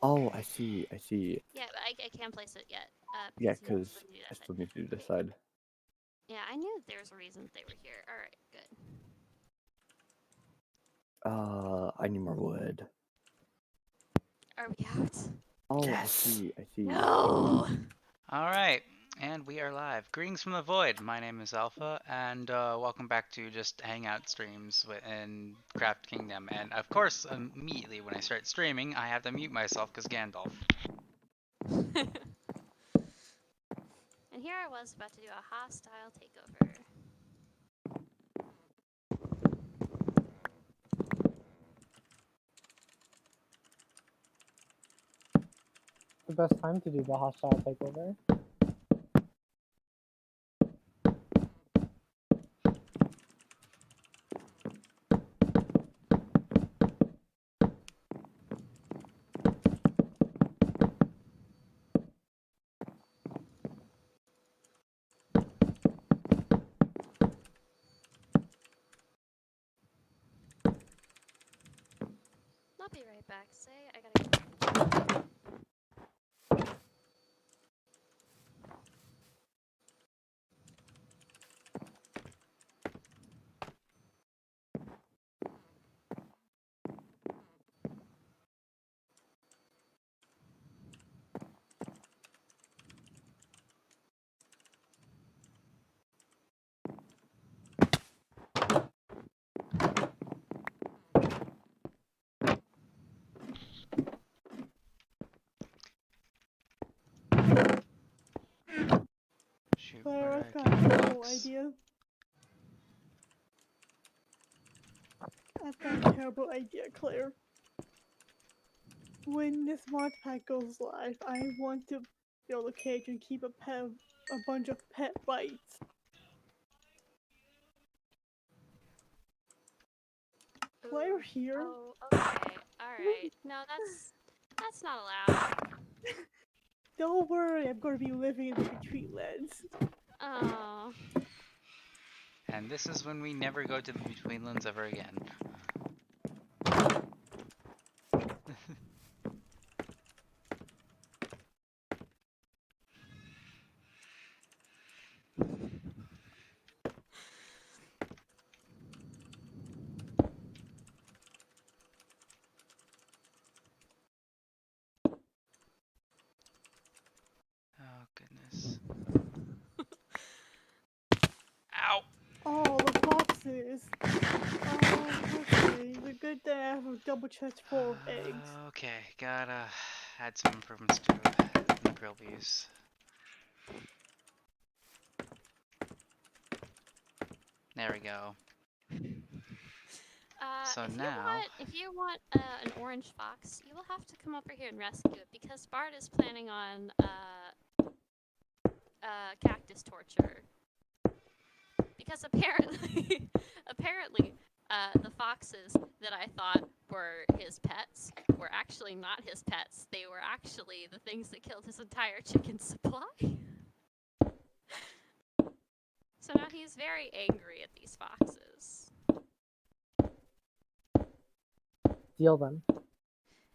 Oh, I see. I see. Yeah, but I can't place it yet. Yeah, Because you because still need to do I that side. still need to do this side. Yeah, I knew there was a reason that they were here. Alright, good. I need more wood. Are we out? Oh, Yes. I see. I see. No! Alright, and we are live. Greetings from the Void. My name is Alpha, and welcome back to just hangout streams in Craftkingdom. And of course, immediately when I start streaming, I have to mute myself because Gandalf. And here I was about to do a hostile takeover. The best time to do the hostile takeover. I'll be right back. Say, I gotta. Shoot, Claire, where I've did I got keep a the terrible box? idea. I've got a terrible idea, Claire. When this mod pack goes live, I want to build a cage and keep a bunch of pet bites. Claire here. Oh, okay. Alright. No, that's not allowed. Don't worry, I'm gonna be living in the retreat lands. Oh. And this is when we never go to the Betweenlands ever again. Oh, goodness. Ow! Oh, the foxes. Oh, okay. The good thing I have a double chest full of eggs. Okay, gotta add some improvements to the grill views. There we go. So now, If you want an orange fox, you will have to come over here and rescue it because Bart is planning on cactus torture. Because apparently, the foxes that I thought were his pets were actually not his pets. They were actually the things that killed his entire chicken supply. So now he's very angry at these foxes. Steal them.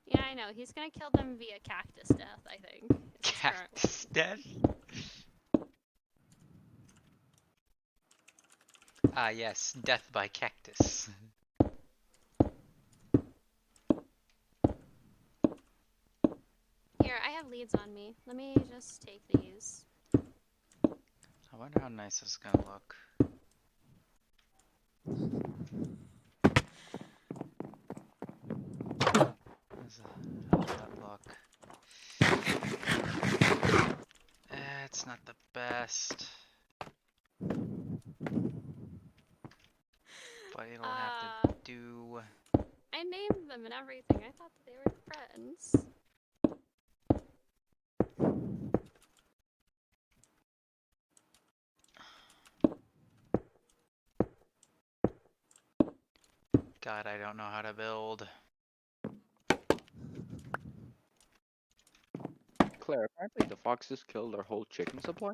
Yeah, I know. He's gonna kill them via cactus death, I think. Is his current- cactus death? Ah, yes, death by cactus. Here, I have leads on me. Let me just take these. I wonder how nice this is gonna look. How's that look? It's not the best. But it'll have to do. I named them and everything. I thought that they were friends. God, I don't know how to build. Claire, apparently the foxes killed our whole chicken supply.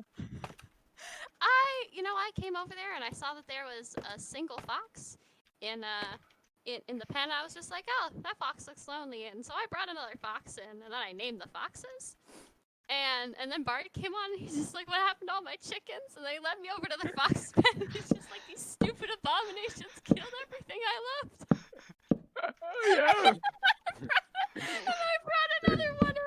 I came over there and I saw that there was a single fox in in the pen, I was just like, oh, that fox looks lonely, and so I brought another fox in, and then I named the foxes. And then Bart came on, and he's just like, what happened to all my chickens? And they led me over to the fox pen, and he's just like, these stupid abominations killed everything I loved. Yeah. And I brought another one in.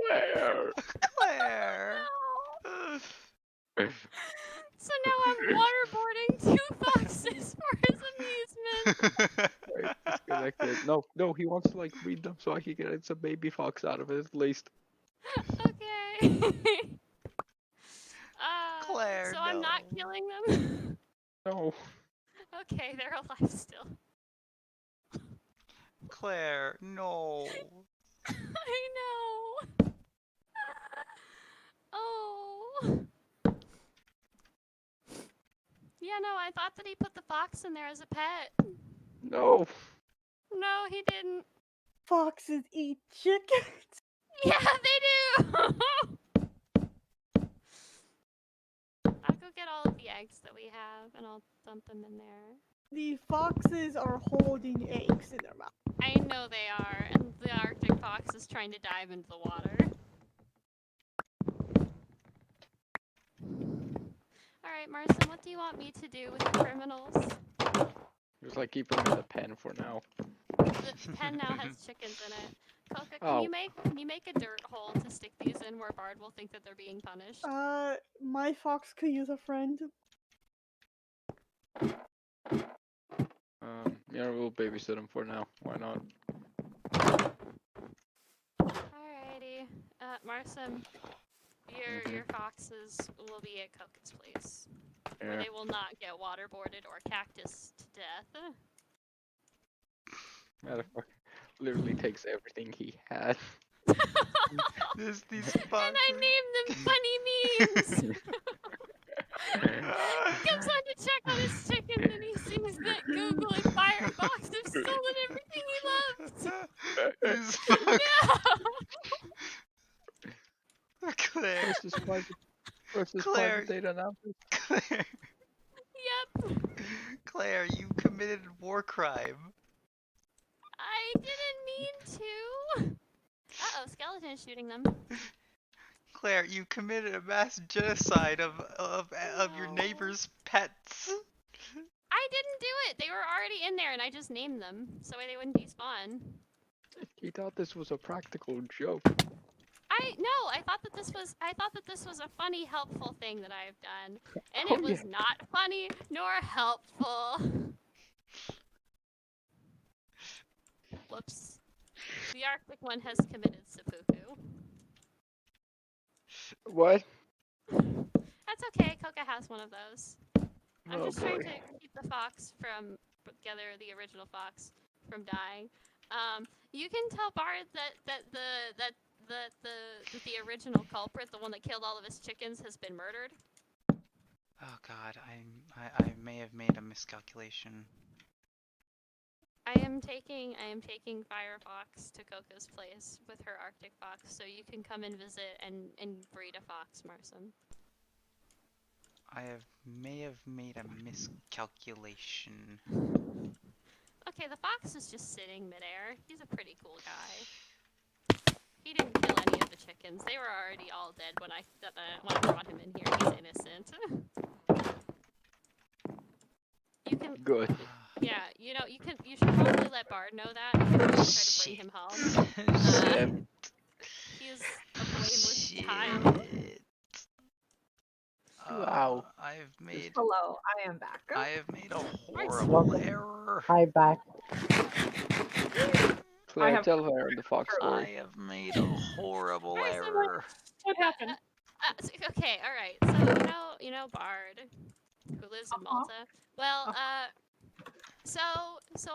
Claire. Claire. No. So now I'm waterboarding 2 foxes for his amusement. Wait, disconnected. No, he wants to like breed them so he can get some baby fox out of it at least. Okay. Claire, so I'm not no. killing them. No. Okay, they're alive still. Claire, no. I know. Oh. Yeah, no, I thought that he put the fox in there as a pet. No. No, he didn't. Foxes eat chickens. Yeah, they do. I'll go get all of the eggs that we have, and I'll dump them in there. The foxes are holding eggs in their mouth. I know they are, and the Arctic fox is trying to dive into the water. Alright, Marson, what do you want me to do with the criminals? Just like keep them in the pen for now. The pen now has chickens in it. Coca, can you make a dirt hole to stick these in where Bard will think that they're being punished? My fox could use a friend. Yeah, we'll babysit him for now. Why not? Alrighty. Marson, your foxes will be at Coca's place. Where Yeah. they will not get waterboarded or cactus to death. Motherfucker literally takes everything he had. These And foxes. I named them funny memes! He comes on to check on his chickens and he sees that Google and Firefox have stolen everything he loved! These No! Claire. Versus Claire. private data analysis. Claire. Yep. Claire, you committed war crime. I didn't mean to! Uh-oh, skeleton is shooting them. Claire, you committed a mass genocide of your No. neighbor's pets. I didn't do it! They were already in there and I just named them, so they wouldn't despawn. He thought this was a practical joke. I thought that this was a funny, helpful thing that I've done. And Oh, it was not funny nor helpful. Whoops. The Arctic one has committed seppuku. What? That's okay, Coca has one of those. I'm Oh just trying boy. to keep the fox from the original fox from dying. You can tell Bard that the original culprit, the one that killed all of his chickens, has been murdered. Oh God, I may have made a miscalculation. I am taking Firefox to Coco's place with her Arctic fox, so you can come and visit and breed a fox, Marson. May have made a miscalculation. Okay, the fox is just sitting midair. He's a pretty cool guy. He didn't kill any of the chickens. They were already all dead when I brought him in here. He's innocent. You can. Good. Yeah, you should probably let Bard know that. You can try to bring him home. He is a blameless child. Shit. Wow. Hello, I am back. I have made a horrible Welcome. error. Hi, back. Claire, have- tell her the fox I story. have made a horrible Where's the error. What happened? Okay, all right. So you know Bard, who lives in Malta. Well, so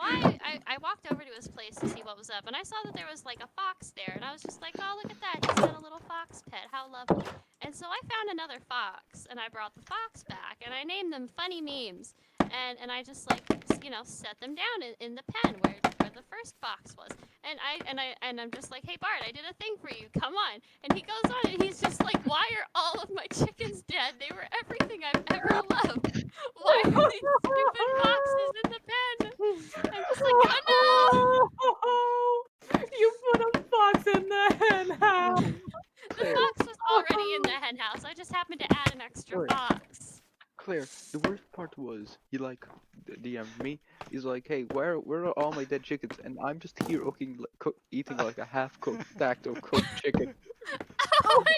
I walked over to his place to see what was up, and I saw that there was like a fox there, and I was just like, oh, look at that, he's got a little fox pet, how lovely. And so I found another fox, and I brought the fox back, and I named them Funny Memes, and I just like set them down in the pen where the first fox was. And I'm just like, hey Bart, I did a thing for you. Come on. And he goes on and he's just like, why are all of my chickens dead? They were everything I've ever loved. Why are these stupid foxes in the pen? I'm just like, oh no! You put a fox in the hen house. The fox was already in the hen house. I just happened to add an extra Wait. fox. Claire, the worst part was he like DM'd me. He's like, "Hey, where are all my dead chickens?" And I'm just here eating like a half-cooked stack of cooked chicken. Oh, I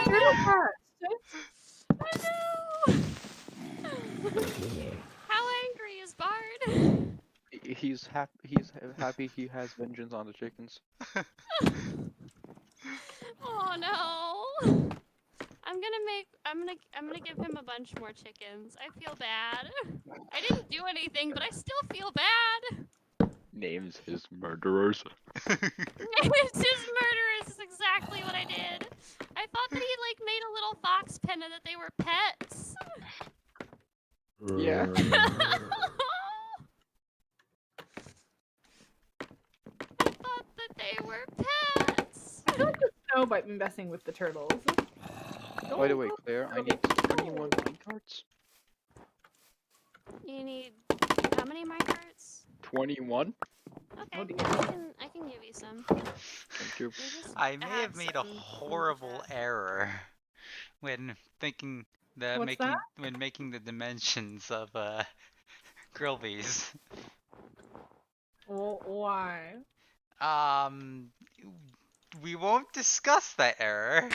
know! I know! How angry is Bard? He's happy he has vengeance on the chickens. Oh no! I'm gonna give him a bunch more chickens. I feel bad. I didn't do anything, but I still feel bad. Names his murderers. It's his murderers is exactly what I did. I thought that he like made a little fox pen and that they were pets. Yeah. I thought that they were pets. I feel like the snow might be messing with the turtles. By the way, Claire, I need 21 minecarts. You need how many minecarts? 21? Okay, Oh, dear. I can give you some. Thank you. You just I may add have made a some in the horrible chat. error when thinking the What's that? when making the dimensions of Grillby's. Well, why? We won't discuss that error.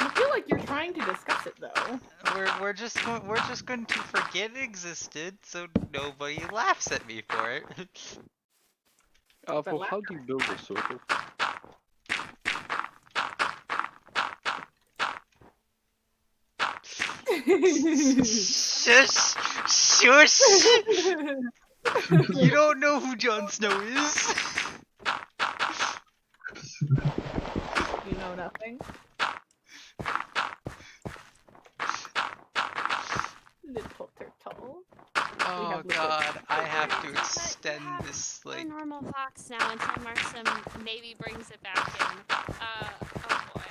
I feel like you're trying to discuss it though. We're just going to forget it existed, so nobody laughs at me for it. Alpha, how do you build a circle? Shush! Shush! You don't know who Jon Snow is. You know nothing. Little turtle. Oh have god, I have to But you extend have this a like. normal fox now until Markson maybe brings it back in. Oh boy.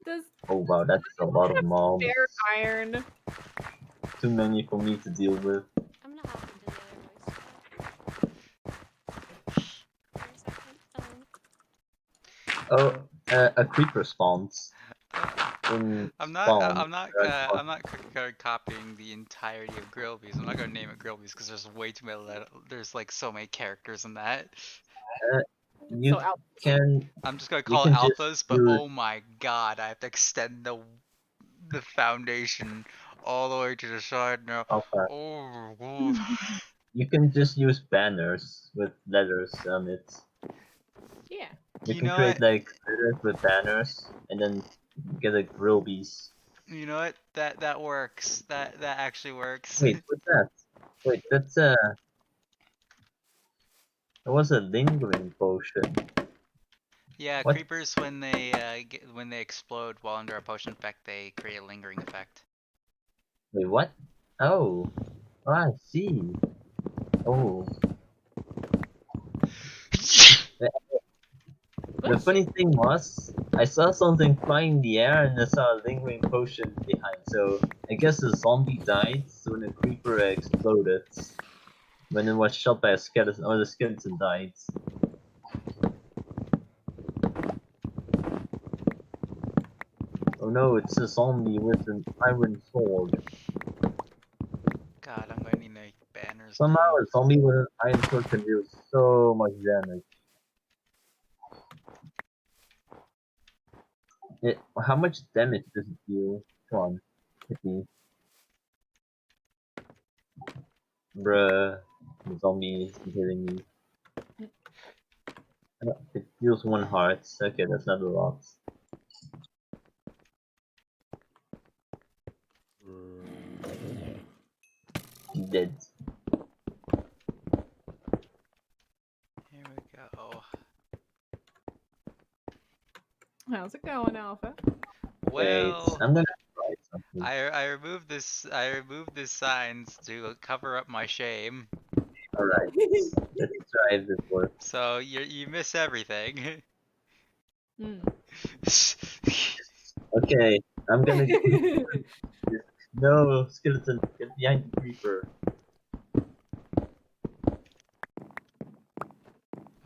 Does Oh wow, that's a lot of mobs. bear iron? Too many for me to deal with. I'm gonna hop into the other voice chat. For a second. Oh, a creeper spawns in I'm not copying the entirety of Grillby's. I'm not gonna name it Grillby's because there's way too many. There's like so many characters in that. You So Alpha. can. I'm just gonna call it can just Alphas, but use- oh my god, I have to extend the foundation all the way to the side now. Alpha. Oh, god. You can just use banners with letters on it. Yeah. You You can know create what? like letters with banners and then get a Grillby's. You know what? That works. That actually works. Wait, what's that? Wait, that's that was a lingering potion. Yeah, What? creepers when they explode while under a potion effect, they create a lingering effect. Wait, what? Oh, I see. Oh, the funny thing was, I saw something flying in the air and I saw a lingering potion behind. So I guess the zombie died when the creeper exploded. When it was shot by a skeleton, or the skeleton died. Oh no, it's a zombie with an iron sword. God, I'm gonna need to make banners. Somehow now. a zombie with an iron sword can do so much damage. How much damage does it deal? Come on, hit me. Bruh, the zombie is hitting me. It deals 1 heart. Okay, that's not a lot. Dead. Here we go. How's it going, Alpha? Well, Wait, I'm gonna try something. I removed this. I removed the signs to cover up my shame. Alright, let's try if this works. So you miss everything. Hmm. Okay, I'm gonna go. No, skeleton, get behind the creeper.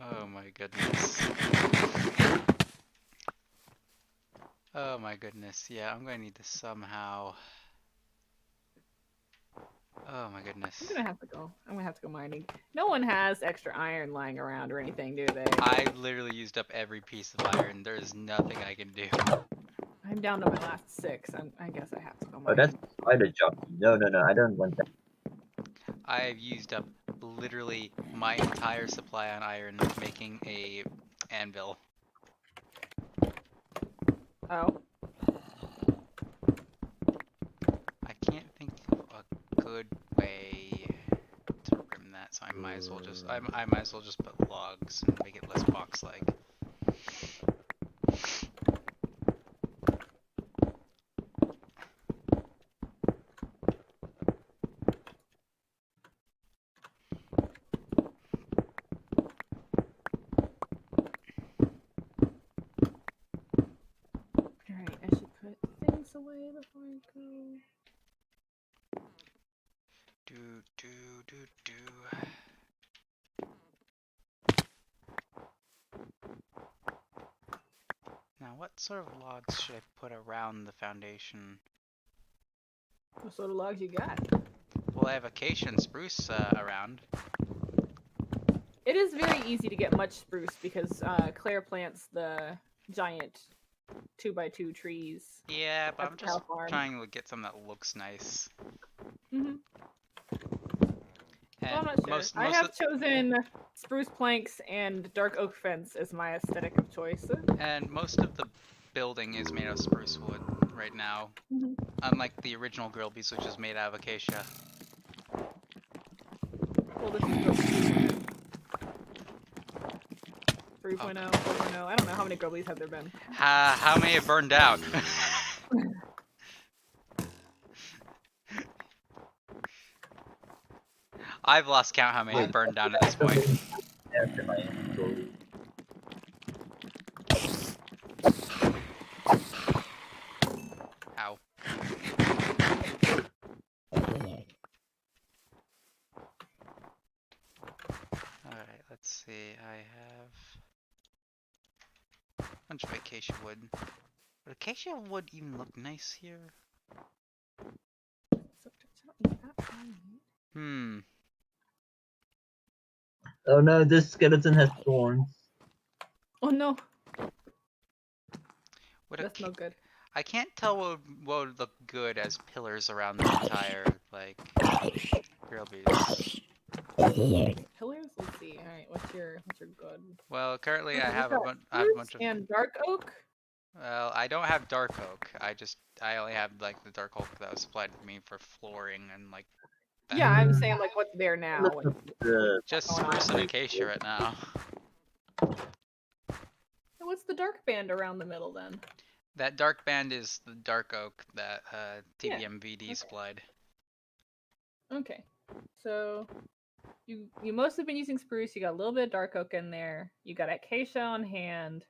Oh my goodness. Oh my goodness. Yeah, I'm gonna need this somehow. Oh my goodness. I'm gonna have to go. I'm gonna have to go mining. No one has extra iron lying around or anything, do they? I literally used up every piece of iron. There is nothing I can do. I'm down to my last 6. I guess I have to go Oh, mining. that's quite a jockey. No, I don't want that. I've used up literally my entire supply on iron making a anvil. Oh. I can't think of a good way to rim that, so I might as well just I might as well just put logs and make it less box-like. Alright, I should put things away before I go. Do do do do. Now, what sort of logs should I put around the foundation? What sort of logs you got? Well, I have acacia and spruce around. It is very easy to get much spruce because Claire plants the giant 2x2 trees. Yeah, but At I'm the just cow farm. trying to get something that looks nice. Mm-hmm. And Well, I'm not sure. most I have chosen spruce planks and dark oak fence as my aesthetic of choice. and most of the building is made of spruce wood right now. Mhm. Unlike the original grill piece, which is made out of acacia. Well, this is 3.0, 4.0. I don't know how many Groblies have there been. How many have burned out? I've lost count how many have burned down at this point. After my inventory. Ow. Alright, let's see. I have a bunch of acacia wood. Would acacia wood even look nice here? Hmm. Oh no, this skeleton has thorns. Oh no, Would that's no good. I can't tell what would look good as pillars around the entire, like, grill piece. Pillars? Let's see. Alright, what's your good? Well, currently I Okay, have we've a got bunch of. and dark oak. Well, I don't have dark oak. I only have like the dark oak that was supplied to me for flooring and like. That. Yeah, I'm saying like what's there now. Look at the Just going on? spruce and acacia right now. And what's the dark band around the middle then? That dark band is the dark oak that Yeah, TVMVD okay. supplied. Okay, so you mostly been using spruce. You got a little bit of dark oak in there. You got acacia on hand.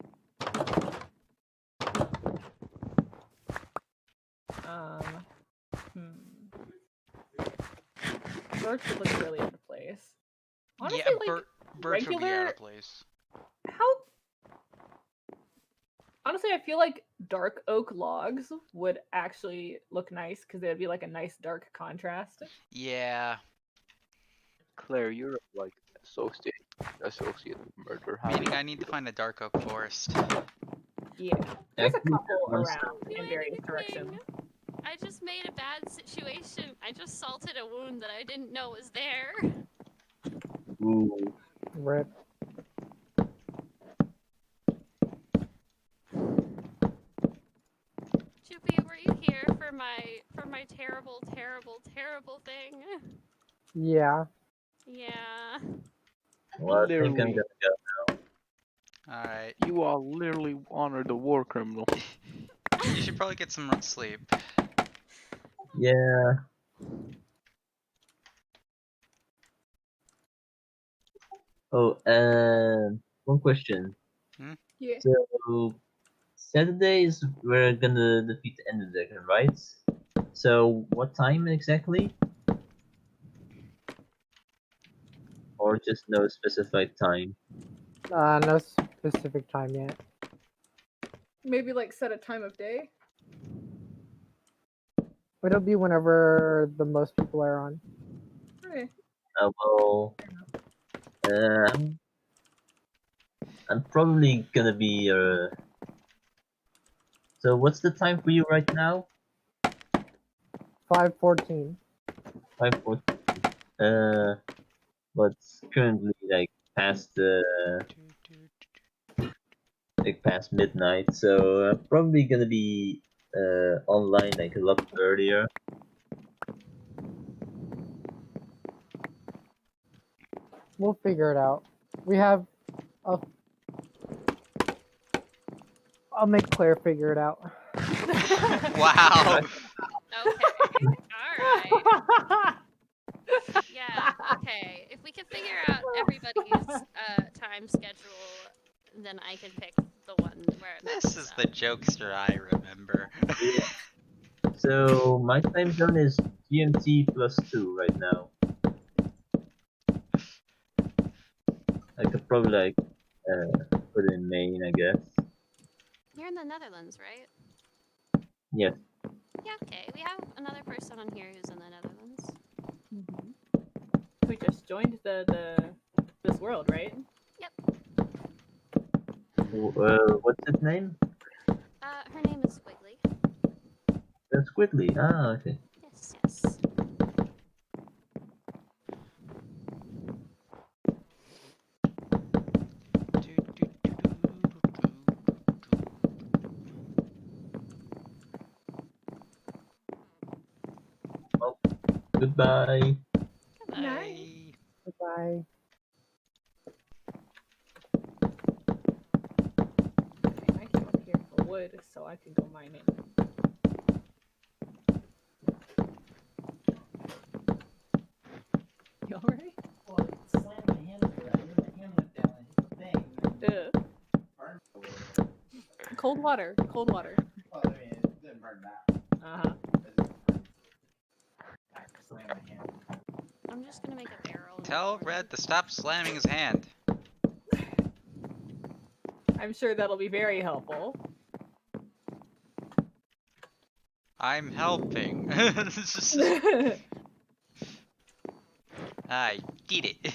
Birch would look really out of place. Honestly, yeah, like birch would be out regular. of place. How? Honestly, I feel like dark oak logs would actually look nice because they'd be like a nice dark contrast. Yeah. Claire, you're like associate with murder. Meaning I need to find a dark oak forest. Yeah, there's a Actually, couple one around Do in various anything. directions. I just made a bad situation. I just salted a wound that I didn't know was there. Ooh. Rip. Choopy, were you here for my terrible, terrible, terrible thing? Yeah. Yeah. Well, I think I'm Literally. gonna go. Alright. You all literally honored the war criminal. You should probably get some sleep. Yeah. Oh, and one question. Yeah. So Saturdays we're gonna defeat the Ender Dragon, right? So what time exactly? Or just no specified time? No specific time yet. Maybe like set a time of day. It'll be whenever the most people are on. Okay. Well, um, I'm probably gonna be So what's the time for you right now? 5:14. 5:40. But currently like past past midnight, so I'm probably gonna be online like a lot earlier. We'll figure it out. We have a. I'll make Claire figure it out. Wow. Okay. Alright. Yeah, okay. If we can figure out everybody's time schedule, then I can pick the one where it This matches is up. the jokester I remember. So my time zone is GMT +2 right now. I could probably like put it in Maine, I guess. You're in the Netherlands, right? Yes. Yeah, okay. We have another person on here who's in the Netherlands. Who just joined this world, right? What's his name? Her name is Wiggly. That's Quickly. Ah, okay. Yes, yes. Goodbye. Bye. Goodbye. Okay, I came up here for wood so I can go mining. You alright? Duh. Cold water. Cold water. Uh-huh. I'm just gonna make a barrel. in the Tell corner. Red to stop slamming his hand. I'm sure that'll be very helpful. I'm helping. I did it.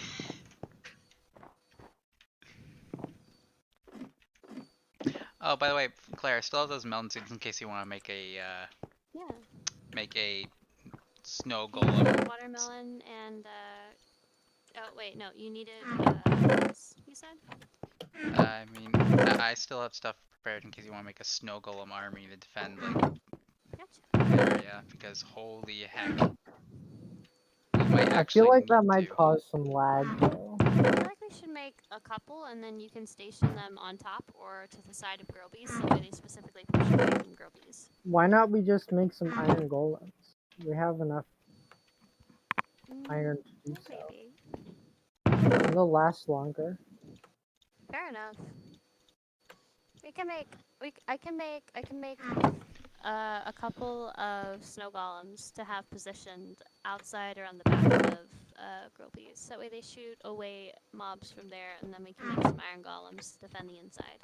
Oh, by the way, Claire, I still have those melon seeds in case you want to make a Yeah. snow golem. Watermelon and oh wait, no, you needed you said? I mean, I still have stuff prepared in case you want to make a snow golem army to defend like Gotcha. the area, because holy heck, we might I actually feel like that need might to. cause some lag though. I feel like we should make a couple and then you can station them on top or to the side of Grobies so they specifically push away from Grobies. Why not we just make some iron golems? We have enough iron to do so. Maybe. And they'll last longer. Fair enough. We can make. I can make a couple of snow golems to have positioned outside or on the back of Grobies. That way they shoot away mobs from there, and then we can make some iron golems to defend the inside.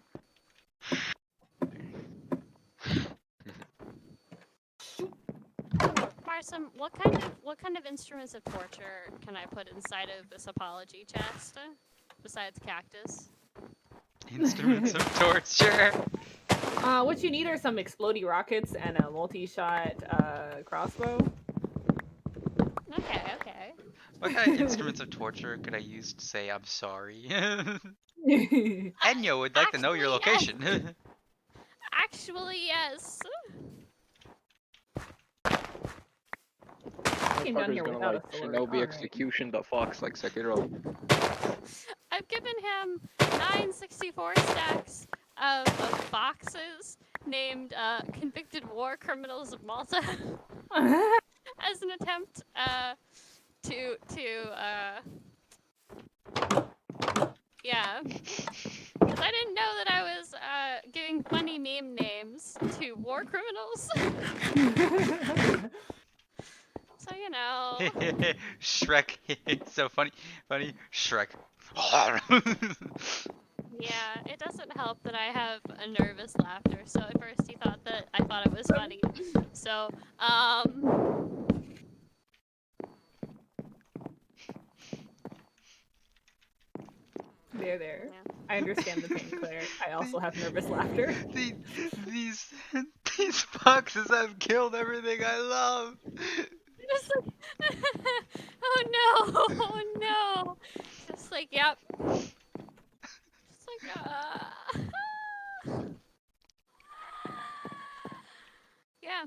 Marsum, what kind of instruments of torture can I put inside of this apology chest besides cactus? Instruments of torture. What you need are some explodey rockets and a multi-shot crossbow. Okay. What kind of instruments of torture could I use to say I'm sorry? Enyo would like to know your Actually, location. Actually, yes. Came down Motherfucker's here gonna without like a sword. Shinobi Alright. execution the fox like Sekiro. I've given him 964 stacks of boxes named Convicted War Criminals of Malta. as an attempt to yeah. Because I didn't know that I was giving funny meme names to war criminals. So, you know. Shrek. So funny. Funny. Shrek. Yeah, it doesn't help that I have a nervous laughter. So at first he thought that I thought it was funny. So, There. yeah. I understand the pain, Claire. I also have nervous laughter. These boxes have killed everything I love. Just like, oh no, oh no. Just like, yep. Just like, yeah.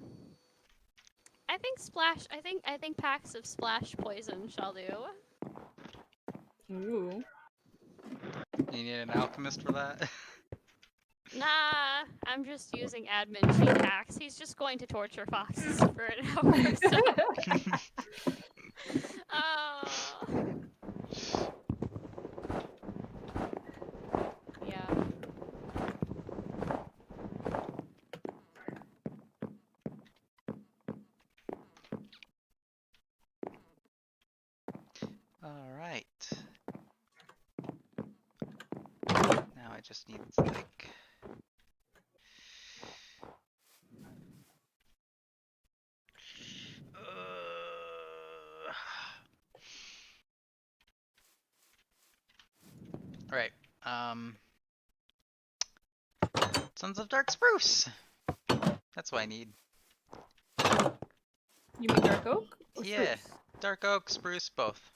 I think splash. I think packs of splash poison shall do. Ooh. You need an alchemist for that? Nah, I'm just using admin cheat hacks. He's just going to torture foxes for an hour or so. Yeah. Alright. Now I just need like... Alright. Sons of Dark Spruce! That's what I need. You mean dark oak? Or Yeah. spruce? Dark oak, spruce, both.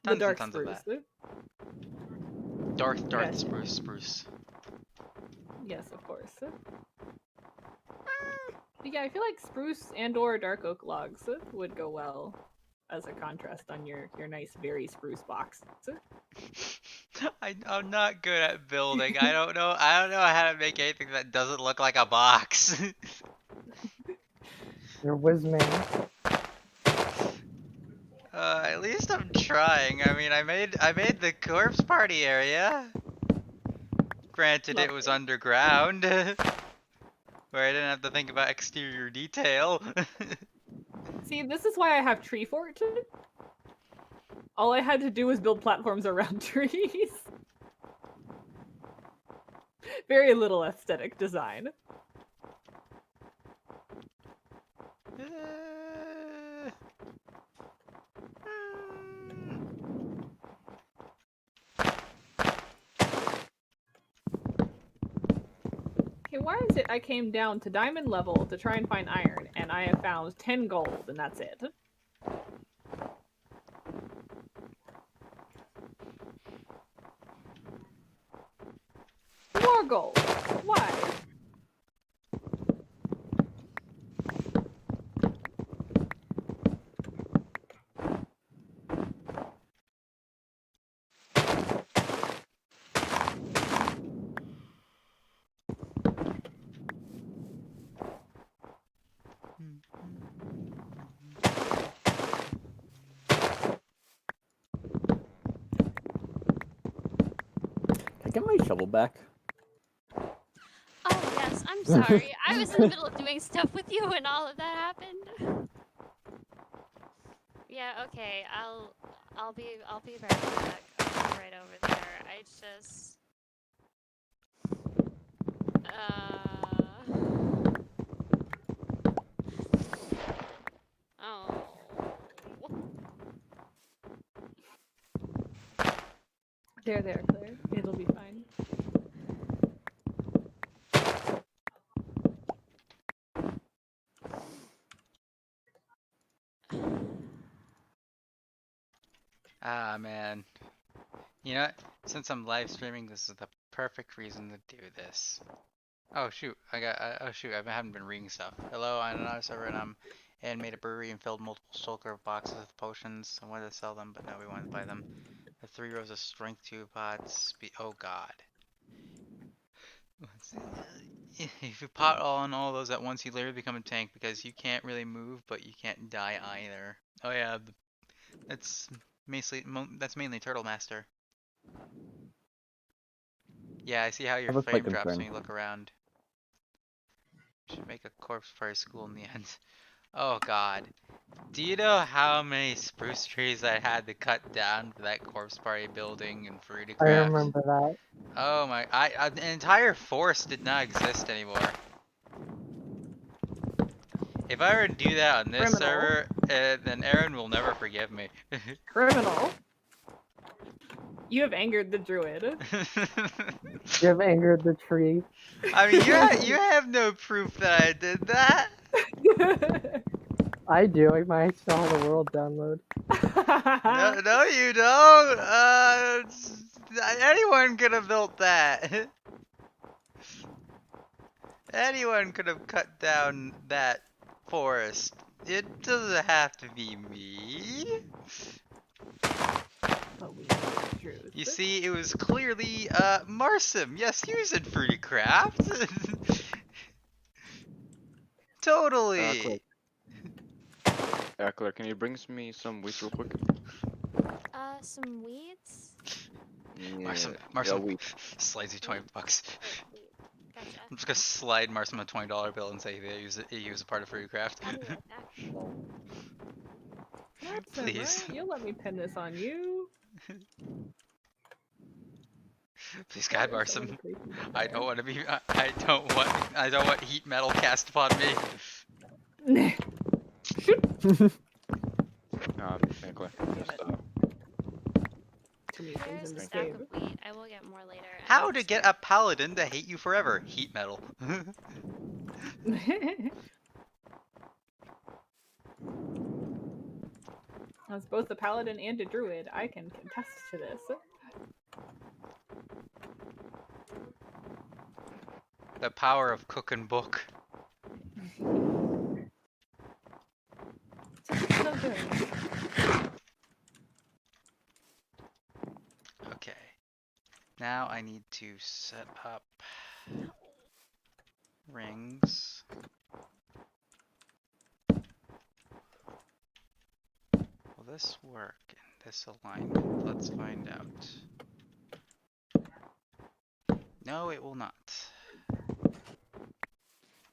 The Tons dark and tons spruce. of that. Darth Gotcha. spruce. Yes, of course. Yeah, I feel like spruce and or dark oak logs would go well as a contrast on your nice very spruce box. I'm not good at building. I don't know how to make anything that doesn't look like a box. You're whiz man. At least I'm trying. I mean, I made the corpse party area. Granted, it was Lovely. underground, where I didn't have to think about exterior detail. See, this is why I have tree fort. All I had to do was build platforms around trees. Very little aesthetic design. Okay, why is it I came down to diamond level to try and find iron, and I have found 10 gold, and that's it? More gold. Why? Can I get my shovel back? Oh yes, I'm sorry. I was in the middle of doing stuff with you when all of that happened. Yeah, okay. I'll be right back. I'll be right over there. I just oh. There, Claire. It'll be fine. Ah, man. You know what? Since I'm live streaming, this is the perfect reason to do this. Oh shoot, oh shoot, I haven't been reading stuff. Hello, I'm on another server and made a brewery and filled multiple shulker boxes with potions. I wanted to sell them, but no, we wanted to buy them. The 3 rows of strength 2 pots. Oh god. If you pot on all those at once, you literally become a tank because you can't really move, but you can't die either. Oh yeah, that's mainly Turtle Master. Yeah, I see how your That was my frame drops concern. when you look around. Should make a corpse fire school in the end. Oh god. Do you know how many spruce trees I had to cut down for that corpse party building in Fruity I Craft? remember that. Oh my, an entire forest did not exist anymore. If I were to do that on this Criminal. server, then Aaron will never forgive me. Criminal. You have angered the druid. You have angered the tree. I mean, you have no proof that I did that. I do. I still have the world download. No, you don't. Anyone could have built that. Anyone could have cut down that forest. It doesn't have to be me. You see, it was clearly Marsim. Yes, he was in Fruity Craft. Totally. Claire, can you bring me some weeds real quick? Some weeds? Marsim, Yeah, weeds. slides you $20. Wait, gotcha. I'm just gonna slide Marsim a $20 bill and say he was a part of Fruity Craft. I'll be right back. Please. Right? You'll let me pin this on you. Please, God, What is some of Marsim. the creepy bit I there? don't want to be. I don't want heat metal cast upon me. Claire, just, Too many things There's in a this stack cave. of wheat. I will get more later. and How I'll to just get a paladin to hate you forever? Heat metal. As both a paladin and a druid, I can contest to this. The power of cook and book. So good. Okay. Now I need to set up rings. Will this work in this alignment? Let's find out. No, it will not.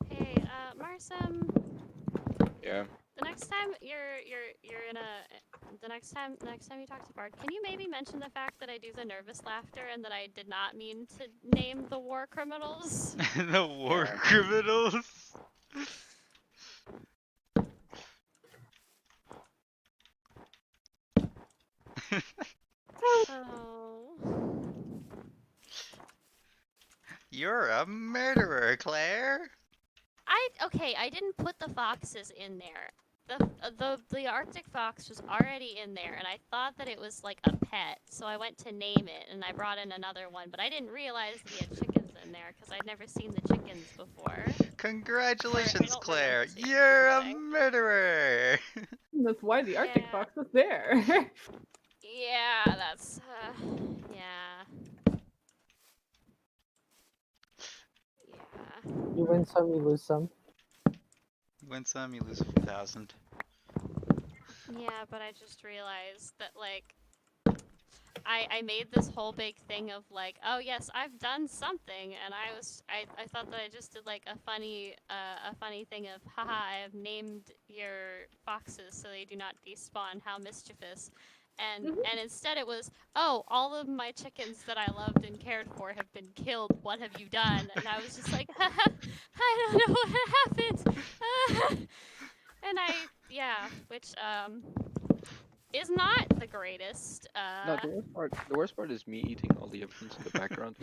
Hey, Marsum, yeah. the next time you're in a the next time you talk to Bard, can you maybe mention the fact that I do the nervous laughter and that I did not mean to name the war criminals? The war criminals. Oh. You're a murderer, Claire. Okay, I didn't put the foxes in there. The Arctic fox was already in there, and I thought that it was like a pet, so I went to name it, and I brought in another one, but I didn't realize he had chickens in there because I'd never seen the chickens before. Congratulations, don't Claire. remember seeing You're a anything. murderer. That's why the Arctic Yeah. fox was there. Yeah, that's yeah. Yeah. You win some, you lose some. You win some, you lose a few thousand. Yeah, but I just realized that like I made this whole big thing of like, oh yes, I've done something, and I thought that I just did like a funny thing of, haha, I have named your foxes so they do not despawn. How mischievous. And instead it was, oh, all of my chickens that I loved and cared for have been killed. What have you done? And I was just like, I don't know what happened. And which is not the greatest. No, the worst part is me eating all the evidence in the background.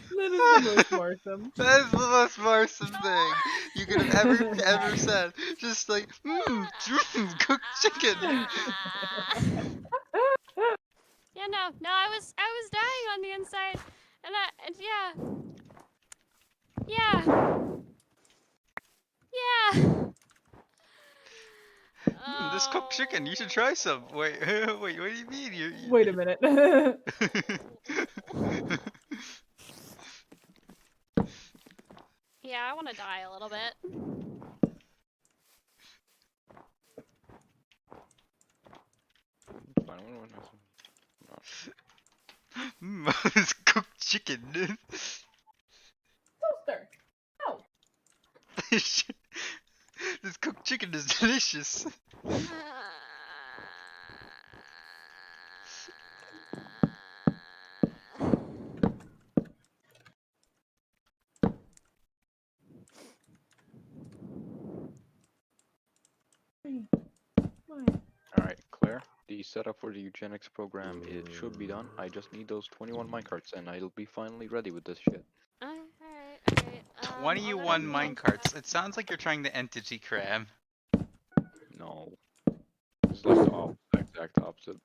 That is the most Martham. That is the most Martham thing you could have ever said. Just like, cooked chicken. Yeah, no, I was dying on the inside, and yeah. This It's cooked chicken. You should try some. Wait, wait. What do you mean? Wait a minute. Yeah, I want to die a little bit. It's fine. We don't have some. It's cooked chicken. Toaster. Oh. This cooked chicken is delicious. Alright, Claire, the setup for the eugenics program should be done. I just need those 21 minecarts and I'll be finally ready with this shit. Alright. 21 minecarts. It sounds like you're trying to entity cram. No. It's like the exact opposite.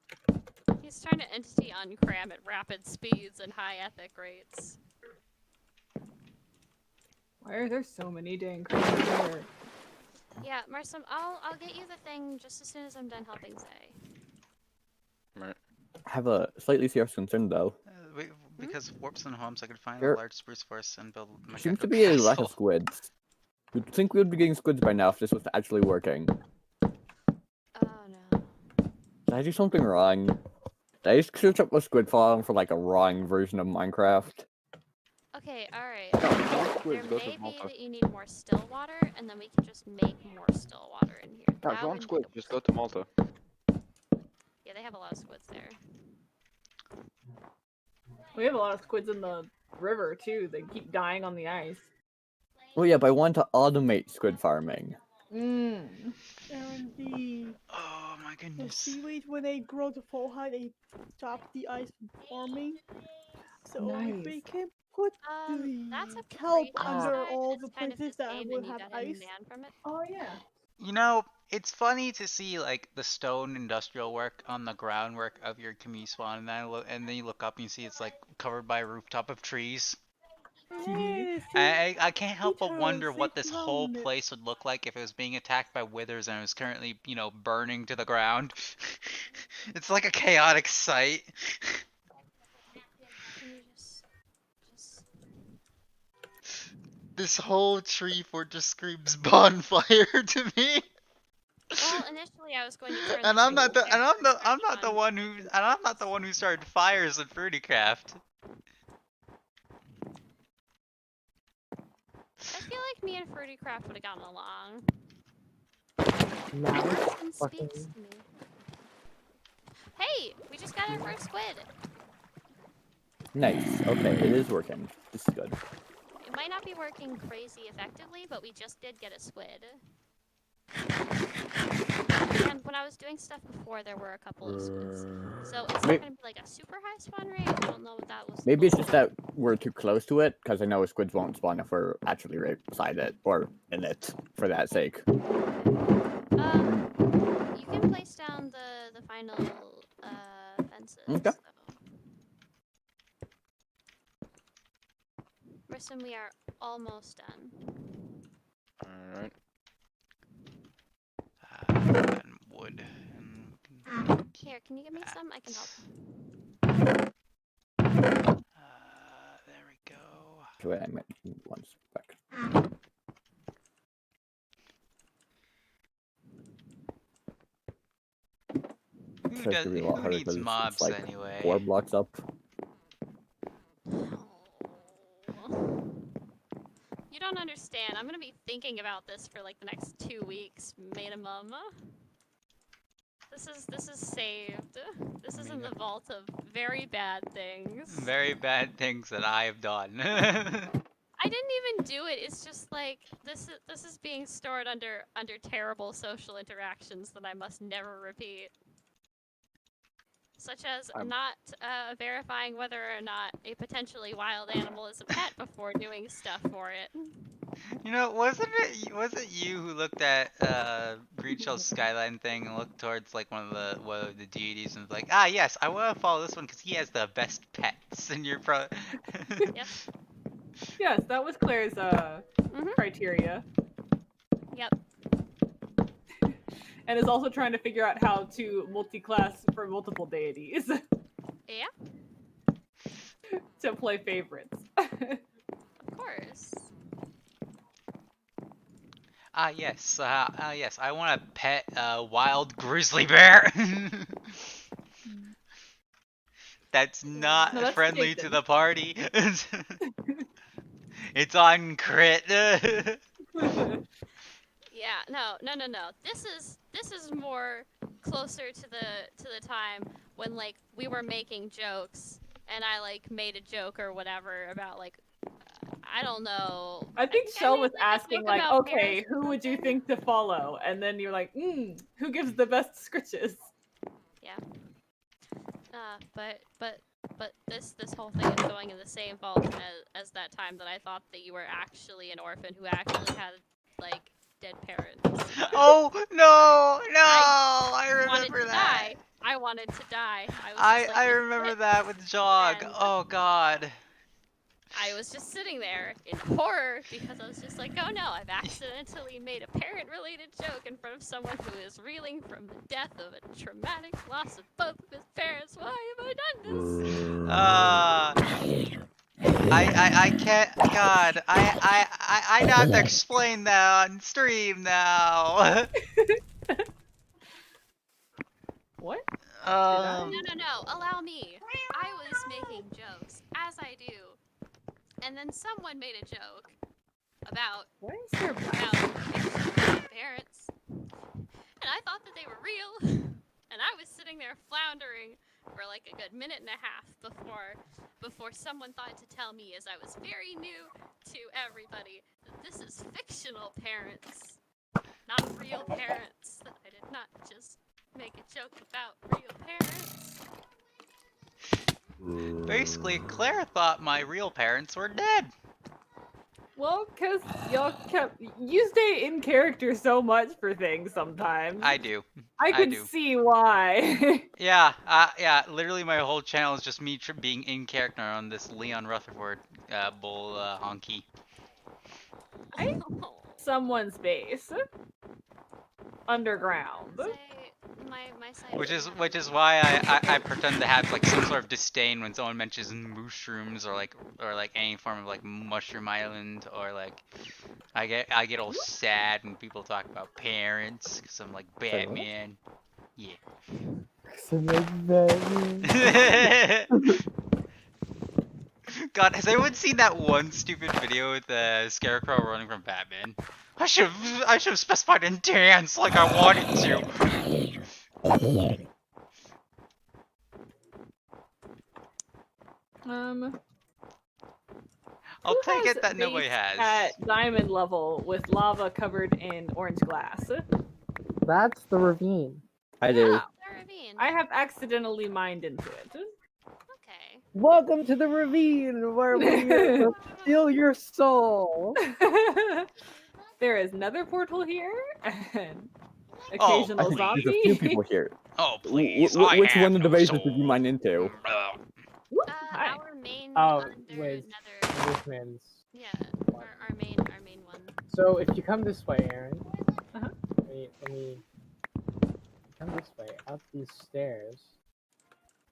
He's trying to entity uncram at rapid speeds and high ethic rates. Why are there so many dang creatures here? Yeah, Marsum, I'll get you the thing just as soon as I'm done helping Zay. Right. I have a slightly serious concern though. Because of warps and homes, I could find Here. a large spruce forest and build my Seems to gecko be a lack castle. of squids. You'd think we would be getting squids by now if this was actually working. Oh no. Did I do something wrong? Did I just search up a squid farm for like a wrong version of Minecraft? Okay, alright. squids, There go to may be Malta. that you need more still water, and then we can just make more still water in here. Yeah, if That you want would squid, make just go to Malta. Yeah, they have a lot of squids there. We have a lot of squids in the river too. They keep dying on the ice. Well, yeah, but I want to automate squid farming. Mmm. And the Oh my goodness. seaweed, when they grow to full height, they stop the ice from forming. So if we Nice. can put That's a the kelp pretty under upside. all It's the kind of places just that game would and you have gotta ice. demand from it. Oh yeah. You know, it's funny to see like the stone industrial work on the groundwork of your Kami spawn, and then you look up and you see it's like covered by a rooftop of trees. Yes, I can't help but Peter, wonder what they this whole ground it. place would look like if it was being attacked by withers and it was currently, you know, burning to the ground. It's like a chaotic sight. Can you just... This whole tree fort just screams bonfire to me. Well, initially I was going to turn And the I'm not the tree and into I'm not the one who and I'm not the one who started fires in Fruitycraft. I feel like me and Fruitycraft would have gotten along. Nice. Someone Fucking speaks to me. Hey, we just got our first squid. Nice. Okay, it is working. This is good. It might not be working crazy effectively, but we just did get a squid. And when I was doing stuff before, there were a couple of squids. So it's not May- going to be like a super high spawn rate. I don't know what that was. Maybe it's just that we're too close to it, because I know squids won't spawn if we're actually right beside it, or in it, for that sake. You can place down the final fences. Okay. So. Rison, we are almost done. Alright. And wood. Here, can you give me some? I can help. There we go. Okay, wait, I might one sec. Who, Tries to be a lot who harder needs 'cause it's mobs like anyway? 4 blocks up. You don't understand. I'm gonna be thinking about this for like the next 2 weeks minimum. This is saved. This is in the vault of very bad things. Very bad things that I have done. I didn't even do it. It's just like this is being stored under terrible social interactions that I must never repeat. Such as not verifying whether or not a potentially wild animal is a pet before doing stuff for it. You know, wasn't it you who looked at Greenshell's skyline thing and looked towards like one of the deities and was like, ah yes, I want to follow this one because he has the best pets, and you're Yes. Yes, that was Claire's criteria. Yep. and is also trying to figure out how to multi-class for multiple deities Yeah, to play favorites. of course. Yes. Yes. I want to pet a wild grizzly bear. That's not No, that's friendly to Jason. the party. It's on crit. Yeah, no. This is more closer to the time when like we were making jokes and I like made a joke or whatever about like I don't know. I think I Shell made, was like, a asking joke like, about okay, parents or who would you something. think to follow? And then you're like, who gives the best scritches? But this whole thing is going in the same vault as that time that I thought that you were actually an orphan who actually had like dead parents. Oh no! I Wanted remember to that. die. I wanted to die. I was I just like, I this is remember it. that with Jog. And Oh god. I was just sitting there in horror because I was just like, oh no, I've accidentally made a parent-related joke in front of someone who is reeling from the death of a traumatic loss of both of his parents. Why have I done this? I can't. God, I have to explain that on stream now. What? No. Allow me. I was making jokes, as I do. And then someone made a joke about Why is there black? parents. And I thought that they were real. And I was sitting there floundering for like a good minute and a half before someone thought to tell me, as I was very new to everybody, that this is fictional parents, not real parents. That I did not just make a joke about real parents. Basically, Claire thought my real parents were dead. Well, cause you stay in character so much for things sometimes. I do. I I can do. see why. Yeah, literally my whole channel is just me being in character on this Leon Rutherford bull honky. Someone's base. Underground. My side Which is of why I pretend to have like some sort of disdain when someone mentions mushrooms or like any form of like mushroom island, or like I get all sad when people talk about parents because I'm like Batman. Yeah. God, has anyone seen that one stupid video with the Scarecrow running from Batman? I should have specified in dance like I wanted to. I'll Who take has it that base nobody has. at diamond level with lava covered in orange glass? That's the ravine. I do. Ah, I have accidentally mined into it. Okay. Welcome to the ravine where we will steal your soul. There is another portal here, and I occasional think zombie. there's a few people here. Oh please, Which I one have of the no bases soul. did you mine into? Hi. Our main Oh, under wait. nether. This man's. Yeah, our main one. So if you come this way, Aaron. Uh-huh. Let me come this way up these stairs,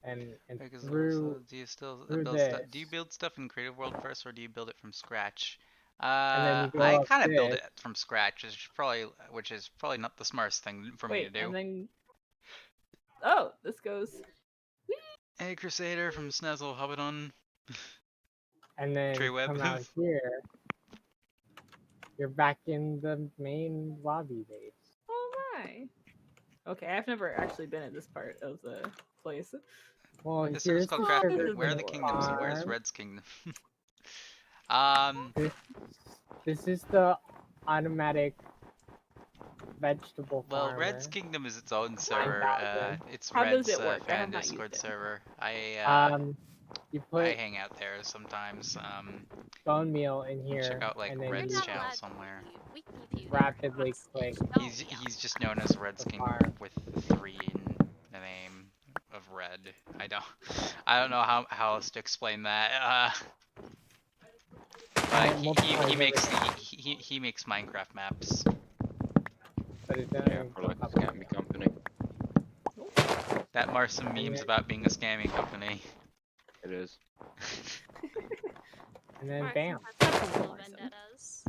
and Because through. also, do you still through build stuff? this. Do you build stuff in Creative World first, or do you build it from scratch? And then you go I up kind of build this. it from scratch, which is probably not the smartest thing for me Wait, to do. and then. Oh, this goes. Hey, Crusader from Snezzle, Hobbidon. And then Tree web. come out here. You're back in the main lobby base. Oh my. Okay, I've never actually been in this part of the place. Well, This here's is called the Craft. sugar Where are the kingdoms? Where's farm. Red's kingdom? This is the automatic vegetable Well, farmer. Red's kingdom is its own server. 9,000. It's How does Red's it work? I have fan not used Discord it. server. You I put hang out there sometimes. bone meal in here, Check out like and then Red's you channel allowed to somewhere. We keep you rapidly hostage. click. Oh, He's yeah. he's just known as Red's The Kingdom farm. with 3 in the name of Red. I don't know how else to explain that. But multiplies he makes Minecraft maps. but it doesn't Yeah, even for like a pop up. scammy company. That marks some memes about being a scamming company. It is. And then Mark, bam. that's That's little awesome. vendettas.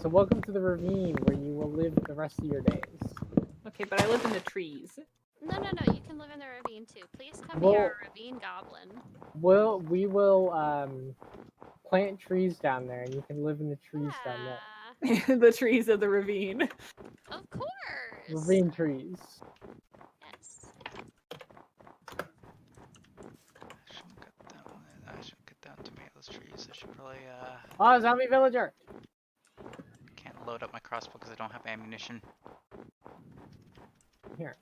So welcome to the ravine where you will live the rest of your days. Okay, but I live in the trees. No, you can live in the ravine too. Please come Well- here, ravine goblin. We will plant trees down there, and you can live in the trees down there. Yeah, The trees of the ravine. of course. Ravine trees. Yes. I should cut down tomatoes trees. I should probably Oh, zombie villager! can't load up my crossbow because I don't have ammunition. Here,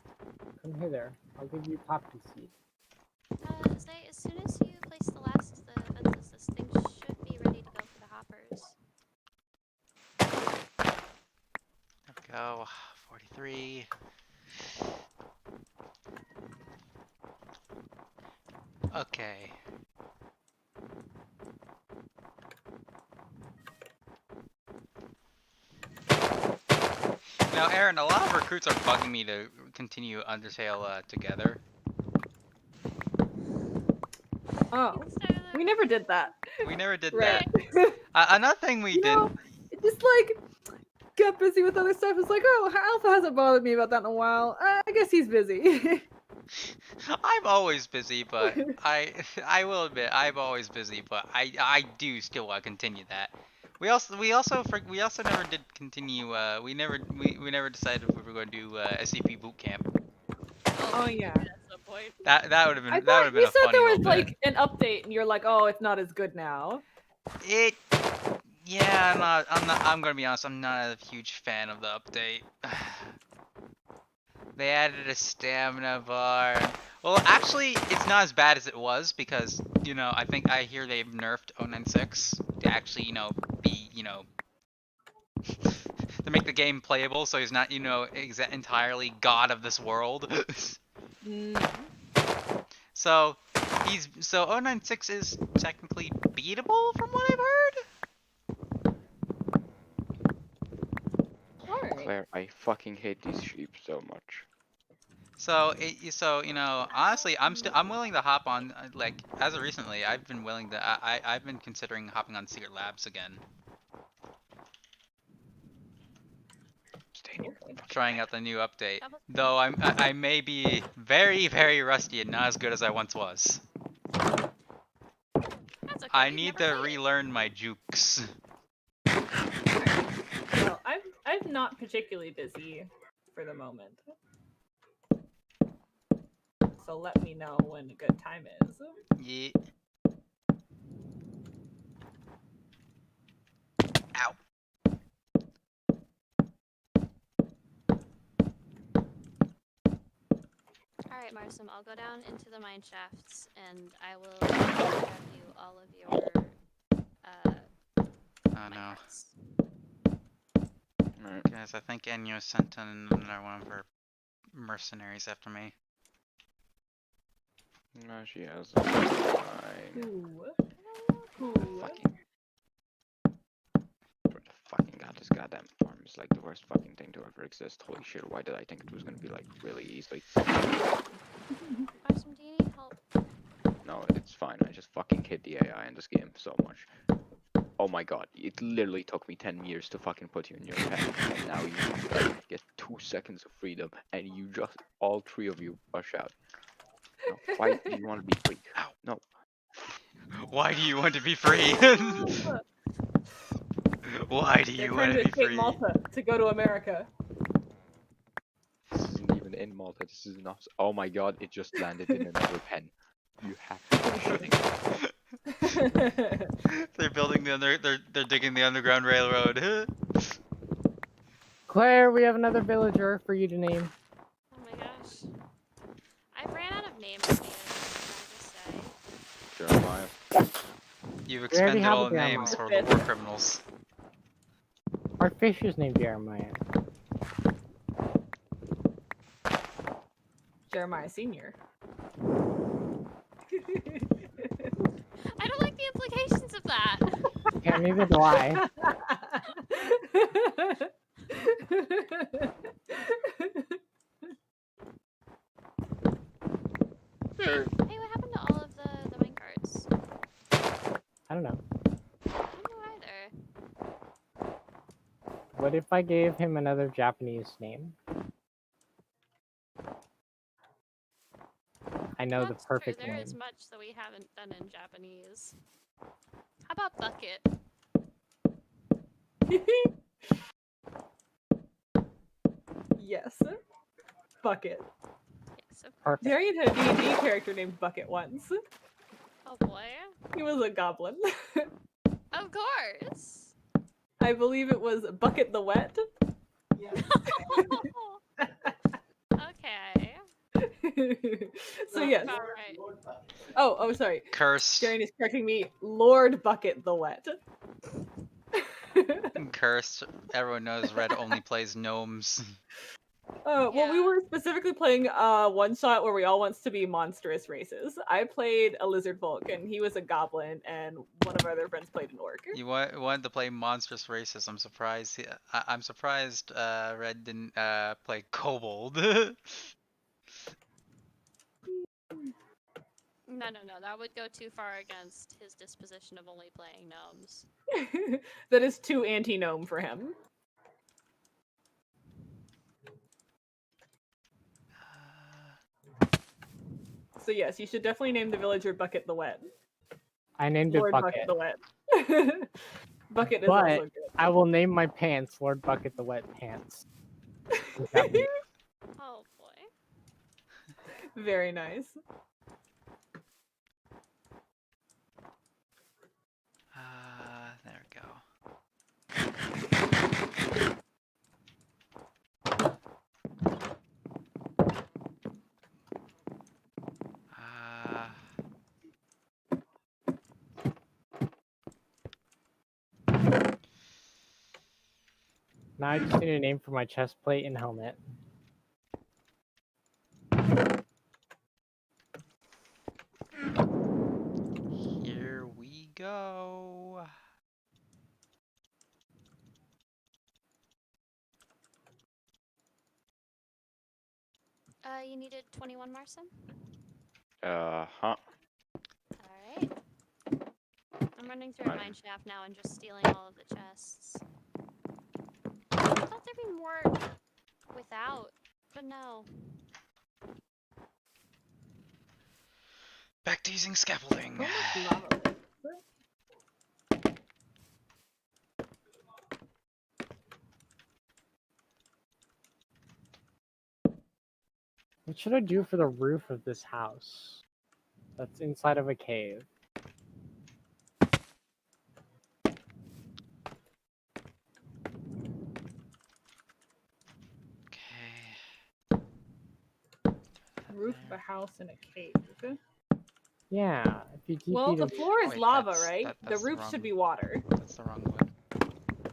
come hither. I'll give you poppy seed. Zay, as soon as you place the last of the fences, this thing should be ready to go for the hoppers. There we go. 43. Okay. Now, Aaron, a lot of recruits are bugging me to continue Undertale together. Oh, Instead of we never did that. We never did Right. that. Another thing we You did. know, just like get busy with other stuff. It's like, oh, Alpha hasn't bothered me about that in a while. I guess he's busy. I'm always busy, but I will admit I'm always busy, but I do still want to continue that. We also never did continue. We never decided if we were going to do SCP boot camp. Oh yeah. at some point. That would have been I that would thought have been you a said funny there was little bit. like an update, and you're like, oh, it's not as good now. Yeah, I'm gonna be honest, I'm not a huge fan of the update. They added a stamina bar. Well, actually, it's not as bad as it was because, you know, I hear they've nerfed 096 to actually, you know, be, you know, to make the game playable so he's not, you know, entirely god of this world. So 096 is technically beatable from what I've heard. Alright. Claire, I fucking hate these sheep so much. So you know, honestly, I'm willing to hop on like as of recently, I've been willing to I've been considering hopping on Secret Labs again, trying out the new update. Though I may be very rusty and not as good as I once was. That's okay, I you've need never to played it. relearn my jukes. Well, I'm not particularly busy for the moment. So let me know when a good time is. Yeah. Ow. Alright, Marsum, I'll go down into the mine shafts and I will grab you all of your Oh no. minecarts. Alright. Guys, I think Enyo sent in another one of her mercenaries after me. No, she hasn't. Fine. Ooh. Fucking. Swear to fucking god, this goddamn farm is like the worst fucking thing to ever exist. Holy shit, why did I think it was gonna be like really easy? Marsum, do you need help? No, it's fine. I just fucking hate the AI in this game so much. Oh my god, it literally took me 10 years to fucking put you in your pen, and now you like, get 2 seconds of freedom, and you just, all 3 of you rush out. No, why do you want to be free? Ow, no. Why do you want to be free? Why do They're you trying want to to be escape free? Malta to go to America. This isn't even in Malta, this is not. Oh my god, it just landed in another pen. You have to be shitting. They're building they're digging the underground railroad. Claire, we have another villager for you to name. Oh my gosh. I ran out of names ideas, can I just say? Jeremiah. You've We already expended have all a the Jeremiah. names for the war criminals. Our fish is named Jeremiah. Jeremiah Senior. I don't like the implications of that. Yeah, neither do I. don't know. I don't know either. What if I gave him another Japanese name? I know That's the perfect true. There name. is much that we haven't done in Japanese. How about bucket? Yes. Bucket. Okay, so, Perfect. Darian had a D&D character named Bucket once. oh boy. He was a goblin. Of course. I believe it was Bucket the Wet. Okay. So yes. About right. Oh, sorry. Cursed. Darian is correcting me. Lord Bucket the Wet. Cursed. Everyone knows Red only plays gnomes. Well, we Yeah. were specifically playing one shot where we all wants to be monstrous races. I played a lizard folk, and he was a goblin, and one of our other friends played an orc. You wanted to play monstrous races. I'm surprised. I'm surprised Red didn't play kobold. No. That would go too far against his disposition of only playing gnomes. That is too anti-gnome for him. So yes, you should definitely name the villager Bucket the Wet. I named Lord it Bucket Bucket. the Wet. Bucket is But also good. I will name my pants Lord Bucket the Wet Pants. Oh boy. Very nice. There we go. Now I just need a name for my chest plate and helmet. Here we go. You needed 21, Marson? Huh. Alright. I'm running through a mine shaft now and just stealing all of the chests. I thought there'd be more without, but no. Back to using scaffolding. So much lava. What should I do for the roof of this house? That's inside of a cave. Okay. Roof of a house in a cave. Yeah, if you keep Well, the eating- floor is Wait, lava, that's- right? that's the roof wrong. should be water. That's the wrong wood.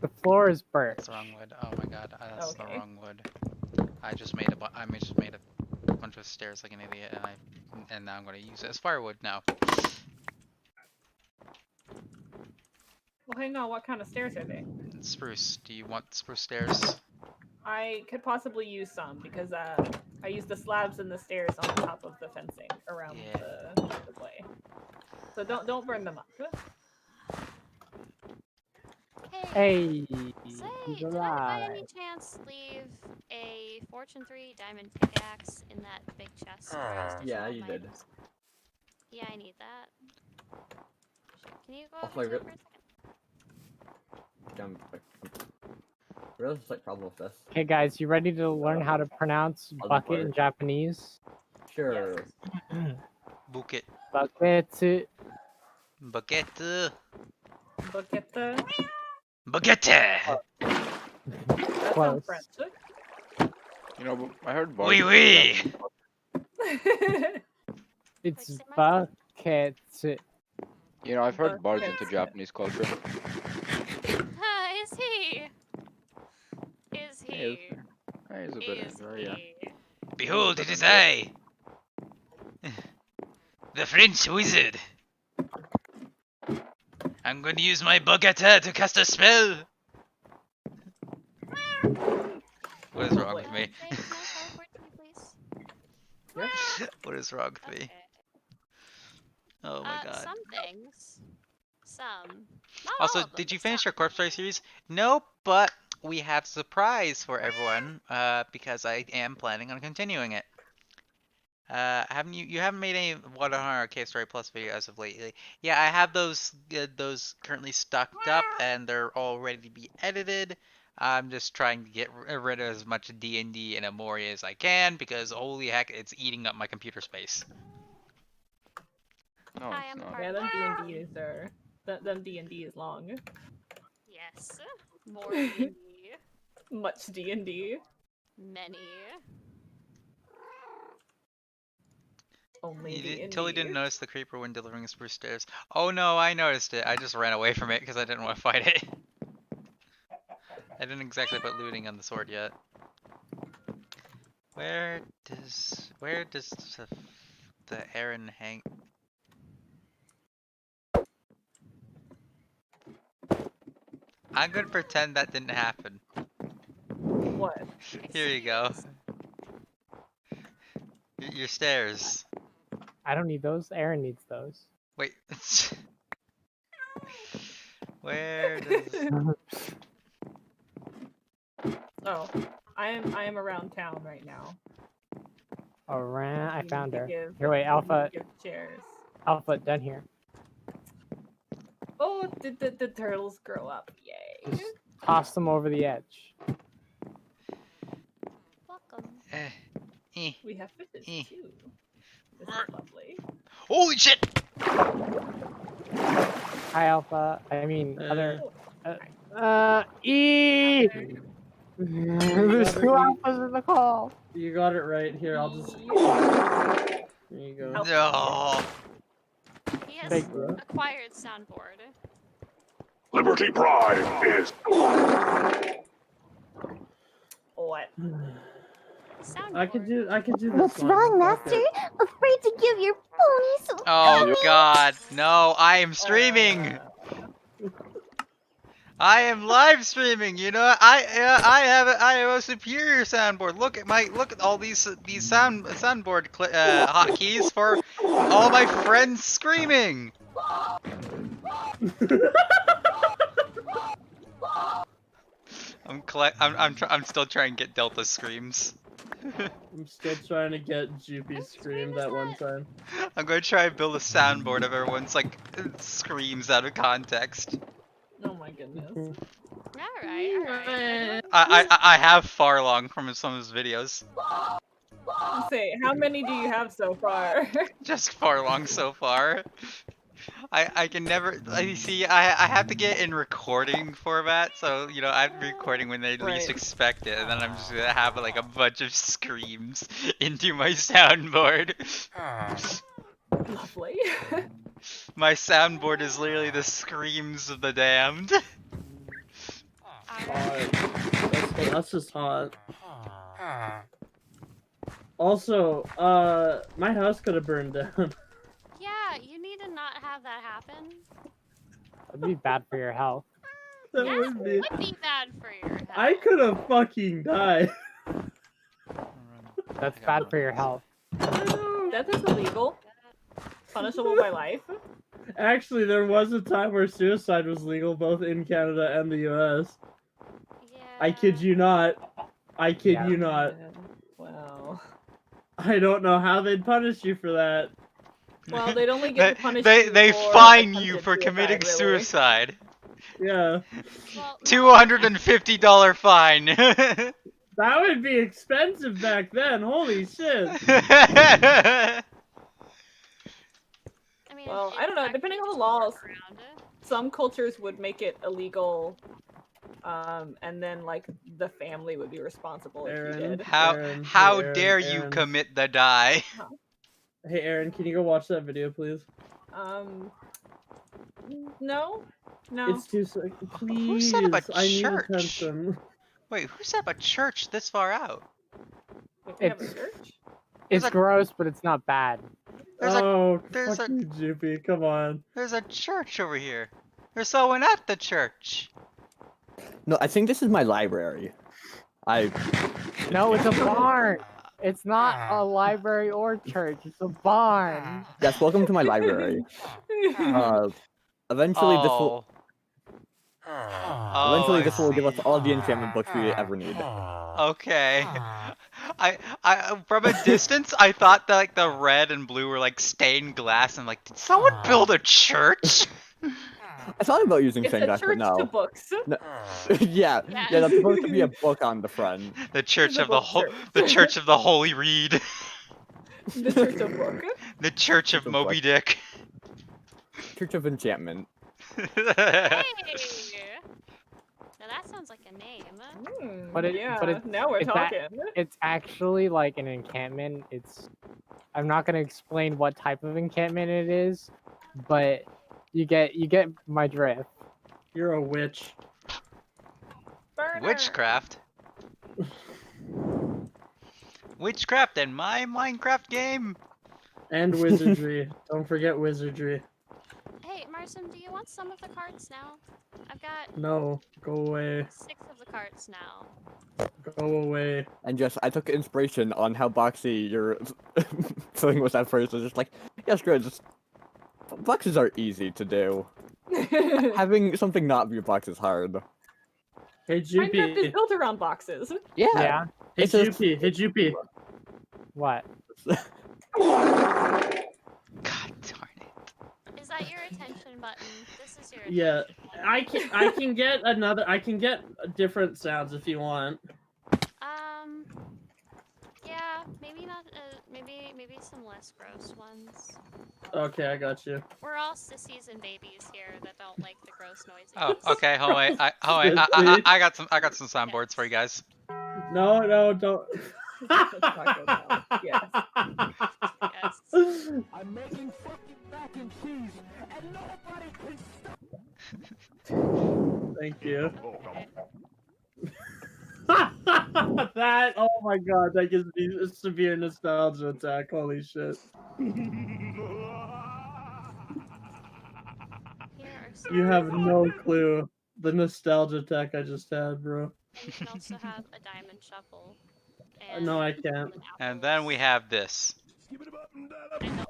the floor is birch. That's the wrong wood. Oh my god, that's the Okay. wrong wood. I just made a bunch of stairs like an idiot, and now I'm gonna use it as firewood now. Well, hang on. What kind of stairs are they? Spruce. Do you want spruce stairs? I could possibly use some because I use the slabs and the stairs on top of the fencing around Yeah. the way. So don't burn them up. Hey, Hey, say, he's did I by alive. any chance leave a Fortune 3 diamond pickaxe in that big chest where I was stitching Yeah, all you my did. items? Yeah, I need that. Shit, can you go Also, over to it for a second? I realize there's like problem with this. Okay, guys, you ready to learn how to pronounce Other bucket in part. Japanese? Sure. Bucket. Bucket. Baguette. Bucket. Baguette! That Close. sounds French. You know, I heard Oui, Bart. oui! It's say bucket. You know, I've heard Bart Bucket. into Japanese culture. Is he? Is He he? is. He's a bit. Is Yeah. he? Behold, it is I! The French wizard! I'm going to use my baguette to cast a spell! What is wrong with me? Say, can I teleport to you, please? What is wrong with me? Okay. Oh my god. Some things. Some. Not Also, all of them, did you but finish some. your Corpse Story series? No, but we have a surprise for everyone because I am planning on continuing it. Haven't you haven't made any Water Horror Cave Story Plus video as of lately? Yeah, I have those currently stocked up and they're all ready to be edited. I'm just trying to get rid of as much D&D and Amoria as I can because holy heck, it's eating up my computer space. No, I it's am not. part Yeah, of them the D&Ds are... Them D&D is long. Yes. More D&D. Much D&D. Many. Only You D&D. totally didn't notice the creeper when delivering spruce stairs. Oh no, I noticed it. I just ran away from it because I didn't want to fight it. I didn't exactly put looting on the sword yet. Where does the Aaron hang? I'm gonna pretend that didn't happen. What? Here you go. Your stairs. I don't need those. Aaron needs those. Wait. Where does? Oh, I am around town right now. Around. I You need found to her. give- Here, wait, you need to Alpha. give chairs. Alpha, down here. Oh, did the turtles grow up? Yay! Just toss them over the edge. Welcome. We have fishes Eh. too. This is lovely. Holy shit! Hi, Alpha. I mean, other. Oh, E. You There's got two it, Alphas in the call. you got it right here. I'll just. There you go. No. He has Thank you. acquired soundboard. Liberty Prime is. what? Soundboard. I could do this. What's one. wrong, Fuck Master? it. Afraid to give your pony some Oh gummies? god, no, I am streaming! I am live streaming, you know, I have a superior soundboard. Look at all these soundboard hotkeys for all my friends screaming. I'm still trying to get Delta screams. I'm still trying to get Jupy scream that one time. I'm going to try and build a soundboard of everyone's like screams out of context. Oh my goodness. Alright. I have far long from some of his videos. Say, how many do you have so far? Just far long so far. I can never see. I have to get in recording format, so you know I'm recording when they least Right. expect it, and then I'm just gonna have like a bunch of screams into my soundboard. Lovely. My soundboard is literally the screams of the damned. That's just hot. Also, my house could have burned down. Yeah, you need to not have that happen. That'd be bad for your health. That Yeah, would be. it would be bad for your health. I could have fucking died. That's bad for your health. Death is illegal. Punishable by life. Actually, there was a time where suicide was legal both in Canada and the US. Yeah. I kid you not. I kid Yeah. you not. Wow. I don't know how they'd punish you for that. Well, they'd only get punished. They fine you for committing suicide. Yeah. Well, $250 fine. That would be expensive back then. Holy shit. I mean, Well, it's I don't know, actually depending on the just laws. around it. Some cultures would make it illegal, and then like the family would be responsible if you Aaron. did. How Aaron, dare you Aaron. commit the die? Hey, Aaron, can you go watch that video, please? No, no. It's too please. Who set up a I need church? attention. Wait, who set up a church this far out? Wait, we have a It's- church? It's a- gross, but it's not bad. There's a Oh, there's fuck a- you, Jupy. Come on. there's a church over here. There's someone at the church. No, I think this is my library. No, it's a barn. It's not a library or church. It's a barn. Yes, welcome to my library. Eventually, this will. Oh, Eventually, I this will give us see. all the enchantment books we ever need. Okay. I from a distance, I thought that like the red and blue were like stained glass, and like, did someone build a church? I thought about using It's stained a glass, but church no. to books. No. Yeah, Yes. yeah, that's supposed to be a book on the front. The church The of the book church. the church of the Holy Reed. The church of book. The church of Church of Moby what? Dick. Church of Enchantment. Hey! Now that sounds like a name. But it- yeah, but it- now we're it's that- talking. It's actually like an encampment. I'm not gonna explain what type of encampment it is, but you get my drift. You're a witch. Burner. Witchcraft. Witchcraft in my Minecraft game. And wizardry. Don't forget wizardry. Hey, Marson, do you want some of the cards now? I've got No, go away. 6 of the cards now. Go away. And just, I took inspiration on how boxy your thing was at first. I was just like, yes, good. Just boxes are easy to do. Having something not be a box is hard. Hey, Minecraft is Jupi. built around boxes. Yeah. Yeah. Hey, It's just- Jupi. Hey, Jupi. What? God darn it. Is that your attention button? This is your Yeah, attention. I can get another. I can get different sounds if you want. Yeah, maybe not. Maybe some less gross ones. Okay, I got you. We're all sissies and babies here that don't like the gross noises. Oh, okay. Hold wait. I got some soundboards for you guys. No, don't. Yes. Yes. I'm making fucking mac and cheese, and nobody can stop. Thank you. That, oh my god, that gives me a severe nostalgia attack. Holy shit. Here are some. You have no clue the nostalgia attack I just had, bro. And you can also have a diamond shuffle. No, I can't. an And then we have this. I don't have that.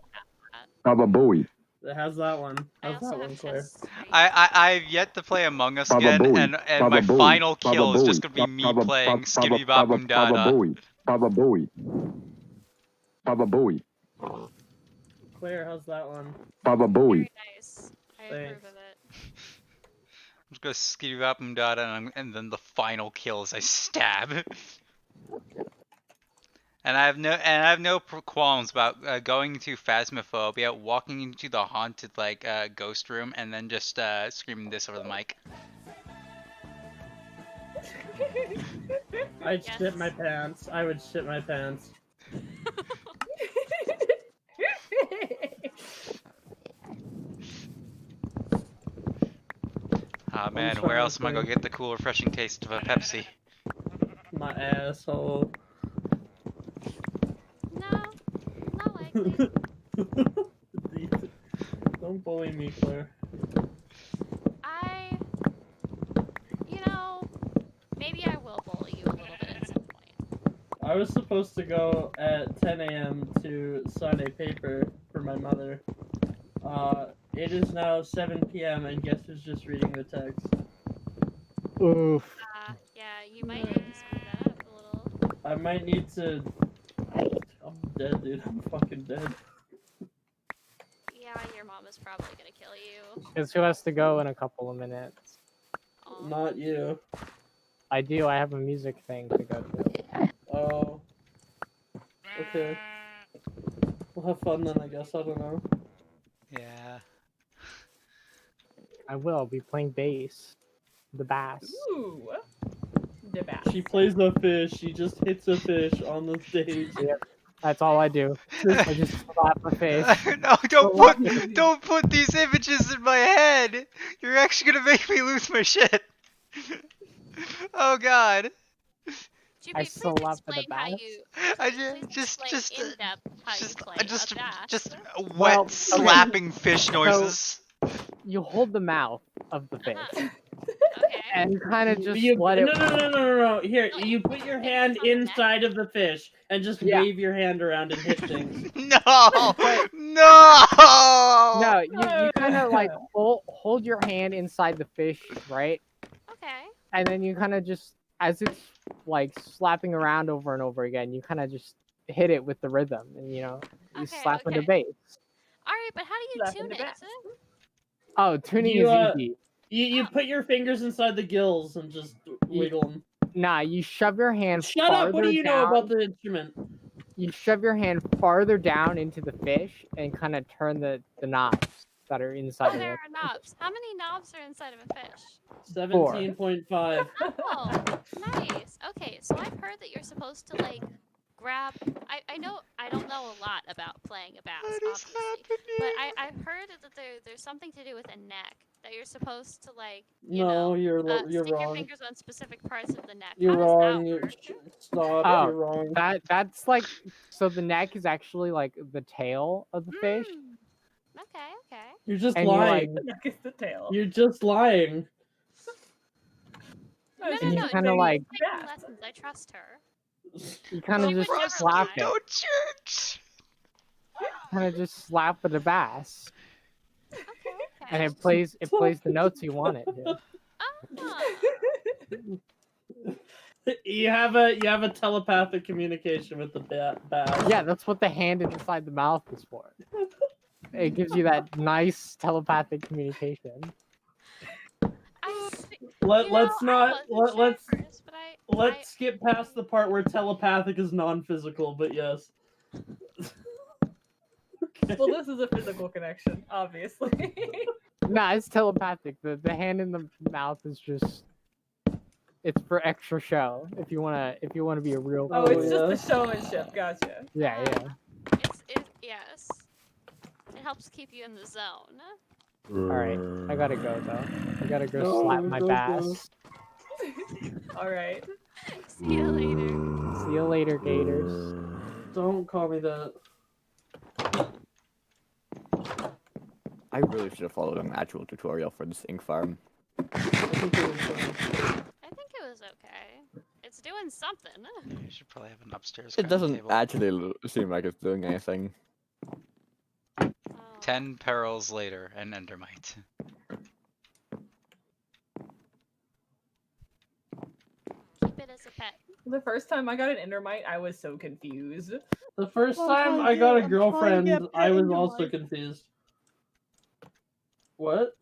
Baba Booey. It has that one. I How's also that one, have Claire? chests. I've yet to play Among Us Baba again, Booey. and Baba my Booey. final Baba kill is just Booey. gonna be me Baba- playing Baba- Skibby Baba- Bop and Baba Dada. Booey. Baba Booey. Baba Booey. Claire, how's that one? Baba Booey. Very nice. I approve Thanks. of it. I'm just gonna Skibby Bop and Dada, and then the final kill is I stab. And I have no qualms about going to Phasmophobia, walking into the haunted ghost room, and then just screaming this over the mic. I'd Yes. shit my pants. I would shit my pants. Ah man, trying where to else am I gonna think. get the cool, refreshing taste of a Pepsi? My asshole. No, not likely. Don't bully me, Claire. Maybe I will bully you a little bit at some point. I was supposed to go at 10 a.m. to sign a paper for my mother. It is now 7 p.m. and guess who's just reading the text? Oof. Yeah, you might need to speed that up a little. I might need to... I'm dead, dude. I'm fucking dead. Yeah, your mom is probably gonna kill you. Guess who has to go in a couple of minutes? Not you. I do. I have a music thing to go to. Oh. Okay. We'll have fun then, I guess. I don't know. Yeah. I will be playing bass. The bass. Ooh. The bass. She plays a fish. She just hits a fish on the stage. Yep. That's all I do. I just slap a fish. No, don't put these images in my head. You're actually gonna make me lose my shit. Oh god. Juby, I please slap for the explain how bass. you. I Please just explain in depth how you play a bass. wet Well, okay. slapping fish noises. You hold the mouth of the fish Okay. and kind of just You, let it. no. Here, No, you put your hand inside of the fish and just Yeah. wave your hand around and hit things. No! No! No, you kind of like hold hold your hand inside the fish, right? Okay. And then you kind of just, as it's like slapping around over and over again, you kind of just hit it with the rhythm, and you Okay, slap into okay. bass. All right, but how do you Slap tune into it? bass. Oh, tuning You, is easy. You put your fingers inside the gills and just wiggle them. Nah, you shove your hand Shut farther up! What do you down. know about the instrument? You shove your hand farther down into the fish and kind of turn the knobs that are inside Oh, of there it. are knobs. How many knobs are inside of a fish? 17.5. Oh, nice. Okay, so I've heard that you're supposed to like grab. I know I don't know a lot about playing a bass, obviously, but I've heard that there's something to do with a neck that you're supposed to like. You know, You're stick your wrong. fingers on specific parts of the neck. You're How does wrong. that You're work? stop. Oh, You're wrong. That's like, so the neck is actually like the tail of the fish. Okay, okay. You're just And you, lying. The neck is the tail. You're just lying. No, And you no, kinda she's like- taking bass. lessons. I trust her. You kind of She just would never slap lie. it. Go church. Kind of just slap with a bass, Okay, okay. and it plays the notes you want it to. Ah. You have a telepathic communication with the bass. Yeah, that's what the hand inside the mouth is for. It gives you that nice telepathic communication. Let's I skip past the part where telepathic is non-physical, but yes. Well, this is a physical connection, obviously. Nah, it's telepathic. The hand in the mouth is just, it's for extra show. If you wanna be a real. Oh, it's yeah. just the showmanship. Gotcha. Yeah, yeah. Yes. It helps keep you in the zone. Alright, I gotta go though. I gotta go No, slap my don't bass. All right. See you later. See you later, Gators. Don't call me that. I really should have followed an actual tutorial for this ink farm. I think it was fun. I think it was okay. It's doing something. You should probably have an upstairs. It crafting doesn't table. actually seem like it's doing anything. Oh. 10 perils later, an endermite. Keep it as a pet. The first time I got an endermite, I was so confused. The first I'm time trying I to got a get girlfriend, I was paid, also Mike. confused. What?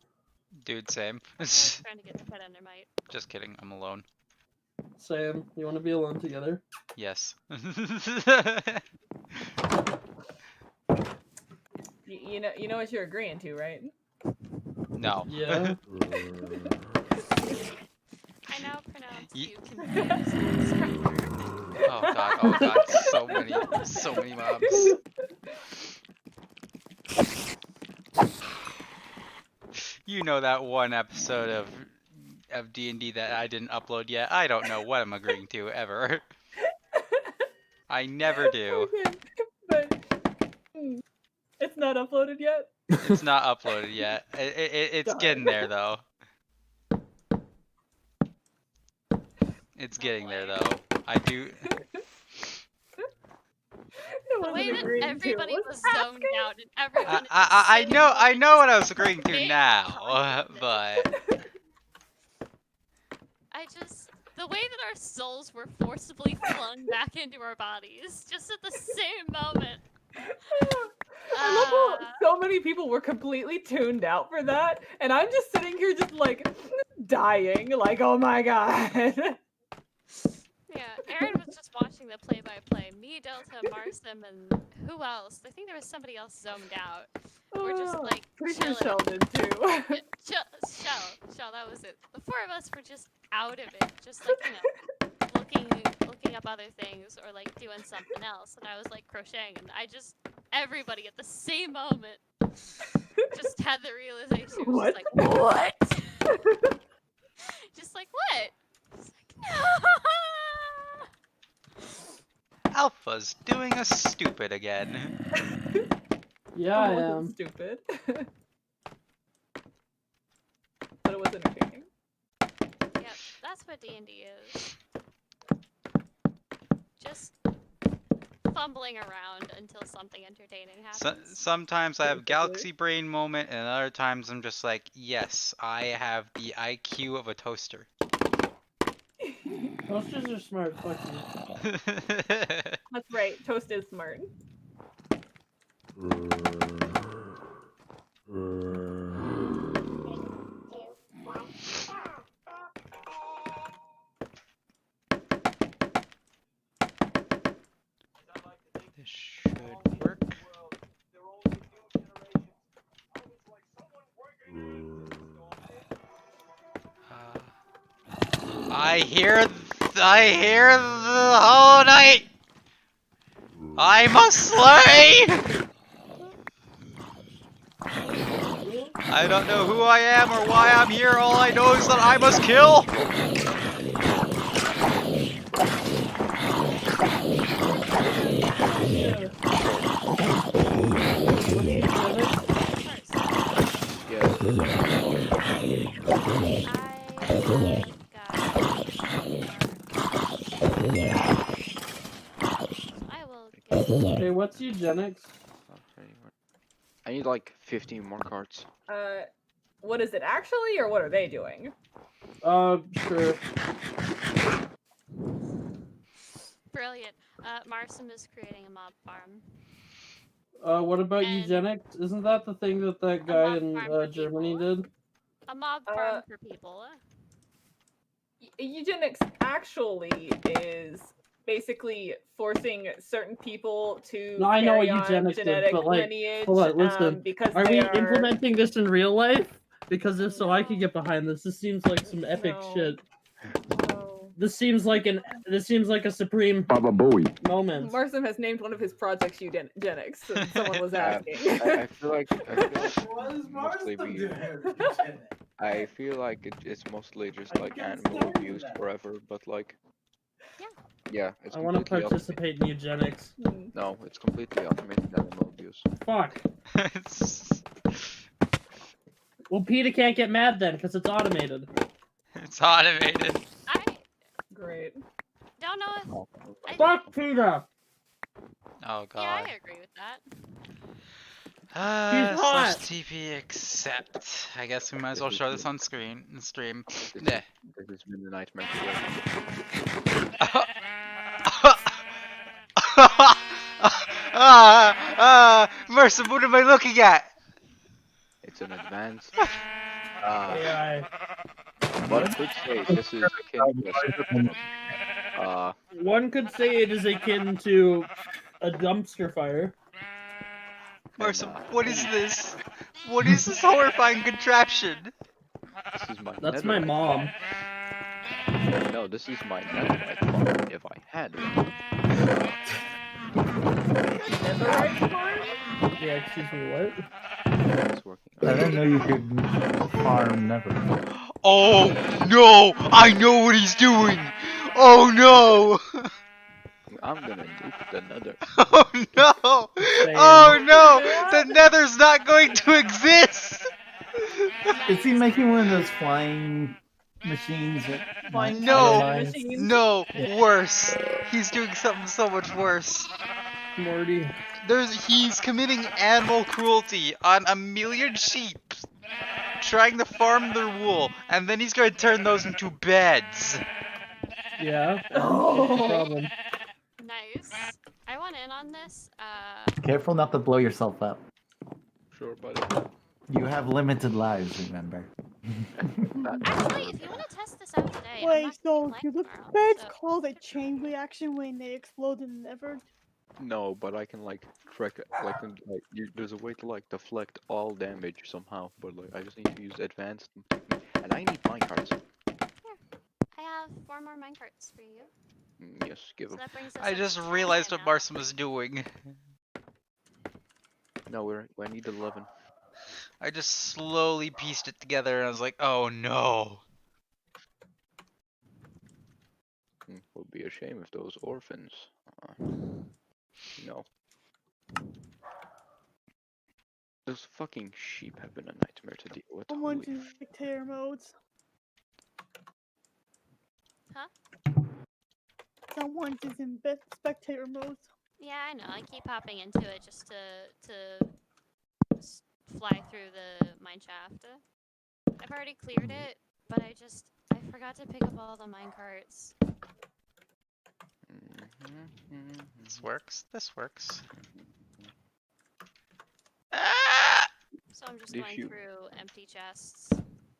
Dude, same. I was trying to get the pet endermite. Just kidding, I'm alone. Sam, you want to be alone together? Yes. You know what you're agreeing to, right? No. Yeah. I now pronounce Ye- you confused. Oh god, so many mobs. You know that one episode of D&D that I didn't upload yet? I don't know what I'm agreeing to ever. I never do. Okay, but it's not uploaded yet. It's not uploaded yet. It's getting there though. It's getting there though. I do. The way that everybody was zoned out and everyone. I know what I was agreeing to now, but The way that our souls were forcibly flung back into our bodies, just at the same moment. I love how so many people were completely tuned out for that, and I'm just sitting here just like dying, like, oh my god. Yeah, Aaron was just watching the play-by-play. Me, Delta, Marsim, and who else? I think there was somebody else zoned out. We're just like Pretty sure chilling. Shell did too. Shell, that was it. The four of us were just out of it, just like, looking up other things or like doing something else. And I was like crocheting, and everybody at the same moment just had the realization. It was What? just like, what? Just like, what? Just like, no! Alpha's doing us stupid again. Yeah, I wasn't am. stupid. But it was entertaining. Yep, that's what D&D is. Just fumbling around until something entertaining happens. Sometimes I have galaxy brain moment, and other times I'm just like, yes, I have the IQ of a toaster. Toasters are smart. Fuck you. That's right. Toast is smart. This should work. I hear the whole night. I must slay. I don't know who I am or why I'm here. All I know is that I must kill. Hey, what's eugenics? I need like 15 more cards. What is it actually, or what are they doing? Sure. Brilliant. Marsum is creating a mob farm. What about And- eugenics? Isn't that the thing that that guy in farm for Germany people. did? A mob farm for people. Eugenics actually is basically forcing certain people to No, I know what carry on eugenics is, genetic but like, lineage. hold on, listen. Because Are they we implementing this in real life? Because if so, I could get behind this. This seems like some epic shit. No. This seems like a supreme Baba Booey. moment. Marsum has named one of his projects eugenics. So someone was asking. I feel like mostly I feel like it's mostly just like animal abuse forever, but like yeah, it's I want to completely participate in eugenics. No, it's completely automated animal abuse. Fuck. Well, PETA can't get mad then, because it's automated. It's automated. Great. Don't know if Fuck PETA! Oh god. Yeah, I agree with that. He's hot. TP accept. I guess we might as well show this on stream. This Yeah. has been the nightmare. Mercer, what am I looking at? It's an advanced. AI. What I could say, this is akin to One could say it is akin to a dumpster fire. Mercer, what is this? What is this horrifying contraption? This is my. That's my netherite mom. farm. No, this is my netherite farm. If I had one. Netherite farm? Yeah, excuse me, what? It's working. I didn't know you could farm never. Oh no! I know what he's doing! Oh no! I'm gonna nuke the nether. Oh no! Oh no! The nether's not going to exist! Is he making one of those flying machines? No! No! Worse! He's doing something so much worse. Morty. He's committing animal cruelty on 1,000,000 sheep, trying to farm their wool, and then he's going to turn those into beds. Yeah. What's the problem? Nice. I want in on this. Careful not to blow yourself up. Sure, buddy. You have limited lives, remember. Actually, if you want to test this out today, I'm Wait, not so gonna be do the playing tomorrow, beds so- call a chain reaction when they explode and never? No, but I can like track it. There's a way to like deflect all damage somehow, but like I just need to use advanced, and I need minecarts. I have 4 more minecarts for you. Yes, give So them. that brings us I up just to 10 realized right what now. Marsum was doing. No, I need 11. I just slowly pieced it together and I was like, oh no. Would be a shame if those orphans. No. Those fucking sheep have been a nightmare to deal with. Someone Holy in spectator modes. Huh? Someone is in spectator modes. Yeah, I know. I keep hopping into it just to fly through the mine shaft. I've already cleared it, but I forgot to pick up all the mine carts. This works. This works. So I'm just Did going you- through empty chests,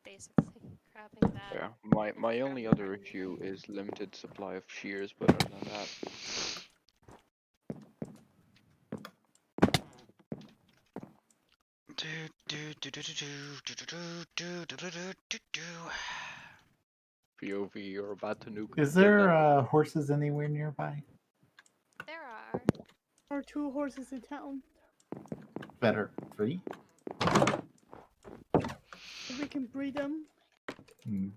basically grabbing that. Yeah, my only other issue is limited supply of shears, but other than that. POV, you're about to nuke. Is get there that- horses anywhere nearby? There are. Or 2 horses in town. Better 3? If we can breed them. Hmm.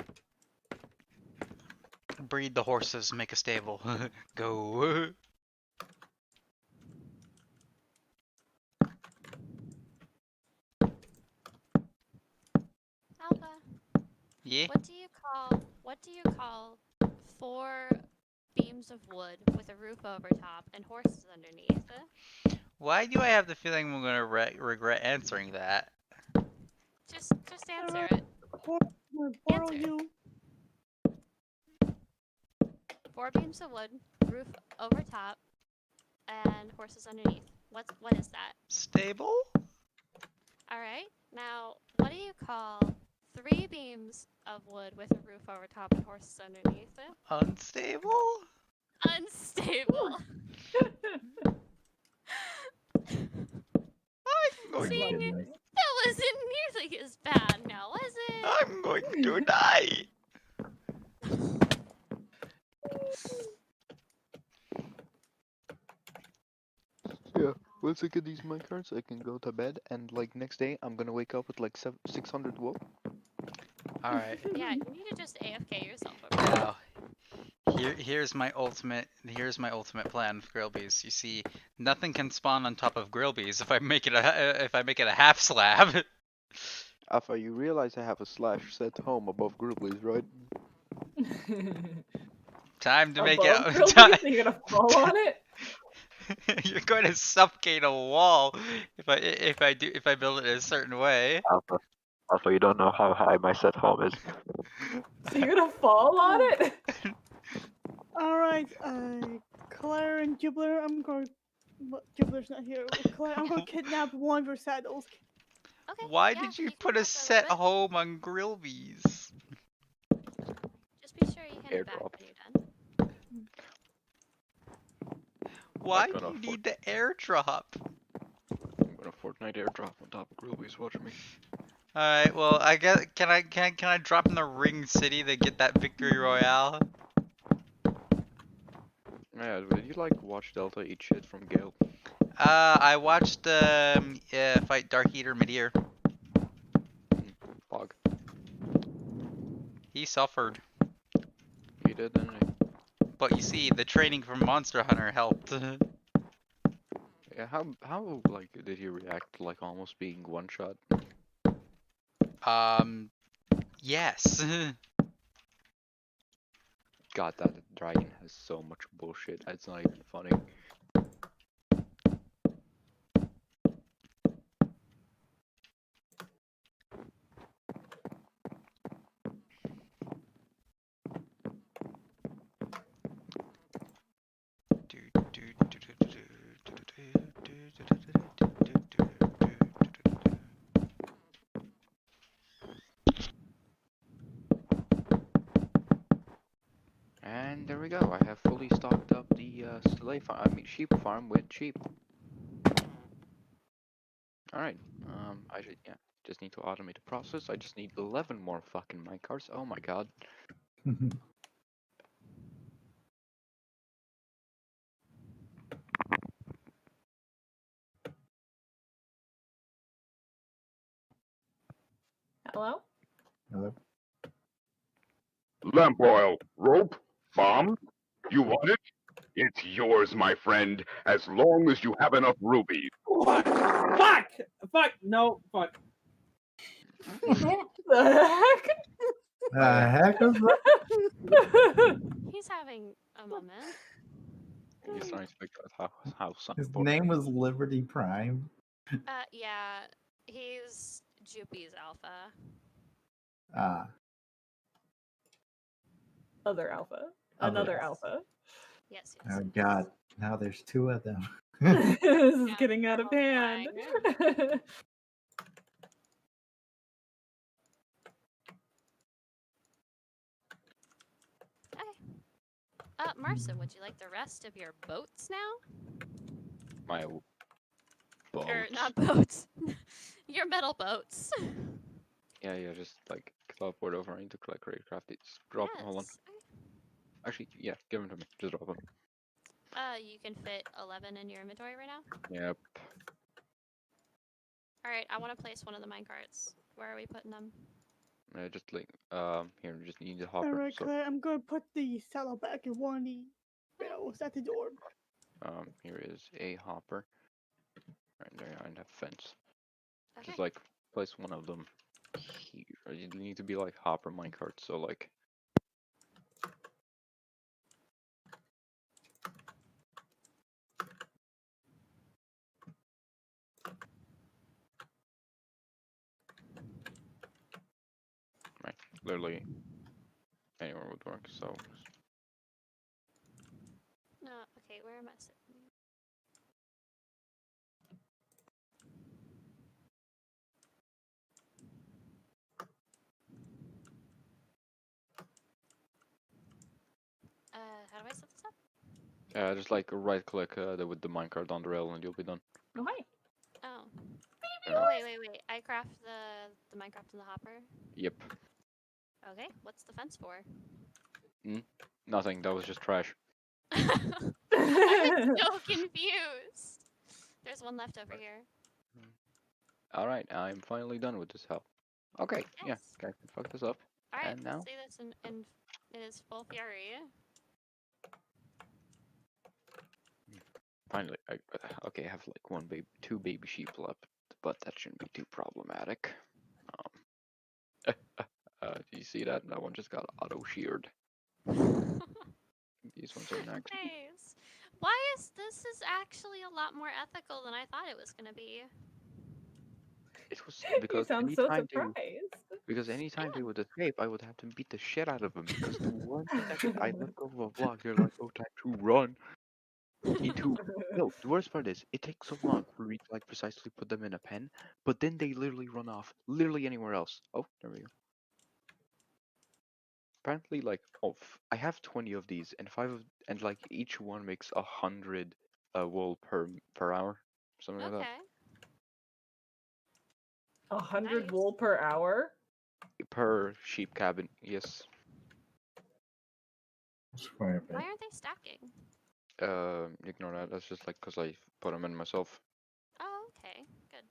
Breed the horses, make a stable. Go. Alpha, Yeah. what do you call 4 beams of wood with a roof over top and horses underneath? Why do I have the feeling I'm gonna regret answering that? Just answer it. Horse will borrow Answer. you. 4 beams of wood, roof over top, and horses underneath. What is that? Stable? All right. Now, what do you call 3 beams of wood with a roof over top and horses underneath? Unstable? Unstable. I'm going See, Goodness. that wasn't nearly as bad, now was it? I'm going to die. Yeah, once I get these minecarts, I can go to bed, and like next day, I'm gonna wake up with like 600 wool. All right. Yeah, you need to just AFK yourself. Now, here's my ultimate plan for Grillbees. You see, nothing can spawn on top of Grillbees if I make it a half slab. Alpha, you realize I have a slash set home above Grubblies, right? Time to make Above it. Grillby's, Time. are you gonna fall on it? You're going to suffocate a wall if I build it a certain way. Alpha, you don't know how high my set home is. So you're gonna fall on it? Alright, Claire and Gibbler, Gibbler's not here. Claire, I'm gonna kidnap one of your saddles. Okay. Why yeah, did you can put a have set that. home on Grillbees? Just be sure you hit it back Airdrop. when you're done. Why do gonna you need the airdrop? I'm gonna Fortnite airdrop on top of Grubblies, watch me. Alright, well I guess can I drop in the Ring City to get that victory royale? Yeah, would you like watch Delta eat shit from Gale? I watched fight Dark Eater mid-ear. Fog. He suffered. He did, didn't he? But you see, the training from Monster Hunter helped. Yeah, how like did he react to like almost being one shot? Yes. God, that dragon has so much bullshit. It's not even funny. And there we go. I have fully stocked up the sheep farm with sheep. All right. I should just need to automate the process. I just need 11 more fucking minecarts. Oh my god. Hello? Hello? Lamp oil, rope, bomb. You want it? It's yours, my friend, as long as you have enough rubies. Fuck! Fuck! Fuck! No, fuck. The heck? The heck is that? He's having a moment. He's trying to figure out how some His name was Liberty Prime. Yeah, he's Jupy's alpha. Ah, Other alpha. Other Another alpha. alpha. Yes, oh yes. god. Now there's two of them. This is Yeah, getting out of hand. Okay. Marson, would you like the rest of your boats now? My boat. Or not boats. Your metal boats. Yeah, just like teleport over. I need to collect craft. Just drop them. Hold on. Yes. Actually, yeah, give them to me. Just drop them. You can fit 11 in your inventory right now? Yep. Alright, I want to place one of the minecarts. Where are we putting them? Just like here, we just need the hopper. Alright, So Claire, I'm gonna put the saddle back in one of the barrels at the door. here is a hopper. Right there, and a fence. Okay. Just like place one of them here. You need to be like hopper minecarts. So like. Right, literally anywhere would work. So. No, okay, where am I sitting? How do I set this up? Just like right click with the minecart on the rail and you'll be done. Oh, hi. Oh. Yeah. Oh, wait. I craft the Minecraft in the hopper. Yep. Okay, what's the fence for? Nothing. That was just trash. I'm so confused. There's one left over here. Alright, I'm finally done with this hell. Okay, yeah, Yes. okay, fuck this up. Alright, And now? see this in his full fury. Finally, okay, I have like two baby sheep left, but that shouldn't be too problematic. Do you see that? That one just got auto sheared. These ones are next. Nice. Why is this actually a lot more ethical than I thought it was gonna be? It was You because sound so anytime surprised. anytime they would escape, I would have to beat the shit out of them because the one second I let go of a block, they're like, "Oh, time to run." No, the worst part is it takes so long for me to like precisely put them in a pen, but then they literally run off, literally anywhere else. Oh, there we go. Apparently, like, I have 20 of these, and and like each one makes 100 wool per hour, something like that. Okay. 100 Nice. wool per hour? Per sheep cabin, yes. Why aren't they stacking? Ignore that. That's just like because I put them in myself. Oh, okay, good.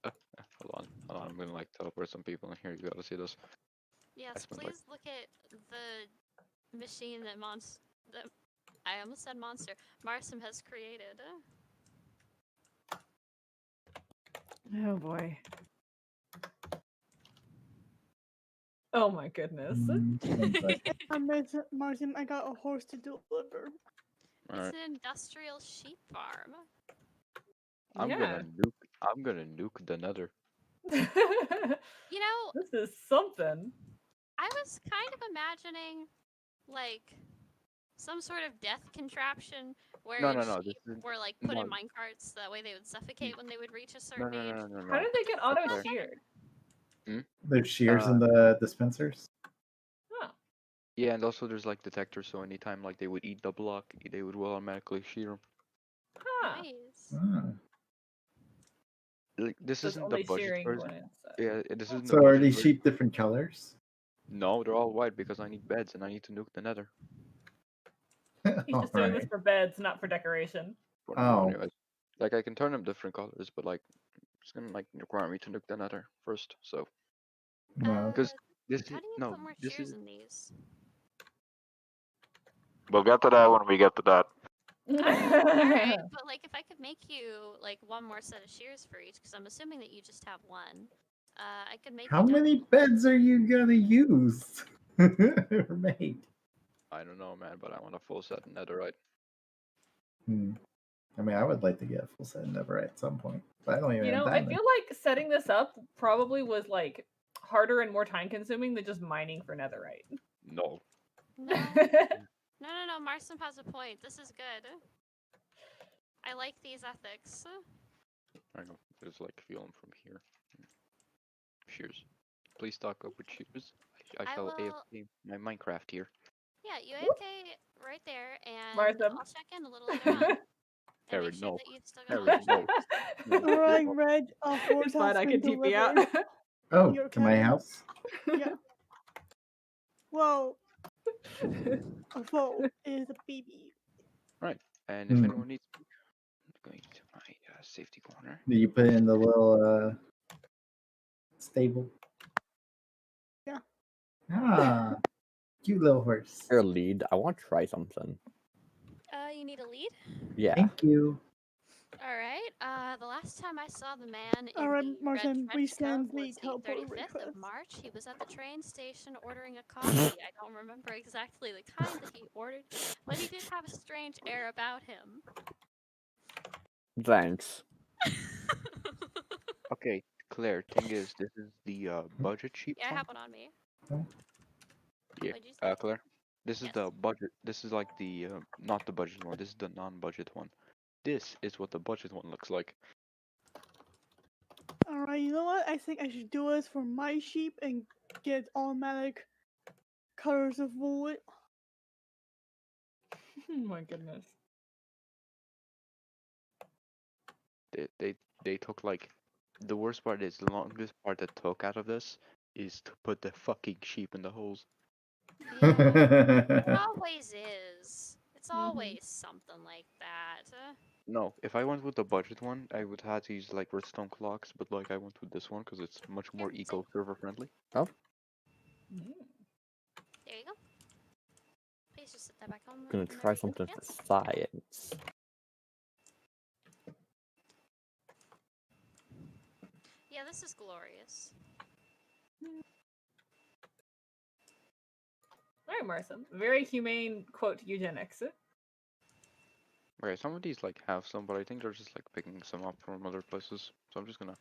Hold on. I'm gonna like teleport some people in here. You gotta see this. Yes, spent, please look at the machine that I almost said monster. Marsum has created. Oh boy. Oh my goodness. Martin, I got a horse to deliver. It's an industrial sheep farm. I'm gonna nuke the nether. You know, this is something. I was kind of imagining like some sort of death contraption where No. sheep were like put in minecarts, that way they would suffocate when they would reach a certain age. No. How did they get auto sheared? There's shears in the dispensers. Huh. Yeah, and also there's like detectors, so anytime like they would eat the block, they would automatically shear them. Huh. Nice. Like this So it's isn't the only budget shearing version. when it's, Yeah, this isn't So the are budget these version. sheep different colors? No, they're all white because I need beds and I need to nuke the nether. He's just doing this for beds, not for decoration. Anyways, like I can turn them different colors, but like it's gonna like require me to nuke the nether first. So because this How is do you no, put more this shears is. in these? We'll get to that when we get to that. Alright, but like if I could make you like one more set of shears for each, because I'm assuming that you just have one. I could make How you many beds are you gonna use? Mate. I don't know, man, but I want a full set of netherite. I mean, I would like to get a full set of netherite at some point, but I don't even You have know, I diamond. feel like setting this up probably was like harder and more time consuming than just mining for netherite. No. No. Marston has a point. This is good. I like these ethics. I know. It's like feel them from here. Cheers. Please stock up with cheers. I I shall will- AFK my Minecraft here. Yeah, you AFK right there, and Marston. I'll check in a little later on. And Aaron, make sure no. that you've still got all Aaron, your no. cheers. Alright, Red. Force It's fine, has I been can TP out. delivered. Oh, Your to my cabin. house? Yeah. Well, a vote is a baby. Right. And if anyone needs me, I'm going to my safety corner. Do you put it in the little stable? Yeah. Ah, cute little horse. Your lead. I want to try something. You need a lead? Yeah. Thank you. Alright, the last time I saw the man in Alright, the Martin, red we trench coat send the was the teleport 35th request. of March. He was at the train station ordering a coffee. I don't remember exactly the kind that he ordered, but he did have a strange air about him. Thanks. Okay, Claire, thing is, this is the budget sheet. Yeah, I one. have one on me. Yeah, What'd you say? Claire. This is Yes. the budget. This is like the not the budget one. This is the non-budget one. This is what the budget one looks like. Alright, you know what? I think I should do this for my sheep and get automatic colors of wood. Oh my goodness. They took like the worst part is the longest part that took out of this is to put the fucking sheep in the holes. It always is. It's always something like that. No, if I went with the budget one, I would have to use like redstone clocks, but like I went with this one because it's much more eco-server friendly. Oh. There you go. Please just set that back on. I'm gonna whenever try you get something a for chance. science. Yeah, this is glorious. Alright, Marson. Very humane quote eugenics. Okay, some of these like have some, but I think they're just like picking some up from other places. So I'm just gonna.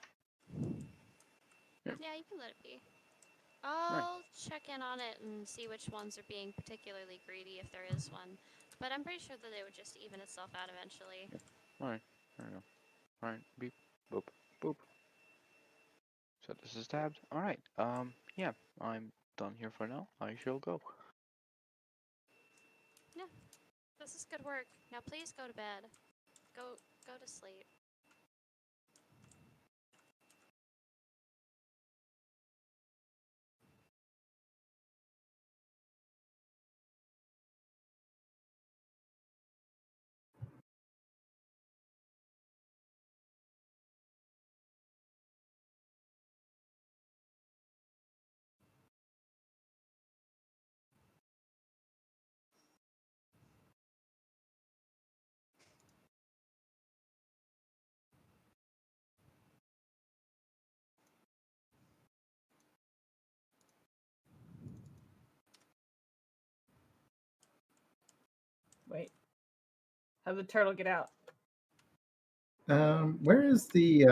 Yeah, you can let it be. I'll check in on it and see which ones are being particularly greedy if there is one. But I'm pretty sure that it would just even itself out eventually. Alright, there we go. Alright, beep, boop, boop. So this is tabbed. Alright, yeah, I'm done here for now. I shall go. Yeah, this is good work. Now please go to bed. Go to sleep. Wait. How'd the turtle get out? Where is the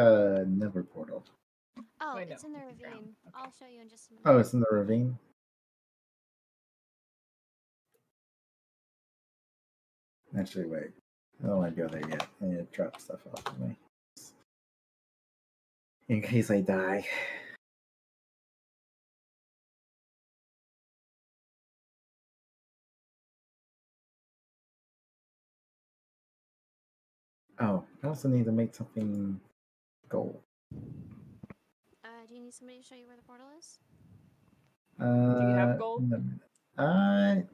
Nether portal? Oh, Wait, it's no, in the it's ground. ravine. I'll show you in just a minute. Oh, it's in the ravine. Actually, wait. I don't want to go there yet. I need to drop stuff off of me. In case I die. Oh, I also need to make something gold. Do you need somebody to show you where the portal is? Do you have gold?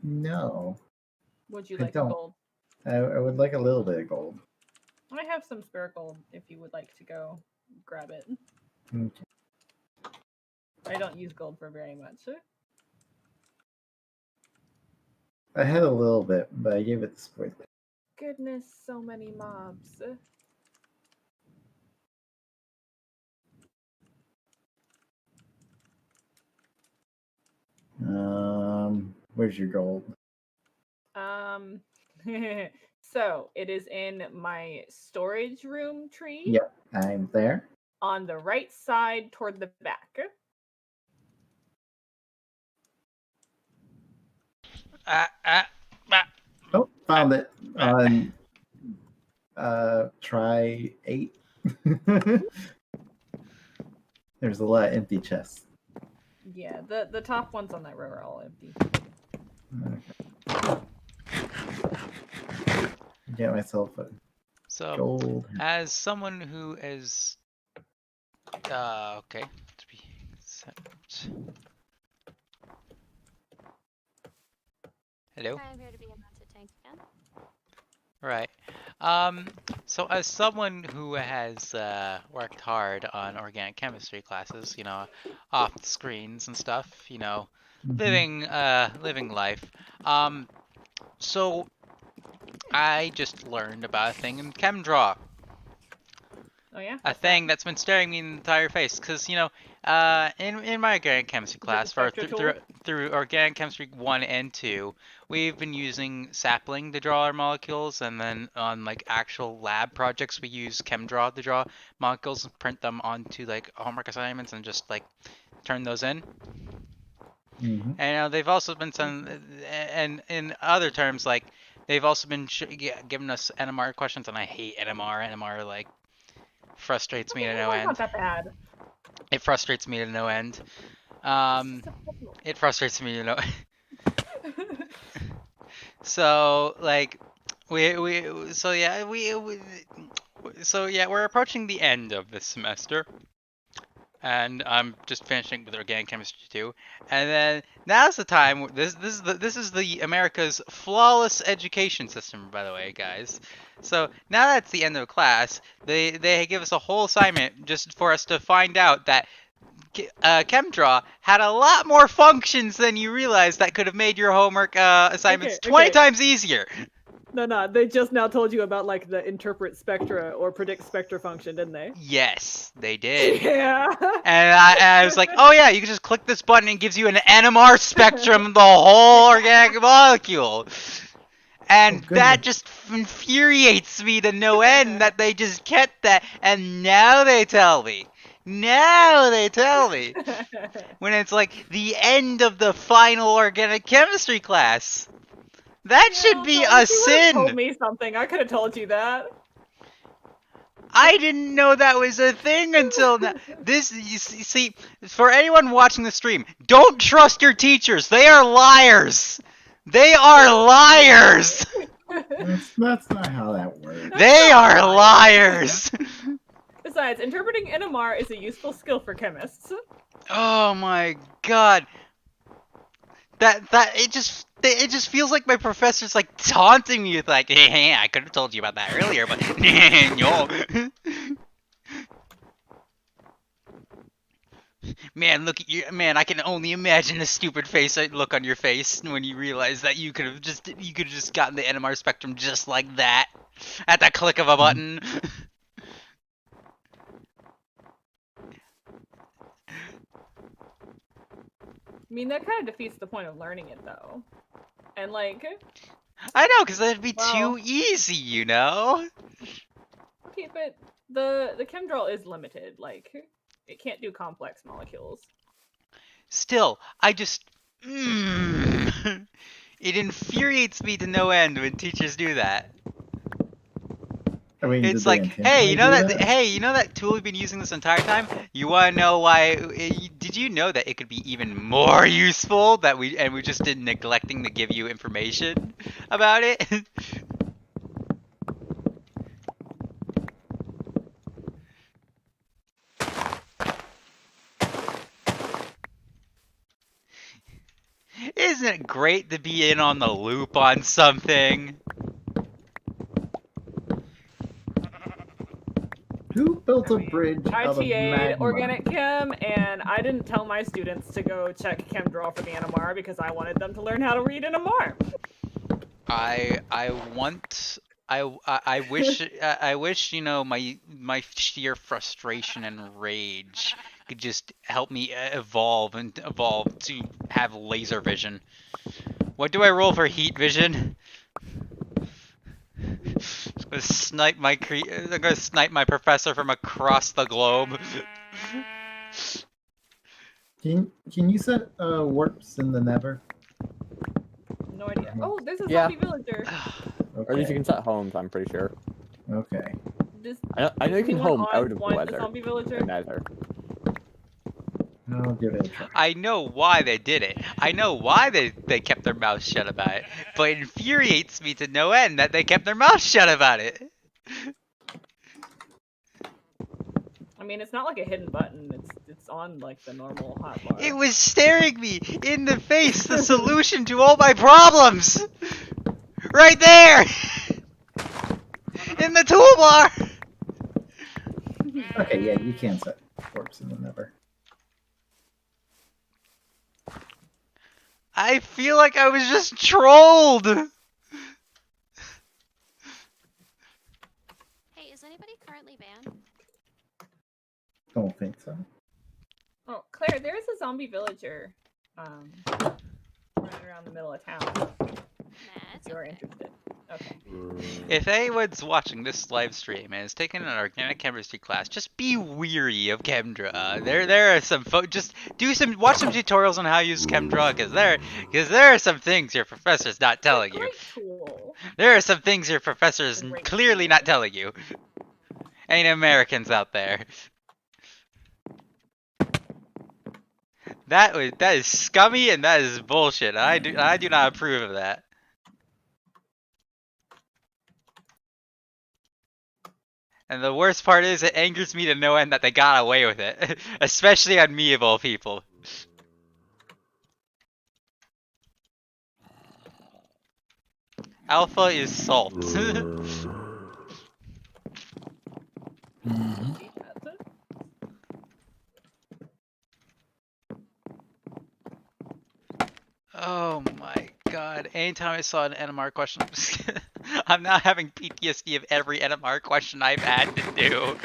No. Would you I like don't. gold? I would like a little bit of gold. I have some spare gold if you would like to go grab it. Okay. I don't use gold for very much. I had a little bit, but I gave it to Spoiler. Goodness, so many mobs. Where's your gold? So it is in my storage room tree. Yep, I'm there. On the right side toward the back. Oh, found it. On try 8. There's a lot of empty chests. Yeah, the top ones on that row are all empty. Get myself a gold. As someone who is okay, to be set. Hello. I'm here to be a massive tank again. Right. So as someone who has worked hard on organic chemistry classes, you know, off the screens and stuff, you know, living life. So I just learned about a thing in ChemDraw. Oh yeah. A thing that's been staring me in the entire face, because you know, in my organic chemistry class through organic chemistry 1 and 2, we've been using sapling to draw our molecules, and then on like actual lab projects we use ChemDraw to draw molecules and print them onto like homework assignments and just like turn those in. And they've also been some, and in other terms, like they've also been giving us NMR questions, and I hate NMR. NMR like frustrates me to no end. Not that bad. It frustrates me to no end. It frustrates me to no. So like so yeah we're approaching the end of this semester. And I'm just finishing with organic chemistry 2, and then now's the time. This is the America's flawless education system, by the way, guys. So now that's the end of class, they give us a whole assignment just for us to find out that ChemDraw had a lot more functions than you realize that could have made your homework assignments 20 times easier. No, they just now told you about like the interpret spectra or predict spectra function, didn't they? Yes, they did. Yeah. And I was like, oh yeah, you can just click this button and it gives you an NMR spectrum of the whole organic molecule. And that just infuriates me to no end that they just kept that, and now they tell me. When it's like the end of the final organic chemistry class. That should be a sin. Told me something. I could have told you that. I didn't know that was a thing until now. You see, for anyone watching the stream, don't trust your teachers. They are liars. They are liars. That's not how that works. They are liars. Besides, interpreting NMR is a useful skill for chemists. Oh my god. It just feels like my professor's like taunting me with like, hey, I could have told you about that earlier, but no. Man, look at you. Man, I can only imagine the stupid look on your face when you realize that you could have just gotten the NMR spectrum just like that at the click of a button. I mean, that kind of defeats the point of learning it, though. And, like... I know, because that'd be too easy, you know? Okay, but the ChemDraw is limited. Like, it can't do complex molecules. Still, I just... it infuriates me to no end when teachers do that. I mean, it's like, hey, you know that tool we've been using this entire time? You want to know why? Did you know that it could be even more useful? We just did neglecting to give you information about it. Isn't it great to be in on the loop on something? Who built a bridge out of ITA'd magma? organic chem, and I didn't tell my students to go check ChemDraw for the NMR because I wanted them to learn how to read NMR. I wish you know my sheer frustration and rage could just help me evolve to have laser vision. What do I roll for heat vision? I'm gonna snipe my professor from across the globe. Can you set warps in the Never? No idea. Oh, there's a Yeah. zombie villager. Or at least you can set homes, I'm pretty sure. Okay. I know you can home out of the want a weather. zombie villager? The Nether. I'll give it a try. I know why they did it. I know why they kept their mouths shut about it. But it infuriates me to no end that they kept their mouths shut about it. I mean, it's not like a hidden button. It's on like the normal hotbar. It was staring me in the face, the solution to all my problems! Right there! In the toolbar! Okay, yeah, you can set warps in the Never. I feel like I was just trolled! Hey, is anybody currently banned? Don't think so. Oh, Claire, there's a zombie villager running around the middle of town. If you're interested. Okay. If anyone's watching this live stream and has taken an organic chemistry class, just be weary of Chemdra. There are some just watch some tutorials on how to use Chemdra, because there are some things your professor's not telling you. There are some things your professor's clearly not telling you. Ain't Americans out there. That is scummy and that is bullshit. I do not approve of that. And the worst part is, it angers me to no end that they got away with it. Especially on me of all people. Alpha is salt. Oh my god. Anytime I saw an NMR question, I'm now having PTSD of every NMR question I've had to do.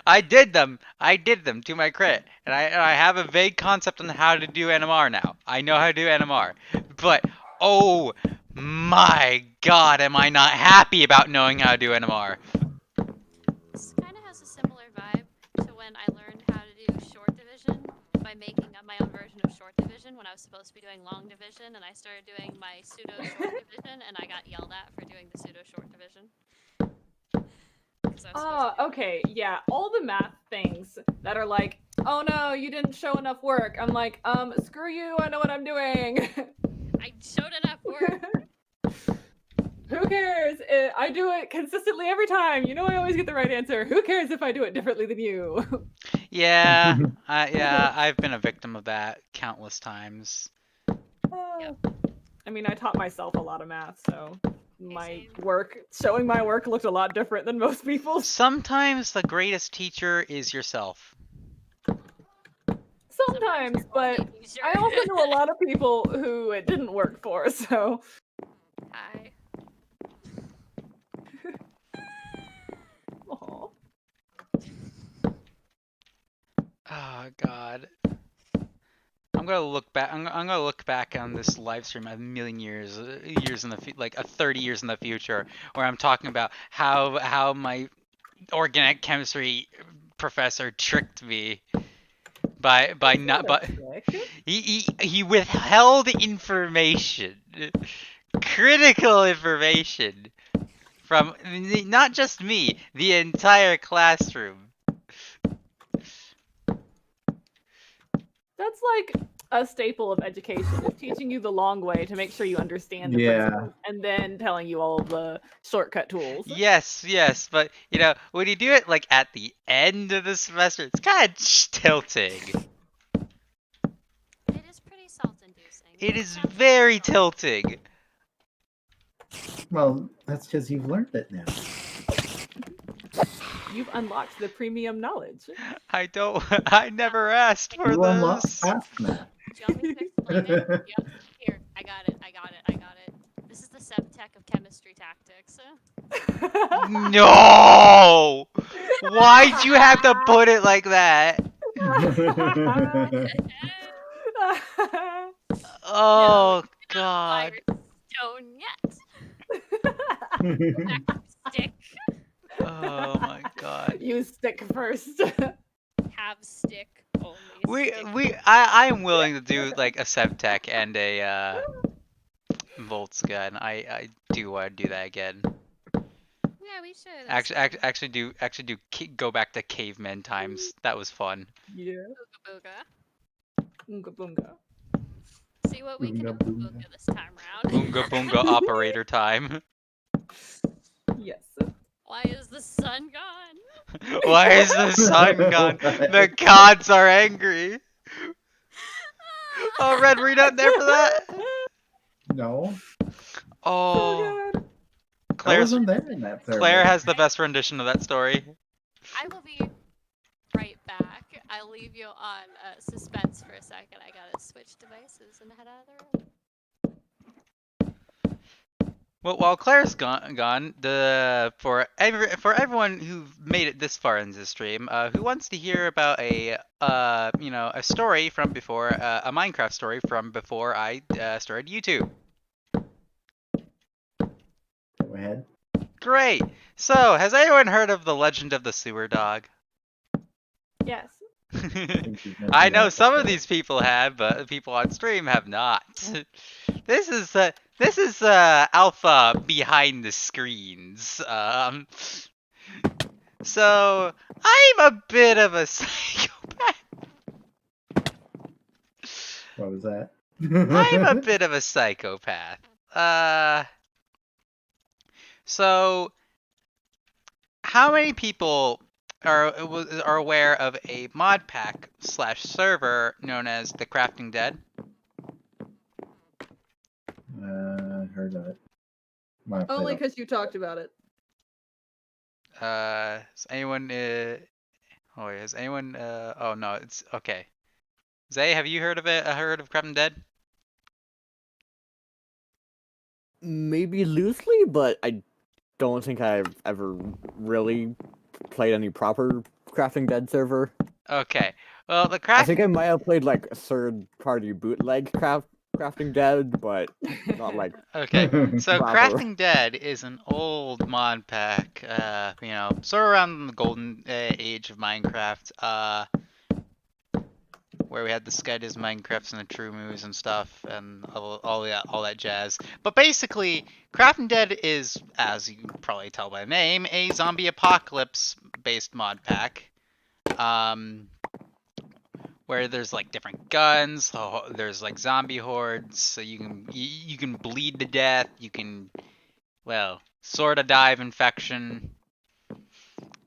I did them to my credit. And I have a vague concept on how to do NMR now. I know how to do NMR. But, oh my god, am I not happy about knowing how to do NMR. This kind of has a similar vibe to when I learned how to do short division by making up my own version of short division when I was supposed to be doing long division, and I started doing my pseudo short division, and I got yelled at for doing the pseudo short division. Oh, okay, yeah. All the math things that are like, oh no, you didn't show enough work. I'm like, screw you, I know what I'm doing. I showed enough work. Who cares? I do it consistently every time. You know I always get the right answer. Who cares if I do it differently than you? Yeah, yeah, I've been a victim of that countless times. I mean, I taught myself a lot of math, so showing my work looked a lot different than most people's. Sometimes the greatest teacher is yourself. Sometimes, but I also know a lot of people who it didn't work for, so. Hi. Aww. Oh god. I'm gonna look back. I'm gonna look back on this live stream a million years in the like 30 years in the future, where I'm talking about how my organic chemistry professor tricked me by he withheld information, critical information from not just me, the entire classroom. That's like a staple of education, is teaching you the long way to make sure you understand the Yeah. principles, and then telling you all of the shortcut tools. Yes, but you know, when you do it like at the end of the semester, it's kind of tilting. It is pretty salt-inducing. It is very tilting. Well, that's because you've learned it now. You've unlocked the premium knowledge. I never asked for You unlocked this. past math. Do you want me to explain it? Yep. Here, I got it. This is the Semtech of chemistry tactics. No! Why'd you have to put it like that? Oh Not God. Firestone yet. Back to stick. Oh my God. You stick first. Have stick. Only stick. I am willing to do like a Sevtech and a Volts gun. I do want to do that again. Yeah, we should. Actually go back to caveman times. That was fun. Yeah. Booga Boonga boonga. booga. See what we can do with booga this time round. Boonga boonga operator time. Yes. Why is the sun gone? Why is the sun gone? The gods are angry. Oh, Red, were you not there for that? No. Oh. I wasn't there in that server. Claire has the best rendition of that story. I will be right back. I'll leave you on suspense for a second. I gotta switch devices and head out of the room. Well, while Claire's gone, for everyone who made it this far in this stream, who wants to hear about a story from before, a Minecraft story from before I started YouTube? Go ahead. Great. So, has anyone heard of the Legend of the Sewer Dog? Yes. I know some of these people have, but the people on stream have not. This is Alpha behind the screens. So I'm a bit of a psychopath. What was that? I'm a bit of a psychopath. So how many people are aware of a mod pack / server known as the Crafting Dead? Heard of it. Only because you talked about it. Has anyone? Has anyone? Oh no, it's okay. Zay, have you heard of it? Heard of Crafting Dead? Maybe loosely, but I don't think I've ever really played any proper Crafting Dead server. Okay. Well, the I think I might have played like a third-party bootleg Crafting Dead, but not like. Okay, so proper. Crafting Dead is an old mod pack, sort of around the golden age of Minecraft, where we had the Skydiz Minecrafts and the True Moves and stuff, and all that jazz. But basically, Crafting Dead is, as you can probably tell by the name, a zombie apocalypse-based mod pack. Where there's like different guns, there's like zombie hordes, so you can bleed to death, you can, well, sort of die of infection.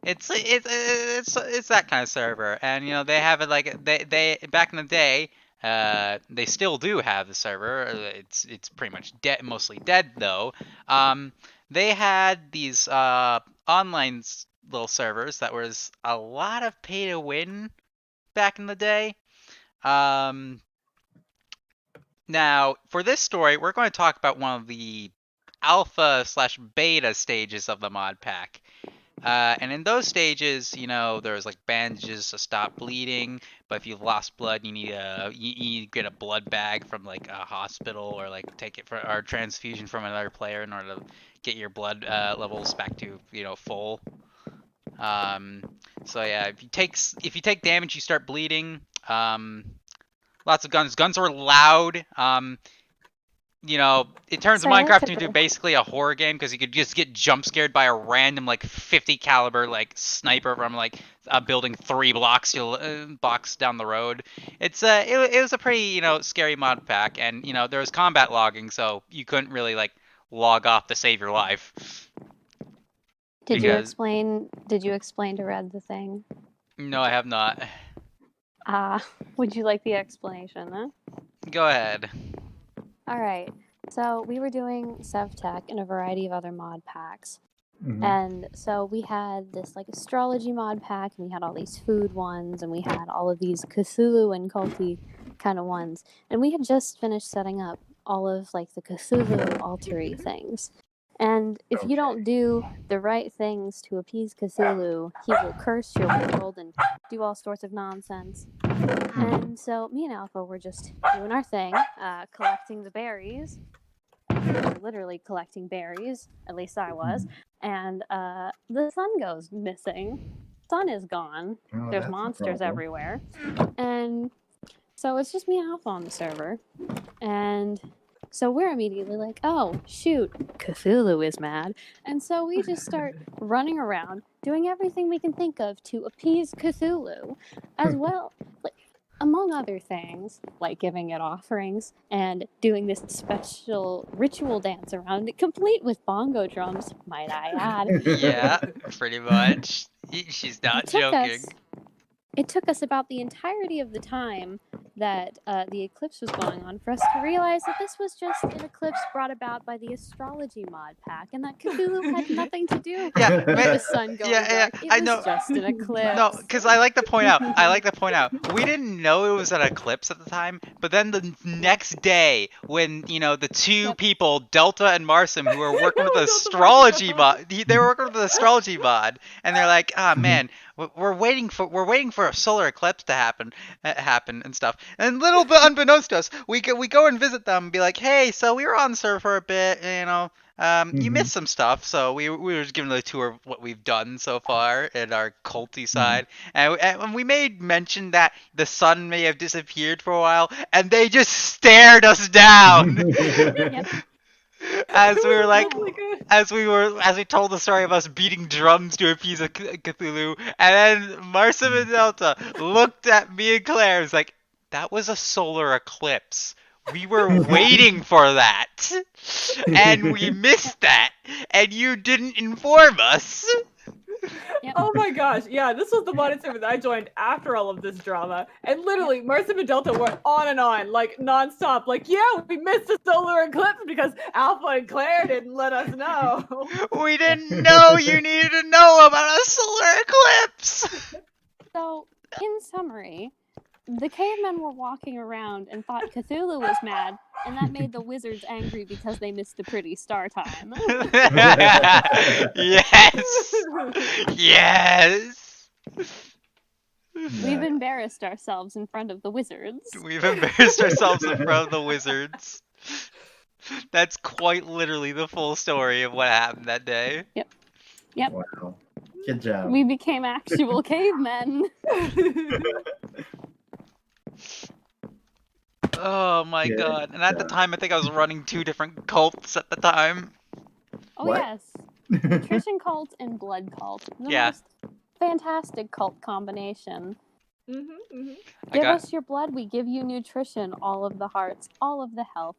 It's that kind of server, and they have it like they back in the day, they still do have the server. It's pretty much dead, mostly dead though. They had these online little servers that was a lot of pay to win back in the day. Now, for this story, we're going to talk about one of the alpha / beta stages of the mod pack. And in those stages, there's like bandages to stop bleeding, but if you've lost blood, you need to get a blood bag from like a hospital, or like take it or transfusion from another player in order to get your blood levels back to full. So yeah, if you take damage, you start bleeding. Lots of guns. Guns are loud. It turns Minecraft into basically a horror game, because you could just get jump scared by a random like 50 caliber like sniper from like a building 3 blocks down the road. It was a pretty scary mod pack, and there was combat logging, so you couldn't really like log off to save your life. Did you explain to Red the thing? No, I have not. Would you like the explanation, huh? Go ahead. Alright, so we were doing SevTech and a variety of other mod packs. Mhm. And so we had this like astrology mod pack, and we had all these food ones, and we had all of these Cthulhu and culty kind of ones. And we had just finished setting up all of like the Cthulhu altar-y things. And if you don't do the right things to appease Cthulhu, he will curse your world and do all sorts of nonsense. And so me and Alpha were just doing our thing, collecting the berries. Literally collecting berries, at least I was. And the sun goes missing. Sun is gone. Oh, There's that's a monsters problem. everywhere. And so it's just me and Alpha on the server. And so we're immediately like, oh, shoot, Cthulhu is mad. And so we just start running around, doing everything we can think of to appease Cthulhu, as well, like, among other things, like giving it offerings and doing this special ritual dance around it, complete with bongo drums, might I add. Yeah, pretty much. She's not joking. It took us about the entirety of the time that the eclipse was going on for us to realize that this was just an eclipse brought about by the astrology mod pack, and that Cthulhu had nothing to do with the sun going dark. It was just an eclipse. No, because I like to point out, we didn't know it was an eclipse at the time, but then the next day, when, you know, the two people, Delta and Marsum, who were working with the astrology mod, they were working with the astrology mod, and they're like, ah, man, we're waiting for a solar eclipse to happen and stuff. And little bit unbeknownst to us, we go and visit them and be like, hey, so we were on the server for a bit, you know, you missed some stuff, so we were just giving a tour of what we've done so far in our culty side, and we made mention that the sun may have disappeared for a while, and they just stared us down. As we were like, as we told the story of us beating drums to appease a Cthulhu, and then Marsum and Delta looked at me and Claire and was like, that was a solar eclipse. We were waiting for that, and we missed that, and you didn't inform us. Oh my gosh, yeah, this was the modded server that I joined after all of this drama. And literally, Marsum and Delta were on and on, like, non-stop. Like, yeah, we missed the solar eclipse because Alpha and Claire didn't let us know. We didn't know you needed to know about a solar eclipse! So, in summary, the cavemen were walking around and thought Cthulhu was mad, and that made the wizards angry because they missed the pretty star time. Yes! Yes! We've embarrassed ourselves in front of the wizards. We've embarrassed ourselves in front of the wizards. That's quite literally the full story of what happened that day. Yep. Wow. Good job. We became actual cavemen. Oh my god. And at the time, I think I was running 2 different cults at the time. Oh, yes. Nutrition cult and blood cult. The most fantastic cult combination. Give us your blood, we give you nutrition, all of the hearts, all of the health.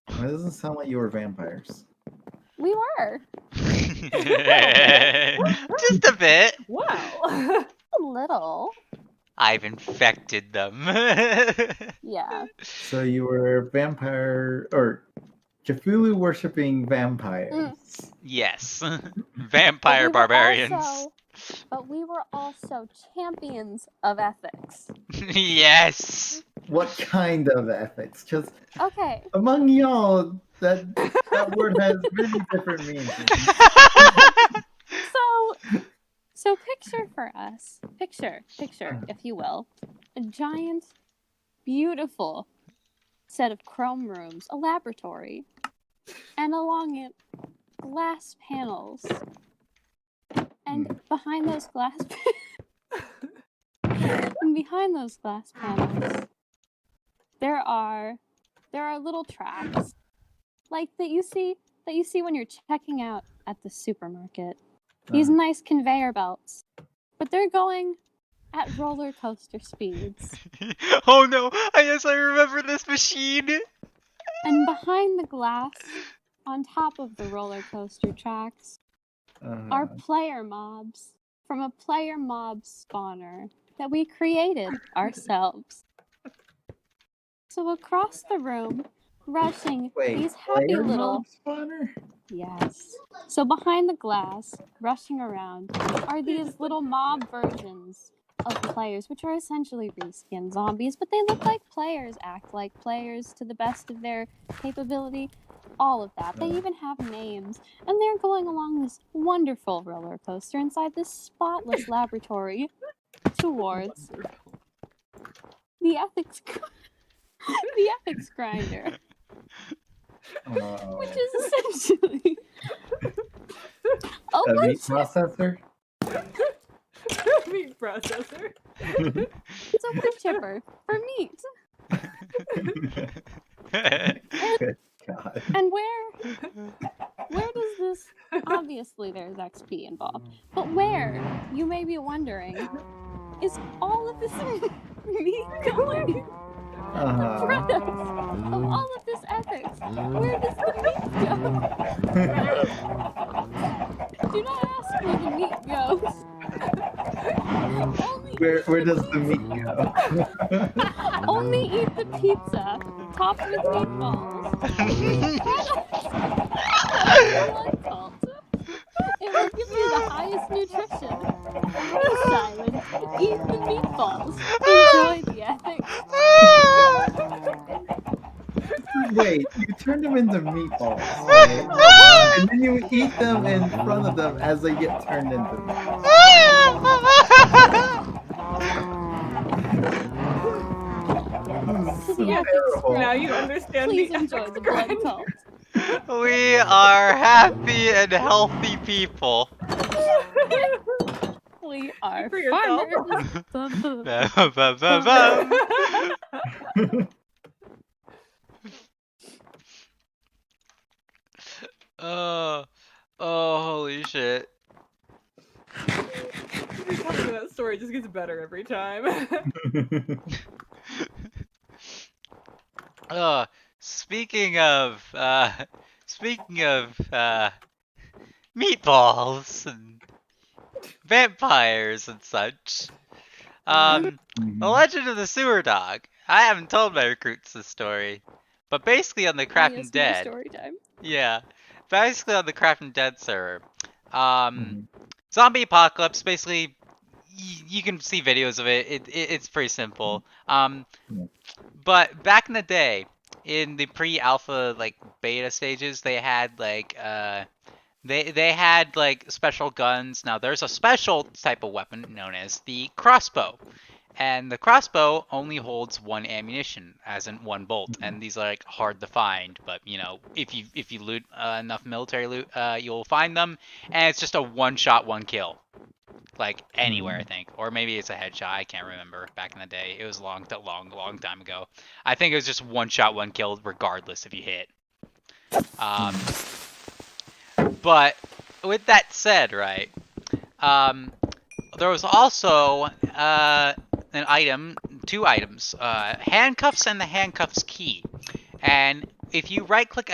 Well, it doesn't sound like you were vampires. We were. Just a bit. Wow. A little. I've infected them. Yeah. So you were vampire or Cthulhu worshipping vampires. Yes. Vampire barbarians. But we were also champions of ethics. Yes. What kind of ethics? Because Okay. among y'all, that word has many different meanings. So picture for us, picture, if you will, a giant, beautiful set of chrome rooms, a laboratory, and along it, glass panels. And behind those glass panels, there are little tracks, like that you see when you're checking out at the supermarket. These nice conveyor belts, but they're going at roller coaster speeds. Oh no! I remember this machine. And behind the glass, on top of the roller coaster tracks, are player mobs from a player mob spawner that we created ourselves. So across the room, rushing these happy player little mob spawner? Yes. So behind the glass, rushing around, are these little mob versions of players, which are essentially reskin zombies, but they look like players, act like players to the best of their capability. all of that. They even have names. And they're going along this wonderful roller coaster inside this spotless laboratory towards the ethics the ethics grinder. Which is essentially A meat processor? Meat processor. It's a wood chipper for meat. Good God. And where does this? Obviously, there's XP involved, but where, you may be wondering, is all of this meat going? The product of all of this ethics. Where does the meat go? Do not ask where the meat goes. Where does the meat go? Only eat the pizza topped with meatballs. It will give you the highest nutrition. Silent. Eat the meatballs. Enjoy the ethics. Wait, you turn them into meatballs, right? And then you eat them in front of them as they get turned into meatballs. To the ethics. Now you understand. Please the enjoy the blood cult. We are happy and healthy people. We are For yourself. farmers. Oh, holy shit. Every time that story just gets better every time. Speaking of meatballs and vampires and such, the Legend of the Sewer Dog. I haven't told my recruits this story, but basically on the Crafting Dead. Story time. Yeah, basically on the Crafting Dead server. Zombie apocalypse. Basically, you can see videos of it. It's pretty simple. But back in the day, in the pre-alpha like beta stages, they had like they had like special guns. Now there's a special type of weapon known as the crossbow. And the crossbow only holds one ammunition, as in one bolt, and these are like hard to find. But you know, if you loot enough military loot, you'll find them, and it's just a one-shot, one-kill, like anywhere I think, or maybe it's a headshot. I can't remember. Back in the day, it was a long time ago. I think it was just one-shot, one-kill, regardless if you hit. But with that said, right, there was also an item, two items, handcuffs and the handcuffs key. And if you right-click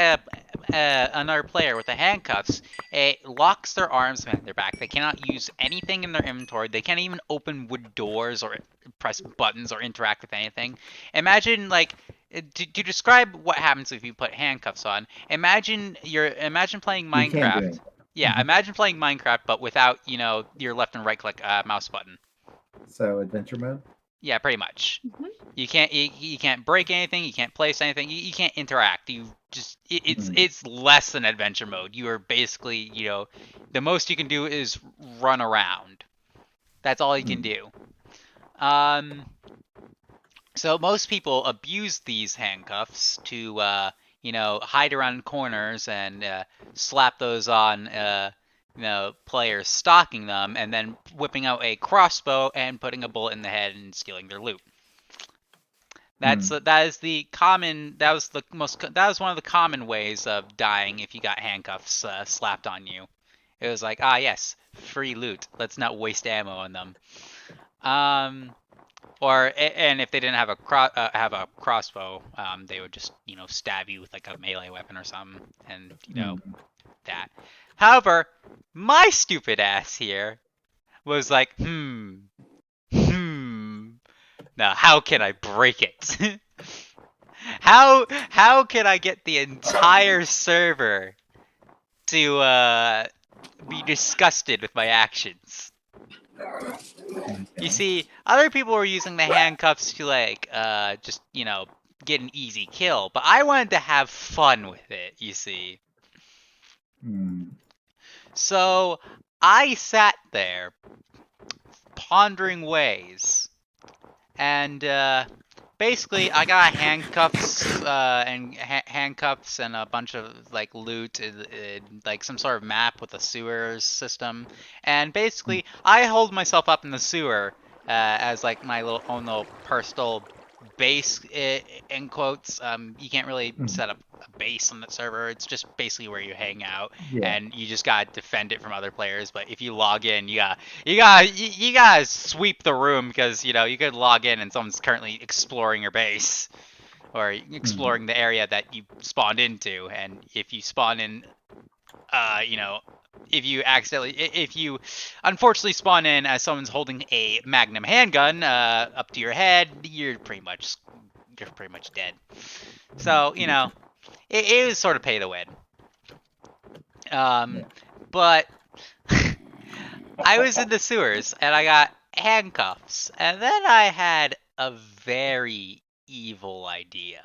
another player with the handcuffs, it locks their arms behind their back. They cannot use anything in their inventory. They can't even open wood doors or press buttons or interact with anything. Imagine like to describe what happens if you put handcuffs on. Imagine playing Minecraft. Yeah, imagine playing Minecraft, but without, you know, your left and right click mouse button. So adventure mode. Yeah, pretty much. You can't break anything. You can't place anything. You can't interact. You just it's less than adventure mode. You are basically, you know, the most you can do is run around. That's all you can do. So most people abuse these handcuffs to you know, hide around corners and slap those on you know, players stalking them, and then whipping out a crossbow and putting a bullet in the head and stealing their loot. That was one of the common ways of dying if you got handcuffs slapped on you. It was like, ah yes, free loot. Let's not waste ammo on them. And if they didn't have a crossbow, they would just, you know, stab you with like a melee weapon or something, and you know that. However, my stupid ass here was like, now how can I break it? how can I get the entire server to be disgusted with my actions? You see, other people were using the handcuffs to like just, you know, get an easy kill, but I wanted to have fun with it, you see. So I sat there pondering ways, and basically I got handcuffs and a bunch of like loot, like some sort of map with a sewer system, and basically I hold myself up in the sewer as like my own little personal base, in quotes. You can't really set up a base on the server. It's just basically where you hang out, and you just gotta defend it from other players. But if you log in, you gotta sweep the room, because you could log in and someone's currently exploring your base or exploring the area that you spawned into, and if you spawn in, if you unfortunately spawn in as someone's holding a Magnum handgun up to your head, you're pretty much dead. So it was sort of pay to win. But I was in the sewers and I got handcuffs, and then I had a very evil idea.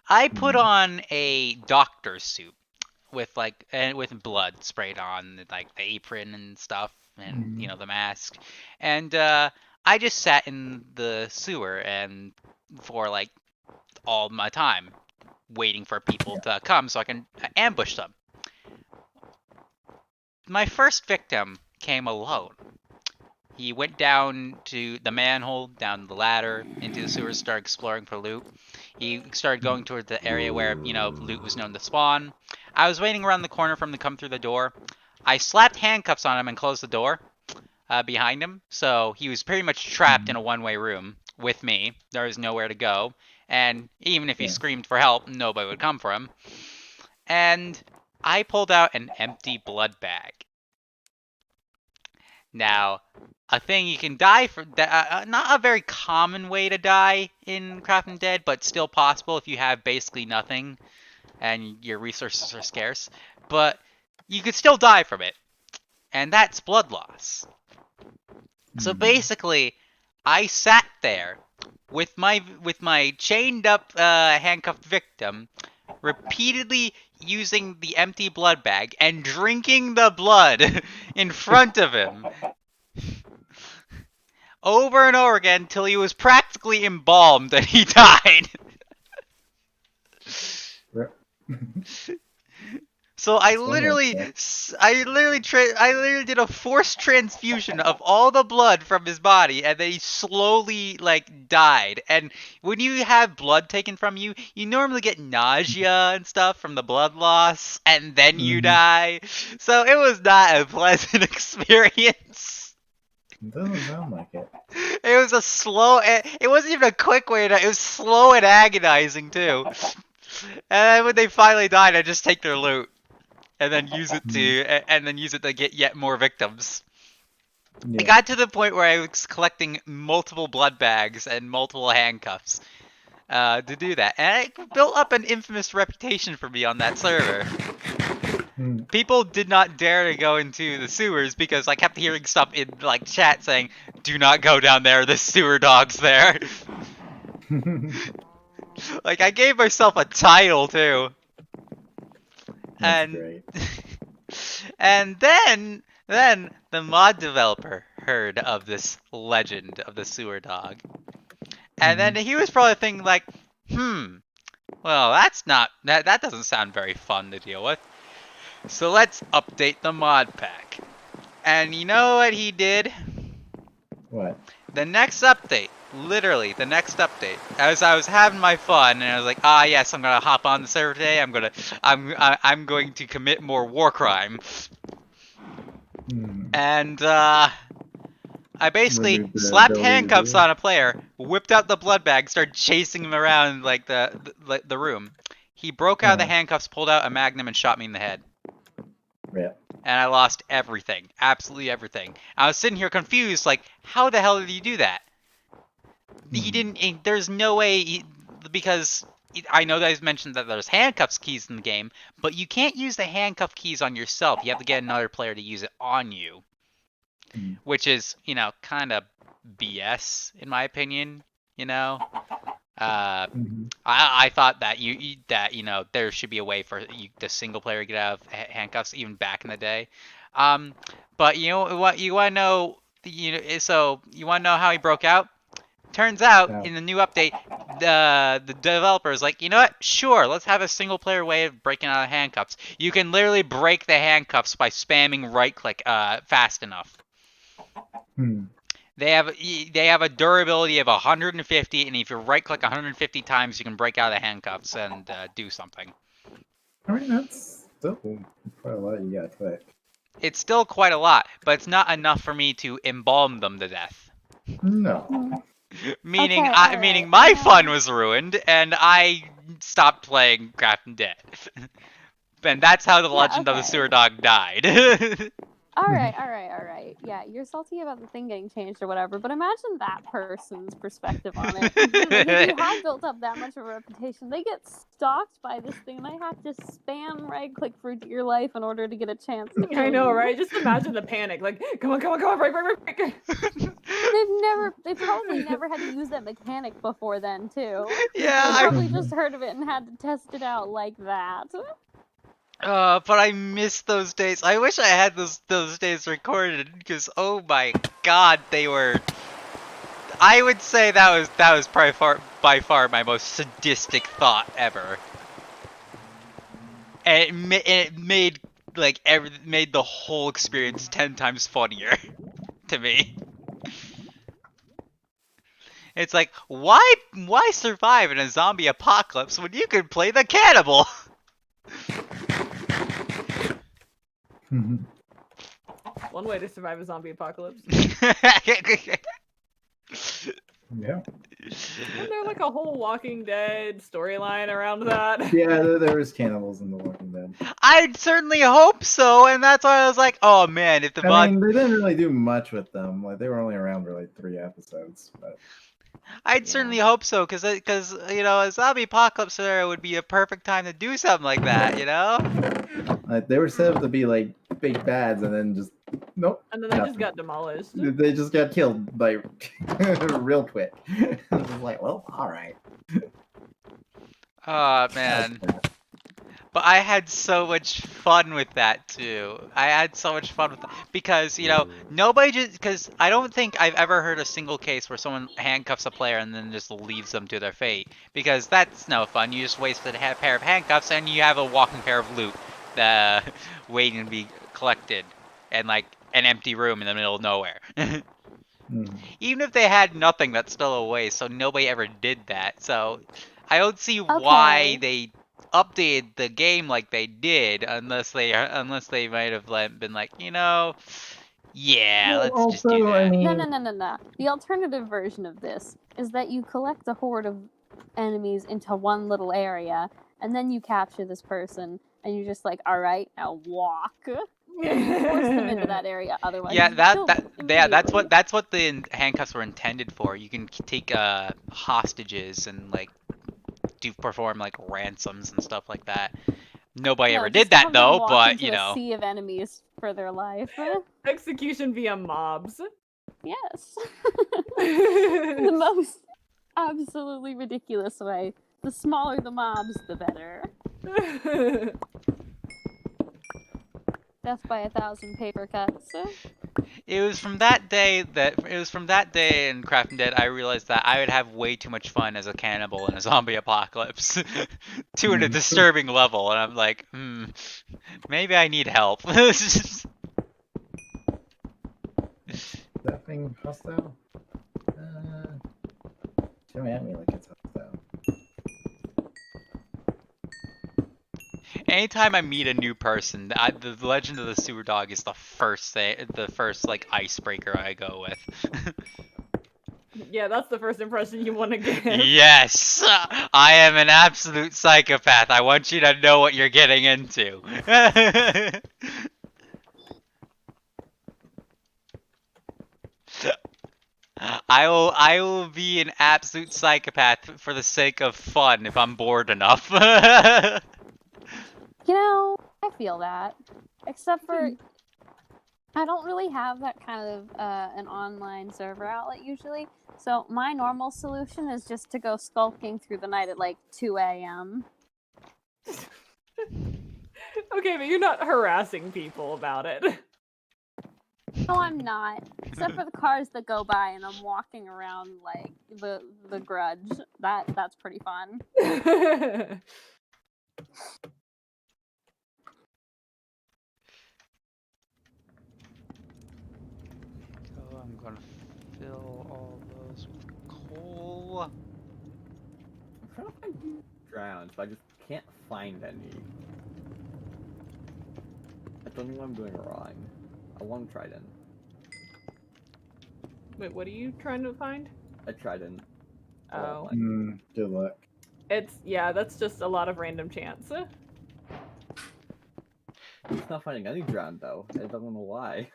I put on a doctor suit with with blood sprayed on like the apron and stuff, and the mask, and I just sat in the sewer and for like all my time waiting for people to come so I can ambush them. My first victim came alone. He went down to the manhole, down the ladder, into the sewers, started exploring for loot. He started going toward the area where, loot was known to spawn. I was waiting around the corner for him to come through the door. I slapped handcuffs on him and closed the door behind him, so he was pretty much trapped in a one-way room with me. There was nowhere to go, and even if he screamed for help, nobody would come for him. And I pulled out an empty blood bag. Now, a thing you can die for, not a very common way to die in Craft and Dead, but still possible if you have basically nothing and your resources are scarce. But you could still die from it, and that's blood loss. So basically, I sat there with my chained up handcuffed victim, repeatedly using the empty blood bag and drinking the blood in front of him over and over again until he was practically embalmed and he died. So I literally did a forced transfusion of all the blood from his body, and then he slowly died. And when you have blood taken from you, you normally get nausea and stuff from the blood loss, and then you die. So it was not a pleasant experience. It doesn't sound like it. It was a slow. It wasn't even a quick way to. It was slow and agonizing too. And then when they finally died, I just take their loot. And then use it to get yet more victims. Yeah. I got to the point where I was collecting multiple blood bags and multiple handcuffs to do that, and it built up an infamous reputation for me on that server. People did not dare to go into the sewers because I kept hearing stuff in chat saying, "Do not go down there. The sewer dog's there." I gave myself a title too. And then the mod developer heard of this legend of the sewer dog, and then he was probably thinking well, that doesn't sound very fun to deal with. So let's update the mod pack. And you know what he did? What? The next update. Literally, the next update. As I was having my fun, and I was like, yes, I'm gonna hop on the server today. I'm going to commit more war crime. And I basically slapped handcuffs on a player, whipped out the blood bag, started chasing him around the room. He broke out of the handcuffs, pulled out a Magnum, and shot me in the head. Yeah. And I lost everything, absolutely everything. I was sitting here confused, how the hell did he do that? He didn't. There's no way because I know that I mentioned that there's handcuffs keys in the game, but you can't use the handcuff keys on yourself. You have to get another player to use it on you, which is kind of BS in my opinion. I thought that there should be a way for the single player to get out of handcuffs even back in the day. But you know what? You want to know? So you want to know how he broke out? Turns out in the new update, the developer is like, you know what? Sure, let's have a single player way of breaking out of handcuffs. You can literally break the handcuffs by spamming right click fast enough. They have a durability of 150, and if you right click 150 times, you can break out of the handcuffs and do something. I mean, that's still quite a lot you gotta click. It's still quite a lot, but it's not enough for me to embalm them to death. No. Meaning, Okay, meaning my fun was ruined, and I stopped playing Craft and Dead. And that's how the legend of the sewer dog died. Alright. Yeah, you're salty about the thing getting changed or whatever, but imagine that person's perspective on it. If you have built up that much of a reputation, they get stalked by this thing and they have to spam right click for your life in order to get a chance to kill I know, you. right? Just imagine the panic. Like, come on, break. They've probably never had to use that mechanic before then, too. Yeah, They probably just heard of it and had to test it out like that. But I miss those days. I wish I had those days recorded, because oh my god, they were. I would say that was probably by far my most sadistic thought ever. And it made made the whole experience 10 times funnier to me. It's like, why survive in a zombie apocalypse when you could play the cannibal? One way to survive a zombie apocalypse. Yeah. Isn't there like a whole Walking Dead storyline around that? Yeah, there was cannibals in The Walking Dead. I'd certainly hope so, and that's why I was like, oh man, if the I mean, they didn't really do much with them. Like, they were only around for like 3 episodes, but... I'd certainly hope so, because you know, a zombie apocalypse scenario would be a perfect time to do something like that, you know? Like, they were set up to be like big bads, and then just nope. And then they just got demolished. They just got killed like real quick. I was like, well, all right. Oh man. But I had so much fun with that too. I had so much fun with that because, you know, because I don't think I've ever heard a single case where someone handcuffs a player and then just leaves them to their fate, because that's no fun. You just wasted a pair of handcuffs and you have a walking pair of loot waiting to be collected, and like an empty room in the middle of nowhere. Even if they had nothing, that's still a waste, so nobody ever did that. So I don't see why they updated the game like they did, unless they might have been like, you know, yeah, let's just do that. No. The alternative version of this is that you collect a horde of enemies into one little area, and then you capture this person, and you're just like, all right, now walk. Force them into that area, otherwise. Yeah, that's what the handcuffs were intended for. You can take hostages and like perform like ransoms and stuff like that. Nobody ever did that though, but you know. A sea of enemies for their life. Execution via mobs. Yes. The most absolutely ridiculous way. The smaller the mobs, the better. Death by 1,000 paper cuts. It was from that day in Craft and Dead I realized that I would have way too much fun as a cannibal in a zombie apocalypse to a disturbing level, and I'm like, maybe I need help. That thing hostile? Coming at me like it's hostile. Anytime I meet a new person, the Legend of the Sewer Dog is the first like icebreaker I go with. Yeah, that's the first impression you want to get. Yes, I am an absolute psychopath. I want you to know what you're getting into. I will be an absolute psychopath for the sake of fun if I'm bored enough. You know, I feel that. Except for, I don't really have that kind of an online server outlet usually. So my normal solution is just to go skulking through the night at like 2 a.m. Okay, but you're not harassing people about it. No, I'm not. Except for the cars that go by and I'm walking around like the grudge. That's pretty fun. So I'm gonna fill all those with coal. I'm trying to find drowns, but I just can't find any. I don't know what I'm doing wrong. I want trident. Wait, what are you trying to find? A trident. Oh. Good luck. Yeah, that's just a lot of random chance. It's not finding any drown though. I don't know why.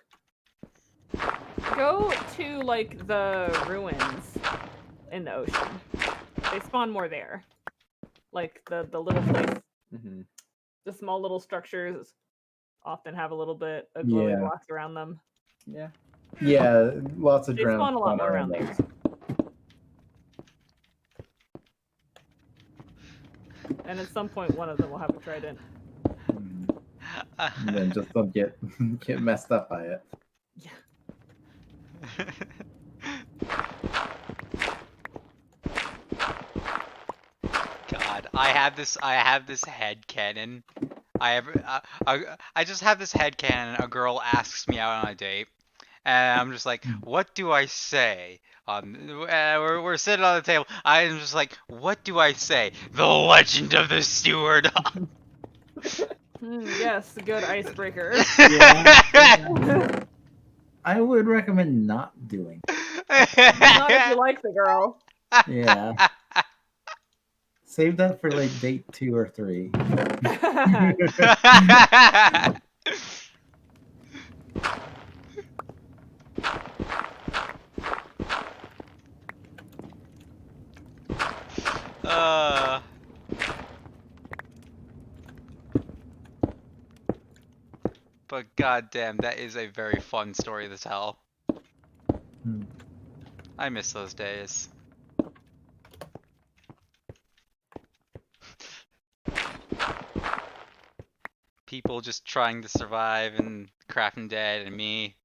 Go to like the ruins in the ocean. They spawn more there. Like the little place. The small little structures often have a little bit of glowing blocks around them. Yeah. Yeah, lots of They drones spawn a lot more around there. those. And at some point, one of them will have a trident. And then just don't get messed up by it. God, I have this headcanon. I just have this headcanon. A girl asks me out on a date, and I'm just like, what do I say? We're sitting on the table. I'm just like, what do I say? The Legend of the Steward. Yes, good icebreaker. Yeah. I would recommend not doing. Not if you like the girl. Yeah. Save that for like date 2 or 3. But goddamn, that is a very fun story to tell. I miss those days. People just trying to survive and Crafting Dead and me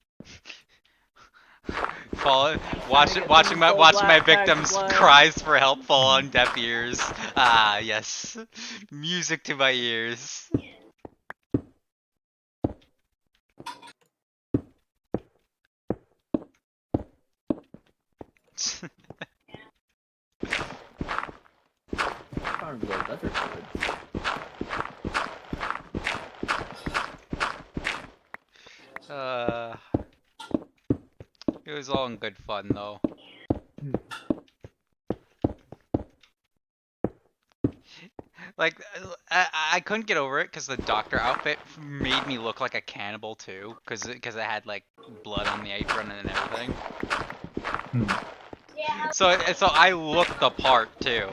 watching my victims' cries for help fall on deaf ears. Ah, yes. Music to my ears. It was all in good fun though. Like, I couldn't get over it because the doctor outfit made me look like a cannibal too, because it had like blood on the apron and everything. So I looked the part too.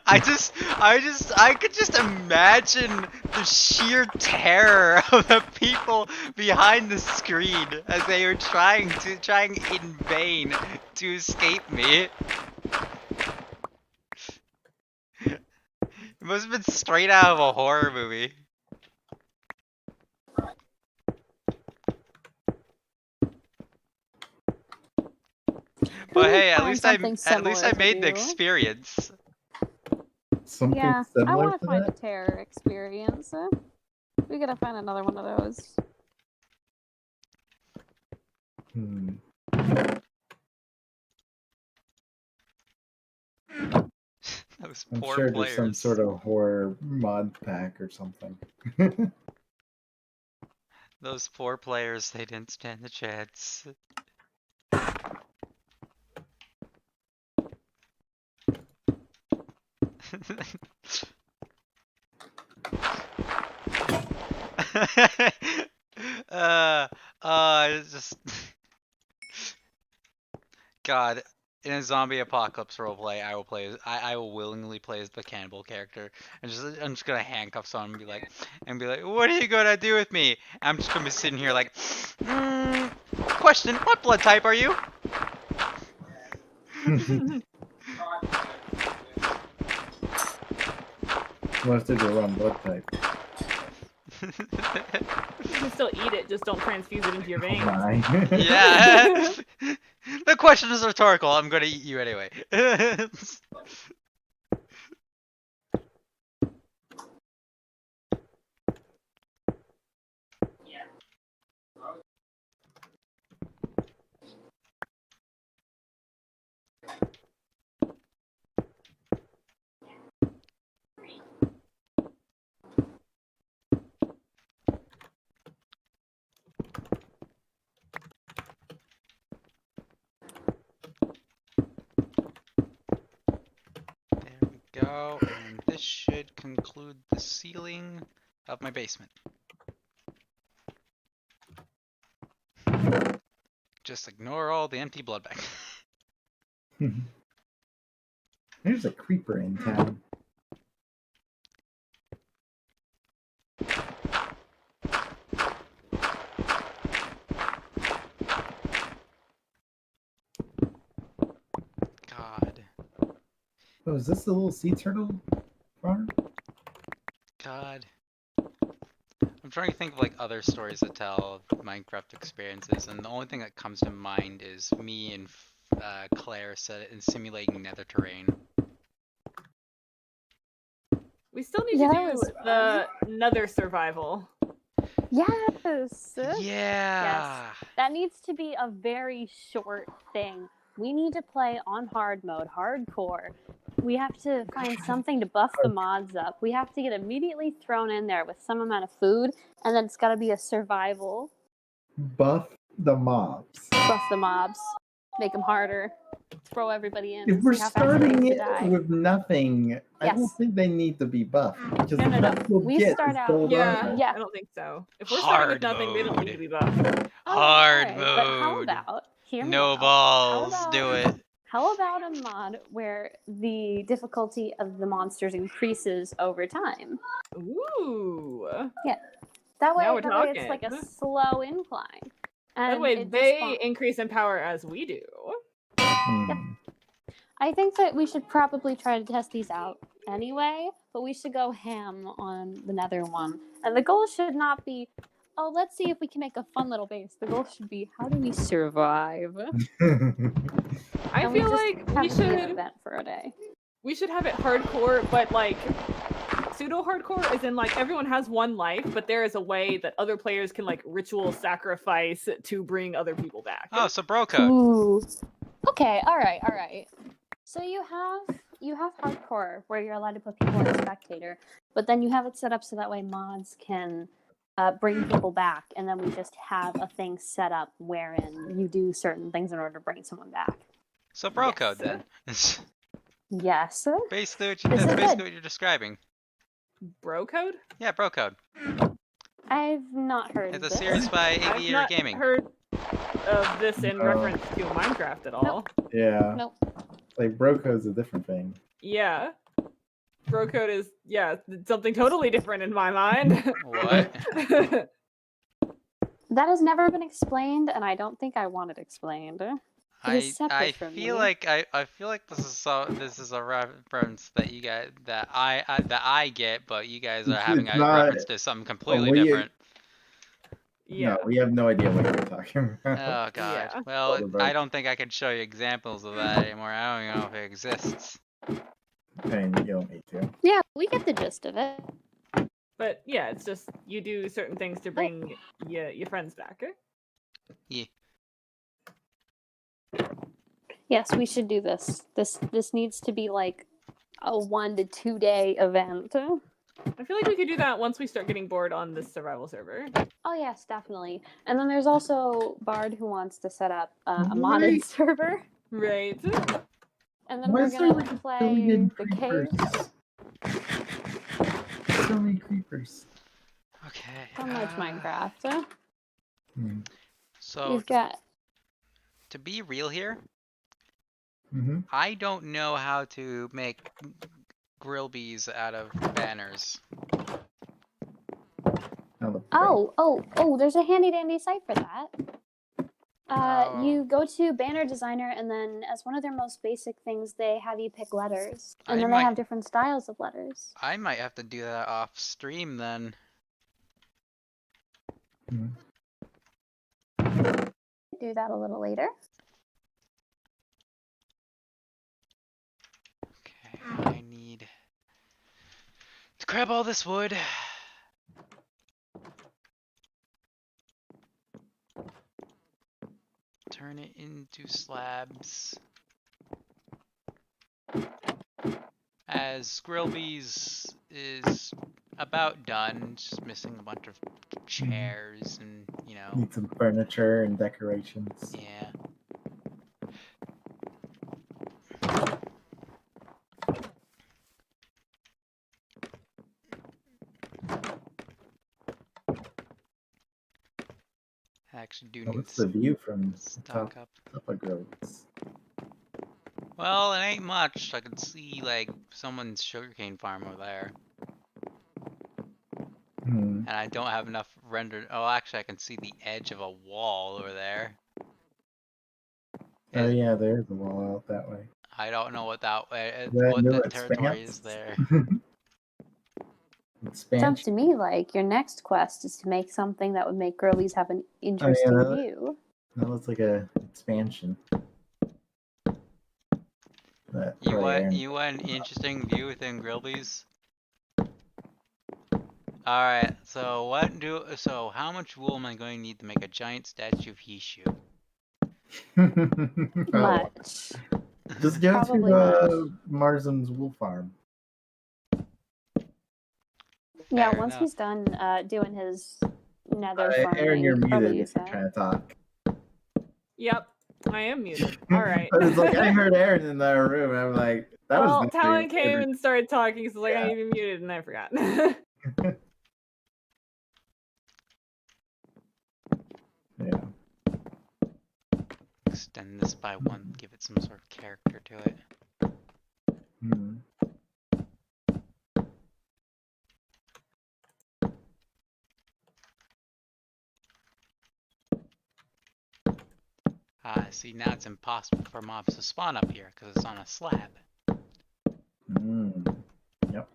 I could just imagine the sheer terror of the people behind the screen as they were trying in vain to escape me. It must have been straight out of a horror movie. But hey, at least I made the experience. Something yeah, similar I want to to find that? a terror experience. We gotta find another one of those. Those I'm poor sure players. there's some sort of horror mod pack or something. Those poor players, they didn't stand a chance. It's just God, in a zombie apocalypse roleplay, I will willingly play as the cannibal character, and I'm just gonna handcuff someone and be like, what are you gonna do with me? I'm just gonna be sitting here like, question, what blood type are you? Must have the wrong blood type. You can still eat it, just don't transfuse it into your veins. Yeah. The question is rhetorical. I'm gonna eat you anyway. Go, and this should conclude the sealing of my basement. Just ignore all the empty blood bags. There's a creeper in town. God. Oh, is this the little sea turtle farm? God. I'm trying to think of like other stories to tell of Minecraft experiences, and the only thing that comes to mind is me and Claire simulating nether terrain. We still need to do the nether survival. Yes. Yeah. Yes. That needs to be a very short thing. We need to play on hard mode, hardcore. We have to find something to buff the mods up. We have to get immediately thrown in there with some amount of food, and then it's got to be a survival. Buff the mobs. Buff the mobs. Make them harder. Throw everybody in. If we're See how fast they starting used it to die. with nothing, I don't Yes. think they need to be buffed. Because No, no, the no. best we'll We get start is out- gold Yeah, armor. Yeah. I don't think so. If we're starting with nothing, they don't need to be buffed. Hard Alright, mode. But how about, hear me No out. balls. How about- Do it. How about a mod where the difficulty of the monsters increases over time? Ooh. Yeah. That way, Now we're it's like a talking. slow incline. That And way it they just increase in power as we do. I think that we should probably try to test these out anyway, but we should go ham on the nether one. And the goal should not be, oh, let's see if we can make a fun little base. The goal should be, how do we survive? I And we feel just like have we it be an should event for a day. we should have it hardcore, but like pseudo hardcore, as in like everyone has one life, but there is a way that other players can like ritual sacrifice to bring other people back. Oh, so bro code. Ooh. Okay, alright. So you have hardcore where you're allowed to put people in spectator, but then you have it set up so that way mods can bring people back, and then we just have a thing set up wherein you do certain things in order to bring someone back. So bro code then. Yes. Basically, This that's is basically good. what you're describing. Bro code? Yeah, bro code. I've not heard It's of a this. series by I've Aviator not Gaming. heard of this in reference to Minecraft at all. Yeah. Nope. Like Broco's a different thing. Yeah. Bro code is something totally different in my mind. What? That has never been explained, and I don't think I want it explained. It is separate I from feel me. like this is a reference that you guys that I get, but you guys are having a It's not- reference to something completely we- different. No, we have no idea what you're talking Oh about. god. Yeah. Well, Totally I right. don't think I can show you examples of that anymore. I don't even know if it exists. And you don't need to. Yeah, we get the gist of it. But yeah, it's just you do certain things to bring your friends back. Yeah. Yes, we should do this. This needs to be like a 1 to 2 day event. I feel like we could do that once we start getting bored on this survival server. Oh yes, definitely. And then there's also Bard who wants to set up a modded Right. server, Right. and then Why we're is there gonna like a play billion the creepers? cave. So many creepers. Okay. So much Minecraft. So We've got to be real here, Mm-hmm. I don't know how to make grill bees out of banners. Oh, there's a handy dandy site for that. Oh. You go to Banner Designer, and then as one of their most basic things, they have you pick letters. And then they have different styles of letters. I might have to do that off stream then. Do that a little later. Okay, I need to grab all this wood. Turn it into slabs. As Grill Bees is about done, just missing a bunch of chairs and, you know. Need some furniture and decorations. Yeah. I actually do need What's the view from the stock top, up. top of Groves? Well, it ain't much. I can see like someone's sugarcane farm over there. And I don't have enough rendered. Oh, actually, I can see the edge of a wall over there. Oh yeah, there's a wall out that way. I don't know what that That what new the territory expanse? is there. Sounds to me like your next quest is to make something that would make girlies have an interesting view. That looks like a expansion. That You probably Aaron- want an interesting view within Grillby's? Alright, so how much wool am I going to need to make a giant statue of Hishu? Much. Just go Probably to Marzam's wool farm. Yeah, Fair once enough. he's done doing his nether farming, Aaron, you're he'll probably muted use if you're that. trying to talk. Yep, I am muted. All right. But it's like I heard Aaron in the other room. I'm like, that well, was Talon came and started talking, so like I even muted and I forgot. Yeah. Extend this by one, give it some sort of character to it. See, now it's impossible for mobs to spawn up here because it's on a slab. Yep.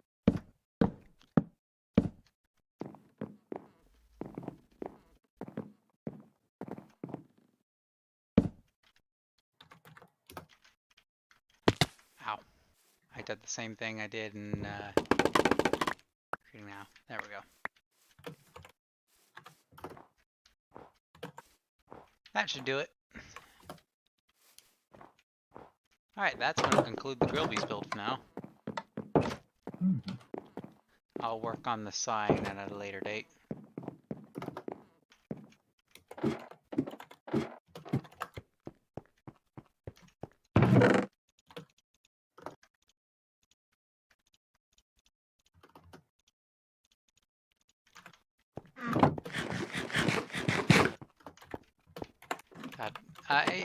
Ow. I did the same thing I did in now. There we go. That should do it. Alright, that's going to conclude the Grillby's build for now. I'll work on the sign at a later date.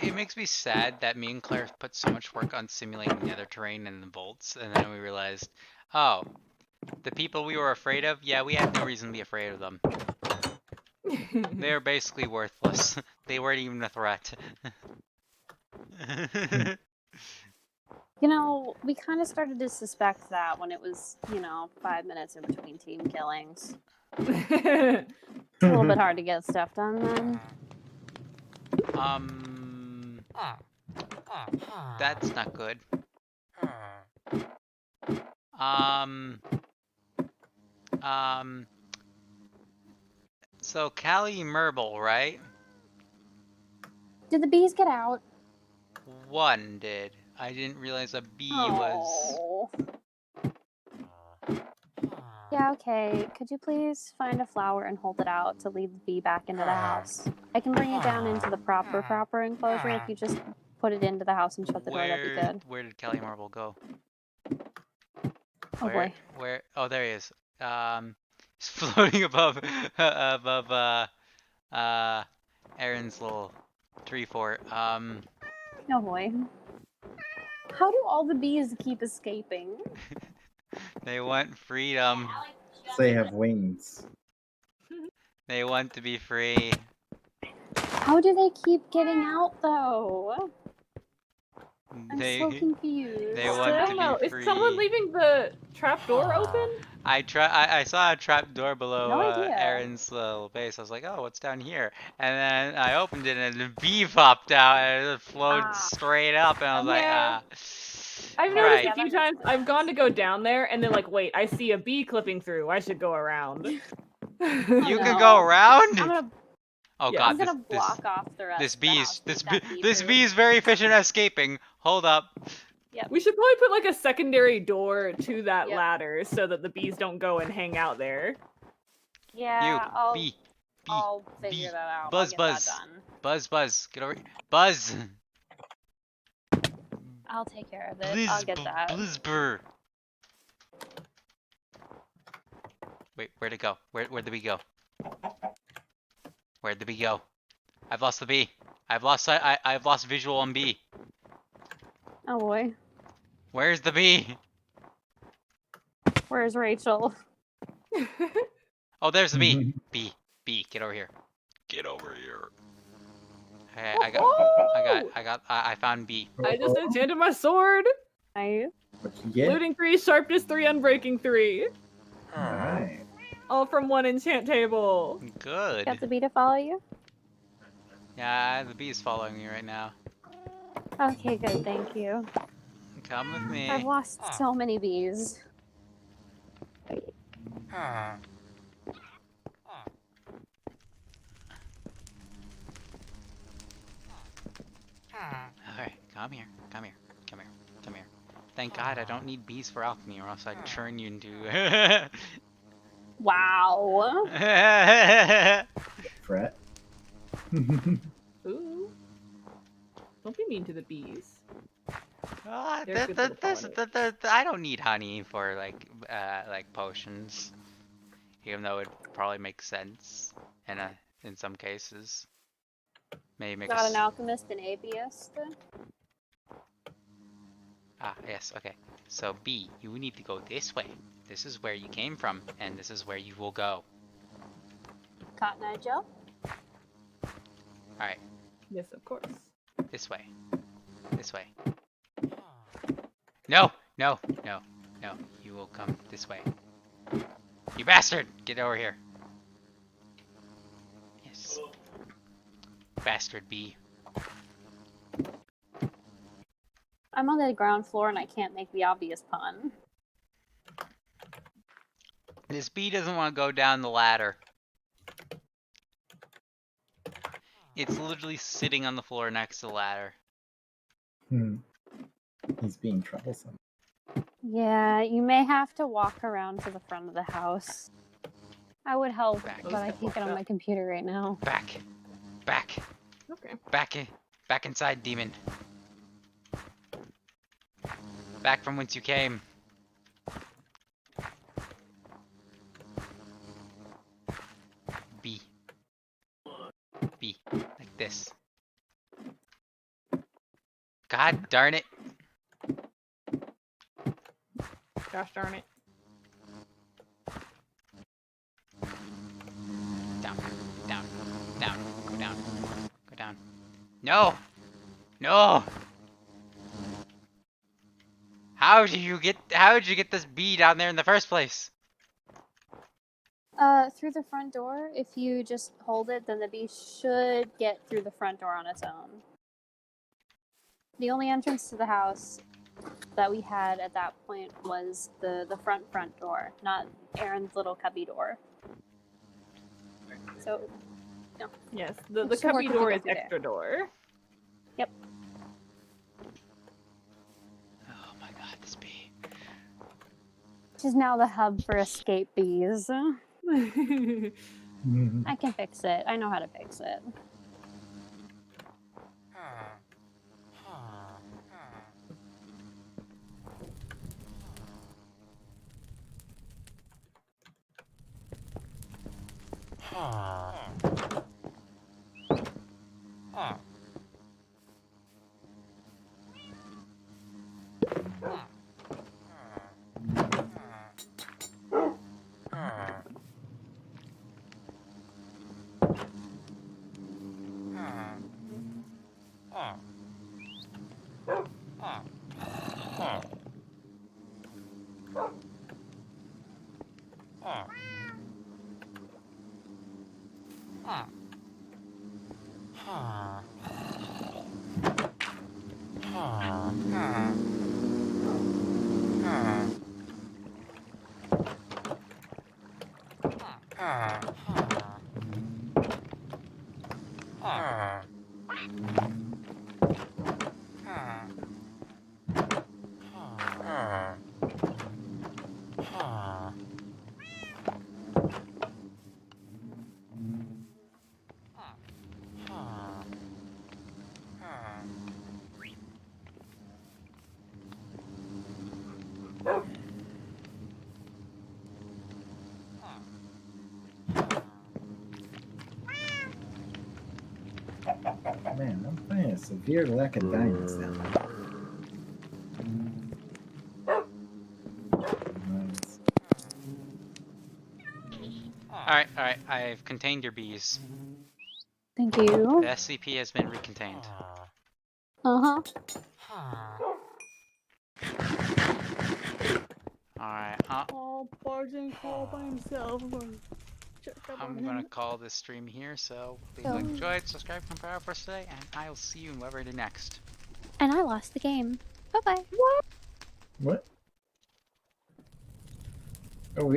It makes me sad that me and Claire put so much work on simulating nether terrain and the bolts, and then we realized, oh, the people we were afraid of, yeah, we had no reason to be afraid of them. They're basically worthless. They weren't even a threat. You know, we kind of started to suspect that when it was, 5 minutes in between team killings. It's a little bit hard to get stuff done then. That's not good. So Callie Merble, right? Did the bees get out? One did. I didn't realize a bee was... Yeah, okay. Could you please find a flower and hold it out to lead the bee back into the house? I can bring it down into the proper enclosure if you just put it into the house and shut the door, that'd be good. Where did Kelly Marble go? Oh boy. Where? Oh, there he is. He's floating above Aaron's little tree fort. Oh boy. How do all the bees keep escaping? They want freedom. They have wings. They want to be free. How do they keep getting out though? I'm so confused. They I want don't to know. be Is free. someone leaving the trap door open? I saw a trap door below No idea. Aaron's little base. I was like, oh, what's down here? And then I opened it and a bee popped out and it flowed straight up. And I was Yeah. like, I've noticed right. a few times I've gone to go down there and then like, wait, I see a bee clipping through. I should go around. You can go around? I'm gonna, Oh Yeah. god, I'm gonna block off the rest. this of the bee house is with that this through. bee is very efficient at escaping. Hold up. Yep. We should probably put like a secondary door to that Yep. ladder so that the bees don't go and hang out there. Yeah, I'll bee, I'll figure that out. Buzz, I'll get buzz. that done. Buzz, get over here. Buzz. I'll take care of it. I'll get that. Blizzbur. Wait, where'd it go? Where'd the bee go? Where'd the bee go? I've lost the bee. I've lost visual on bee. Oh boy. Where's the bee? Where's Rachel? Oh, there's the bee. Bee, get over here. Get over here. Hey, I found bee. I just enchanted my sword. Nice. Yeah. Looting 3, sharpness 3, unbreaking 3. Alright. All from one enchant table. Good. Got the bee to follow you? Yeah, the bee is following me right now. Okay, good, thank you. Come with me. I've lost so many bees. Alright, come here. Thank God I don't need bees for alchemy, or else I'd turn you into. Wow. Fret. Ooh. Don't be mean to the bees. I don't need honey for like potions, even though it probably makes sense in some cases. Maybe make Not an alchemist, an atheist. Ah, yes, okay. So B, you need to go this way. This is where you came from, and this is where you will go. Cotton Eye Joe? Alright, Yes, of course. this way. This way. No! You will come this way. You bastard! Get over here. Yes. Bastard B. I'm on the ground floor and I can't make the obvious pun. This bee doesn't want to go down the ladder. It's literally sitting on the floor next to the ladder. He's being troublesome. Yeah, you may have to walk around to the front of the house. I would help, but I can't get on my computer right now. Back. Okay. Back inside, demon. Back from whence you came. B. Like this. God darn it. Gosh darn it. Down. Go down. No! How did you get this bee down there in the first place? Through the front door. If you just hold it, then the bee should get through the front door on its own. The only entrance to the house that we had at that point was the front door, not Aaron's little cubby door. So, no. Yes, the Just cubby work door to is get through there. extra door. Yep. Oh my god, this bee. Which is now the hub for escape bees. I can fix it. I know how to fix it. Man, I'm finding a severe lack of diamonds now. Nice. Alright, I've contained your bees. Thank you. The SCP has been recontained. Uh-huh. Alright, Oh, Barton called by himself. I'm gonna call this stream here, so please like, enjoy, subscribe, and power for us today, and I will see you in whatever I do next. And I lost the game. Bye-bye. What? Oh, we